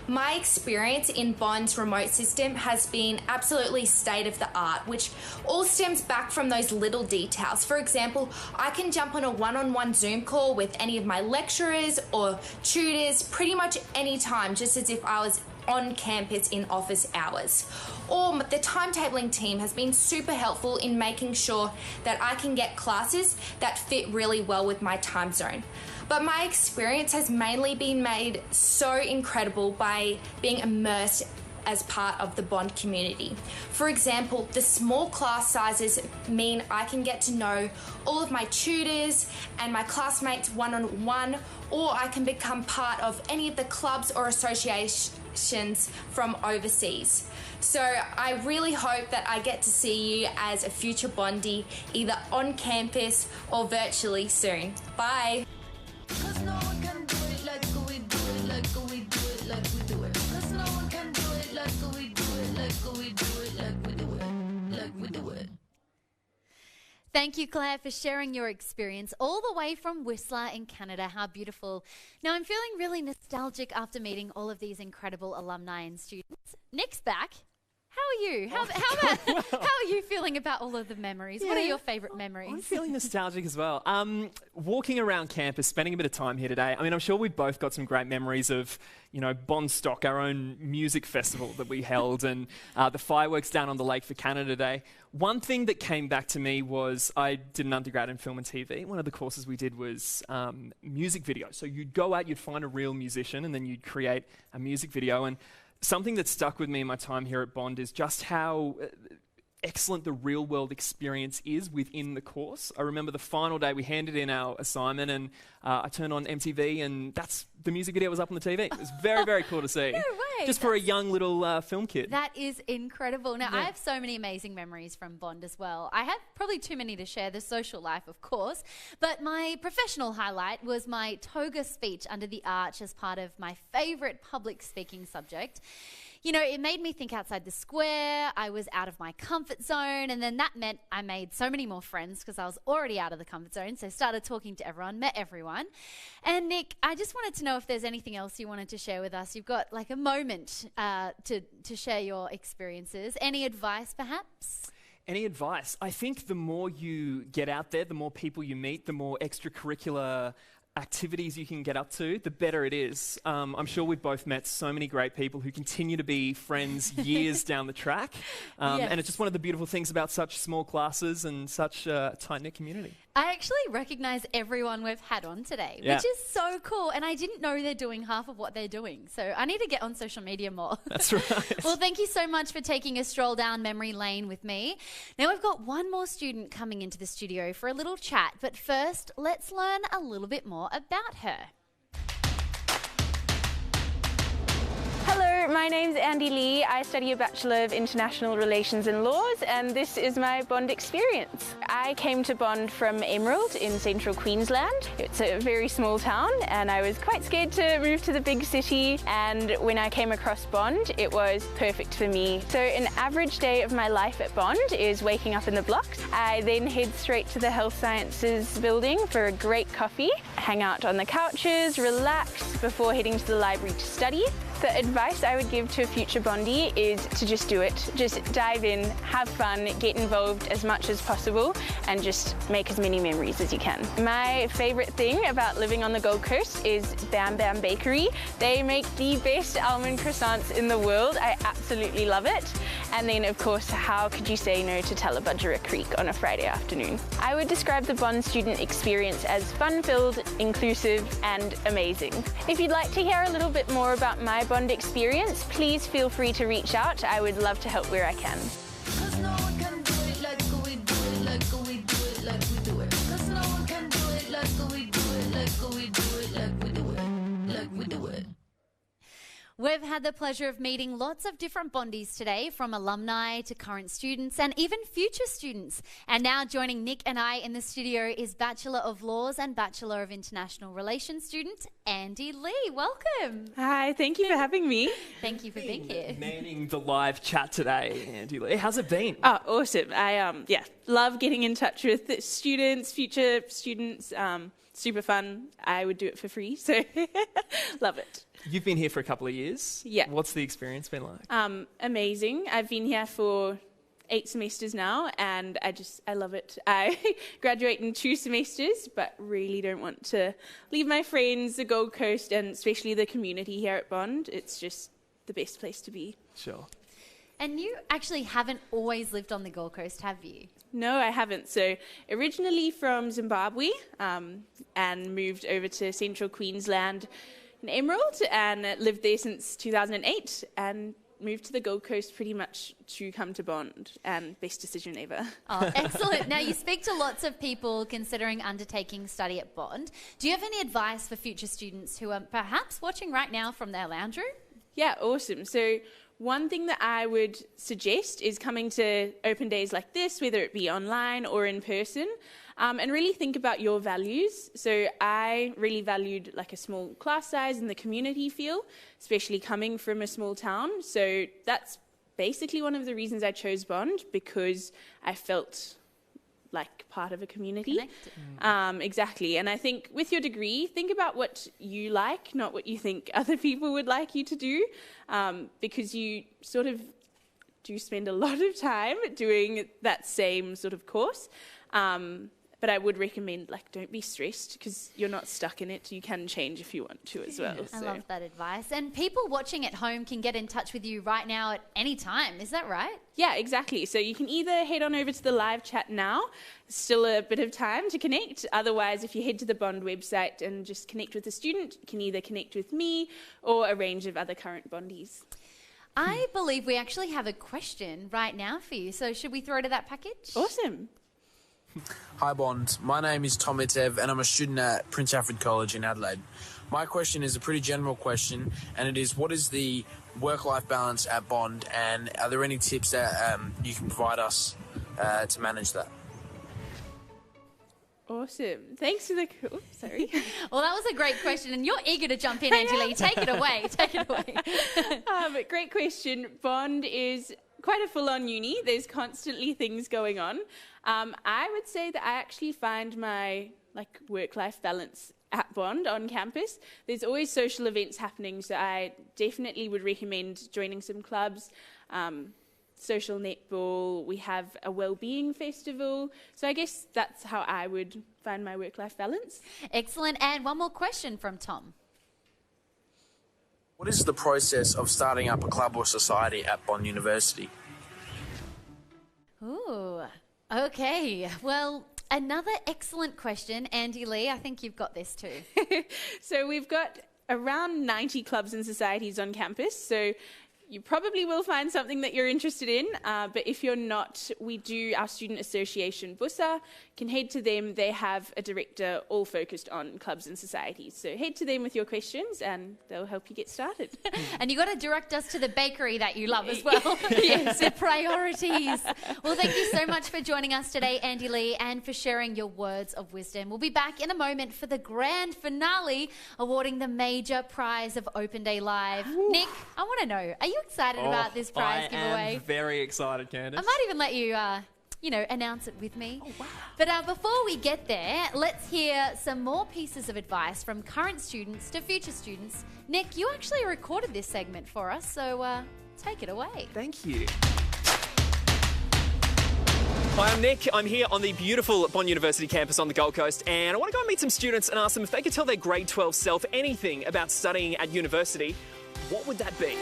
My experience in Bond's remote system has been absolutely state of the art, which all stems back from those little details. For example, I can jump on a one-on-one Zoom call with any of my lecturers or tutors pretty much any time, just as if I was on campus in office hours. Or the timetabling team has been super helpful in making sure that I can get classes that fit really well with my time zone. But my experience has mainly been made so incredible by being immersed as part of the Bond community. For example, the small class sizes mean I can get to know all of my tutors and my classmates one-on-one, or I can become part of any of the clubs or associations from overseas. So I really hope that I get to see you as a future Bondie, either on campus or virtually soon. Bye. Thank you, Claire, for sharing your experience all the way from Whistler in Canada. How beautiful. Now, I'm feeling really nostalgic after meeting all of these incredible alumni and students. Nick's back. How are you? How are you feeling about all of the memories? What are your favourite memories? I'm feeling nostalgic as well. Walking around campus, spending a bit of time here today. I mean, I'm sure we've both got some great memories of, you know, Bondstock, our own music festival that we held, and the fireworks down on the lake for Canada Day. One thing that came back to me was I did an undergrad in film and TV. One of the courses we did was music video. So you'd go out, you'd find a real musician, and then you'd create a music video. And something that stuck with me in my time here at Bond is just how excellent the real-world experience is within the course. I remember the final day we handed in our assignment and I turned on MTV and the music video was up on the TV. It was very, very cool to see. No way. Just for a young little film kid. That is incredible. Now, I have so many amazing memories from Bond as well. I have probably too many to share, the social life, of course, but my professional highlight was my toga speech under the arch as part of my favourite public speaking subject. You know, it made me think outside the square. I was out of my comfort zone, and then that meant I made so many more friends because I was already out of the comfort zone. So I started talking to everyone, met everyone. And Nick, I just wanted to know if there's anything else you wanted to share with us. You've got like a moment to share your experiences. Any advice, perhaps? Any advice? I think the more you get out there, the more people you meet, the more extracurricular activities you can get up to, the better it is. I'm sure we've both met so many great people who continue to be friends years down the track. And it's just one of the beautiful things about such small classes and such a tight-knit community. I actually recognise everyone we've had on today, which is so cool. And I didn't know they're doing half of what they're doing. So I need to get on social media more. That's right. Well, thank you so much for taking a stroll down memory lane with me. Now we've got one more student coming into the studio for a little chat. But first, let's learn a little bit more about her. Hello, my name's Andy Lee. I study a Bachelor of International Relations and Laws, and this is my Bond experience. I came to Bond from Emerald in central Queensland. It's a very small town, and I was quite scared to move to the big city, and when I came across Bond, it was perfect for me. So an average day of my life at Bond is waking up in the blocks. I then head straight to the Health Sciences building for a great coffee, hang out on the couches, relax before heading to the library to study. The advice I would give to a future Bondie is to just do it. Just dive in, have fun, get involved as much as possible, and just make as many memories as you can. My favourite thing about living on the Gold Coast is Bam Bam Bakery. They make the best almond croissants in the world. I absolutely love it. And then, of course, how could you say no to Tallabudgera Creek on a Friday afternoon? I would describe the Bond student experience as fun-filled, inclusive, and amazing. If you'd like to hear a little bit more about my Bond experience, please feel free to reach out. I would love to help where I can. Cause no one can do it like we do it, like we do it, like we do it. Cause no one can do it like we do it, like we do it, like we do it, like we do it. We've had the pleasure of meeting lots of different Bondies today, from alumni to current students and even future students. And now joining Nick and I in the studio is Bachelor of Laws and Bachelor of International Relations student Andy Lee. Welcome. Hi, thank you for having me. Thank you for being here. Manning the live chat today, Andy Lee. How's it been? Oh, awesome. I love getting in touch with students, future students. Super fun. I would do it for free, so love it. You've been here for a couple of years. Yeah. What's the experience been like? Amazing. I've been here for 8 semesters now, and I love it. I graduate in 2 semesters, but really don't want to leave my friends, the Gold Coast, and especially the community here at Bond. It's just the best place to be. Sure. And you actually haven't always lived on the Gold Coast, have you? No, I haven't. So originally from Zimbabwe, and moved over to central Queensland in Emerald, and lived there since 2008, and moved to the Gold Coast pretty much to come to Bond, and best decision ever. Oh, excellent. Now, you speak to lots of people considering undertaking study at Bond. Do you have any advice for future students who are perhaps watching right now from their lounge room? Yeah, awesome. So one thing that I would suggest is coming to open days like this, whether it be online or in person, and really think about your values. So I really valued like a small class size and the community feel, especially coming from a small town. So that's basically one of the reasons I chose Bond, because I felt like part of a community. Exactly. And I think with your degree, think about what you like, not what you think other people would like you to do, because you sort of do spend a lot of time doing that same sort of course. But I would recommend, don't be stressed, because you're not stuck in it. You can change if you want to as well. I love that advice. And people watching at home can get in touch with you right now at any time. Is that right? Yeah, exactly. So you can either head on over to the live chat now. There's still a bit of time to connect. Otherwise, if you head to the Bond website and just connect with a student, you can either connect with me or a range of other current Bondies. I believe we actually have a question right now for you. So should we throw to that package? Awesome. Hi Bond, my name is Tom Itev and I'm a student at Prince Alfred College in Adelaide. My question is a pretty general question, and it is, what is the work-life balance at Bond, and are there any tips that you can provide us to manage that? Awesome. Thanks for the... Oh, sorry. Well, that was a great question, and you're eager to jump in, Angie. Take it away. Take it away. Great question. Bond is quite a full-on uni. There's constantly things going on. I would say that I actually find my work-life balance at Bond on campus. There's always social events happening, so I definitely would recommend joining some clubs, social netball. We have a wellbeing festival. So I guess that's how I would find my work-life balance. Excellent. And one more question from Tom. What is the process of starting up a club or society at Bond University? Ooh, okay. Well, another excellent question. Andy Lee, I think you've got this too. So we've got around 90 clubs and societies on campus. So you probably will find something that you're interested in, but if you're not, our student association, Bussa, can head to them. They have a director all focused on clubs and societies. So head to them with your questions and they'll help you get started. And you got to direct us to the bakery that you love as well. Yes. The priorities. Well, thank you so much for joining us today, Andy Lee, and for sharing your words of wisdom. We'll be back in a moment for the grand finale, awarding the major prize of Open Day Live. Nick, I want to know, are you excited about this prize giveaway? I am very excited, Candice. I might even let you, announce it with me. Oh, wow. But before we get there, let's hear some more pieces of advice from current students to future students. Nick, you actually recorded this segment for us, so take it away. Thank you. Hi, I'm Nick. I'm here on the beautiful Bond University campus on the Gold Coast, and I want to go and meet some students and ask them if they could tell their grade 12 self anything about studying at university. What would that be?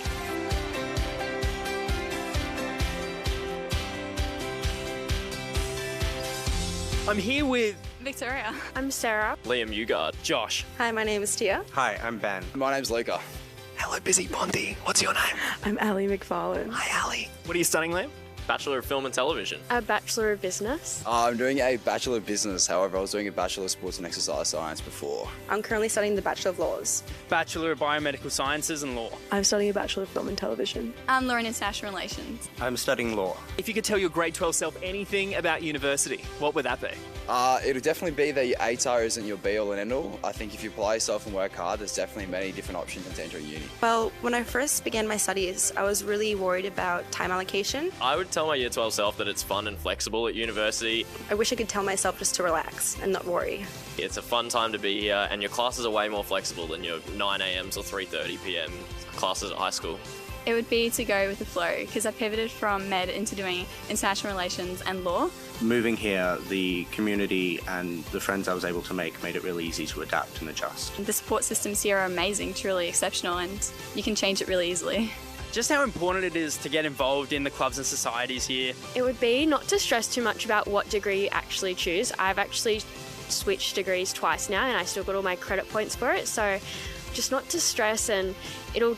I'm here with Victoria. I'm Sarah. Liam Ugard. Josh. Hi, my name is Tia. Hi, I'm Ben. My name's Luca. Hello, busy Bondi. What's your name? I'm Ali McFarlane. Hi, Ali. What are you studying, Liam? Bachelor of Film and Television. A Bachelor of Business. I'm doing a Bachelor of Business, however, I was doing a Bachelor of Sports and Exercise Science before. I'm currently studying the Bachelor of Laws. Bachelor of Biomedical Sciences and Law. I'm studying a Bachelor of Film and Television. I'm Law and International Relations. I'm studying Law. If you could tell your grade 12 self anything about university, what would that be? It'll definitely be that your ATAR isn't your be-all and end-all. I think if you apply yourself and work hard, there's definitely many different options to enter a uni. Well, when I first began my studies, I was really worried about time allocation. I would tell my year 12 self that it's fun and flexible at university. I wish I could tell myself just to relax and not worry. It's a fun time to be here, and your classes are way more flexible than your 9 a.m.s or 3:30 p.m. classes at high school. It would be to go with the flow, because I pivoted from med into doing international relations and law. Moving here, the community and the friends I was able to make made it really easy to adapt and adjust. The support systems here are amazing, truly exceptional, and you can change it really easily. Just how important it is to get involved in the clubs and societies here. It would be not to stress too much about what degree you actually choose. I've actually switched degrees twice now and I still got all my credit points for it, so just not to stress, and you'll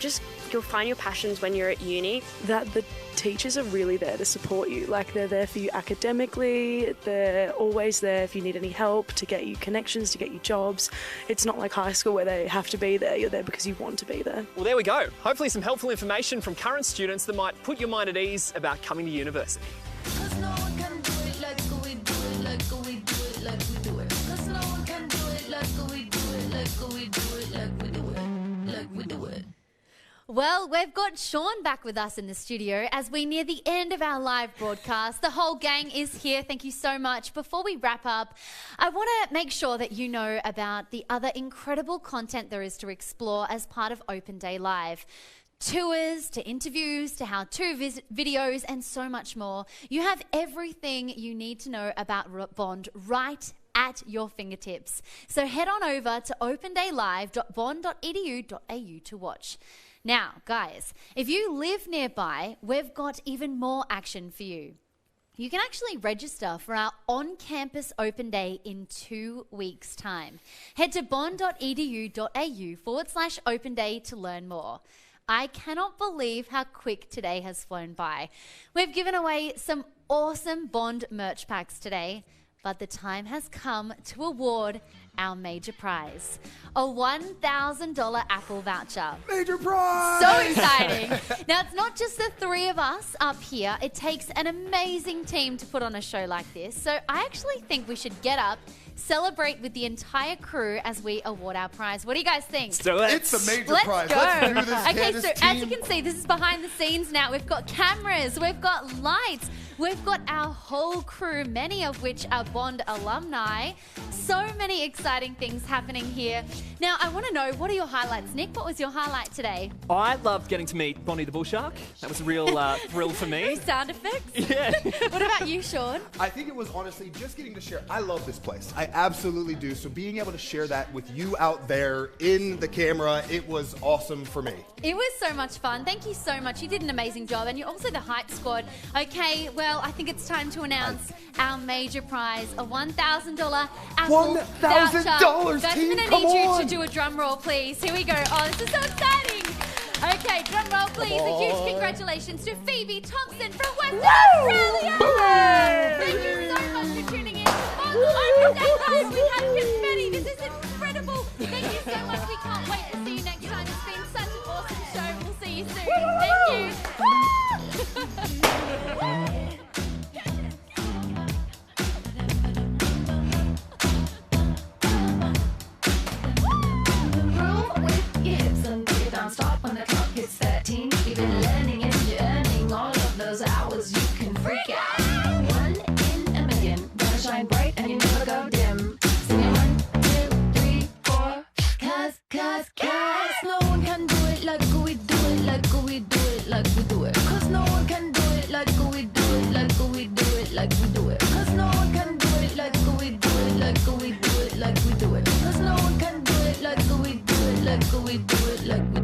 find your passions when you're at uni. That the teachers are really there to support you. Like, they're there for you academically, they're always there if you need any help, to get you connections, to get you jobs. It's not like high school where they have to be there, you're there because you want to be there. Well, there we go. Hopefully some helpful information from current students that might put your mind at ease about coming to university. Well, we've got Sean back with us in the studio as we near the end of our live broadcast. The whole gang is here. Thank you so much. Before we wrap up, I want to make sure that you know about the other incredible content there is to explore as part of Open Day Live. Tours, to interviews, to how-to videos, and so much more. You have everything you need to know about Bond right at your fingertips. So head on over to opendaylive.bond.edu.au to watch. Now, guys, if you live nearby, we've got even more action for you. You can actually register for our on-campus open day in 2 weeks' time. Head to bond.edu.au/open day to learn more. I cannot believe how quick today has flown by. We've given away some awesome Bond merch packs today, but the time has come to award our major prize, a $1,000 Apple voucher. Major prize! So exciting. Now, it's not just the three of us up here. It takes an amazing team to put on a show like this. So I actually think we should get up, celebrate with the entire crew as we award our prize. What do you guys think? Let's do it. It's a major Let's prize. Go. Let's do this, Okay, Candice so team. as you can see, this is behind the scenes now. We've got cameras, we've got lights, we've got our whole crew, many of which are Bond alumni. So many exciting things happening here. Now, I want to know, what are your highlights? Nick, what was your highlight today? I loved getting to meet Bonnie the Bull Shark. That was a real thrill for me. Sound effects? Yeah. What about you, Sean? I think it was honestly just getting to share. I love this place. I absolutely do. So being able to share that with you out there in the camera, it was awesome for me. It was so much fun. Thank you so much. You did an amazing job, and you're also the hype squad. Okay, well, I think it's time to announce our major prize, a $1,000 Apple $1,000, voucher. Guys, team, I'm going to come need you on. to do a drum roll, please. Here we go. Oh, this is so exciting. Okay, drum roll, please. A huge congratulations to Phoebe Thompson from Western Australia. Thank you so much for tuning in to Bond Open Day Live. We have confetti. This is incredible. Thank you so much. We can't wait to see you next time. It's been such an awesome show. We'll see you soon. Thank you. Stop when the clock hits 13. You've been learning and you're earning all of those hours. You can freak out. 1 in a million. Gonna shine bright and you never go dim. Singing 1, 2, 3, 4. Cause no one can do it like we do it, like we do it, like we do it. Cause no one can do it like we do it, like we do it, like we do it. Cause no one can do it like we do it, like we do it, like we do it. Cause no one can do it like we do it, like we do it, like we do it.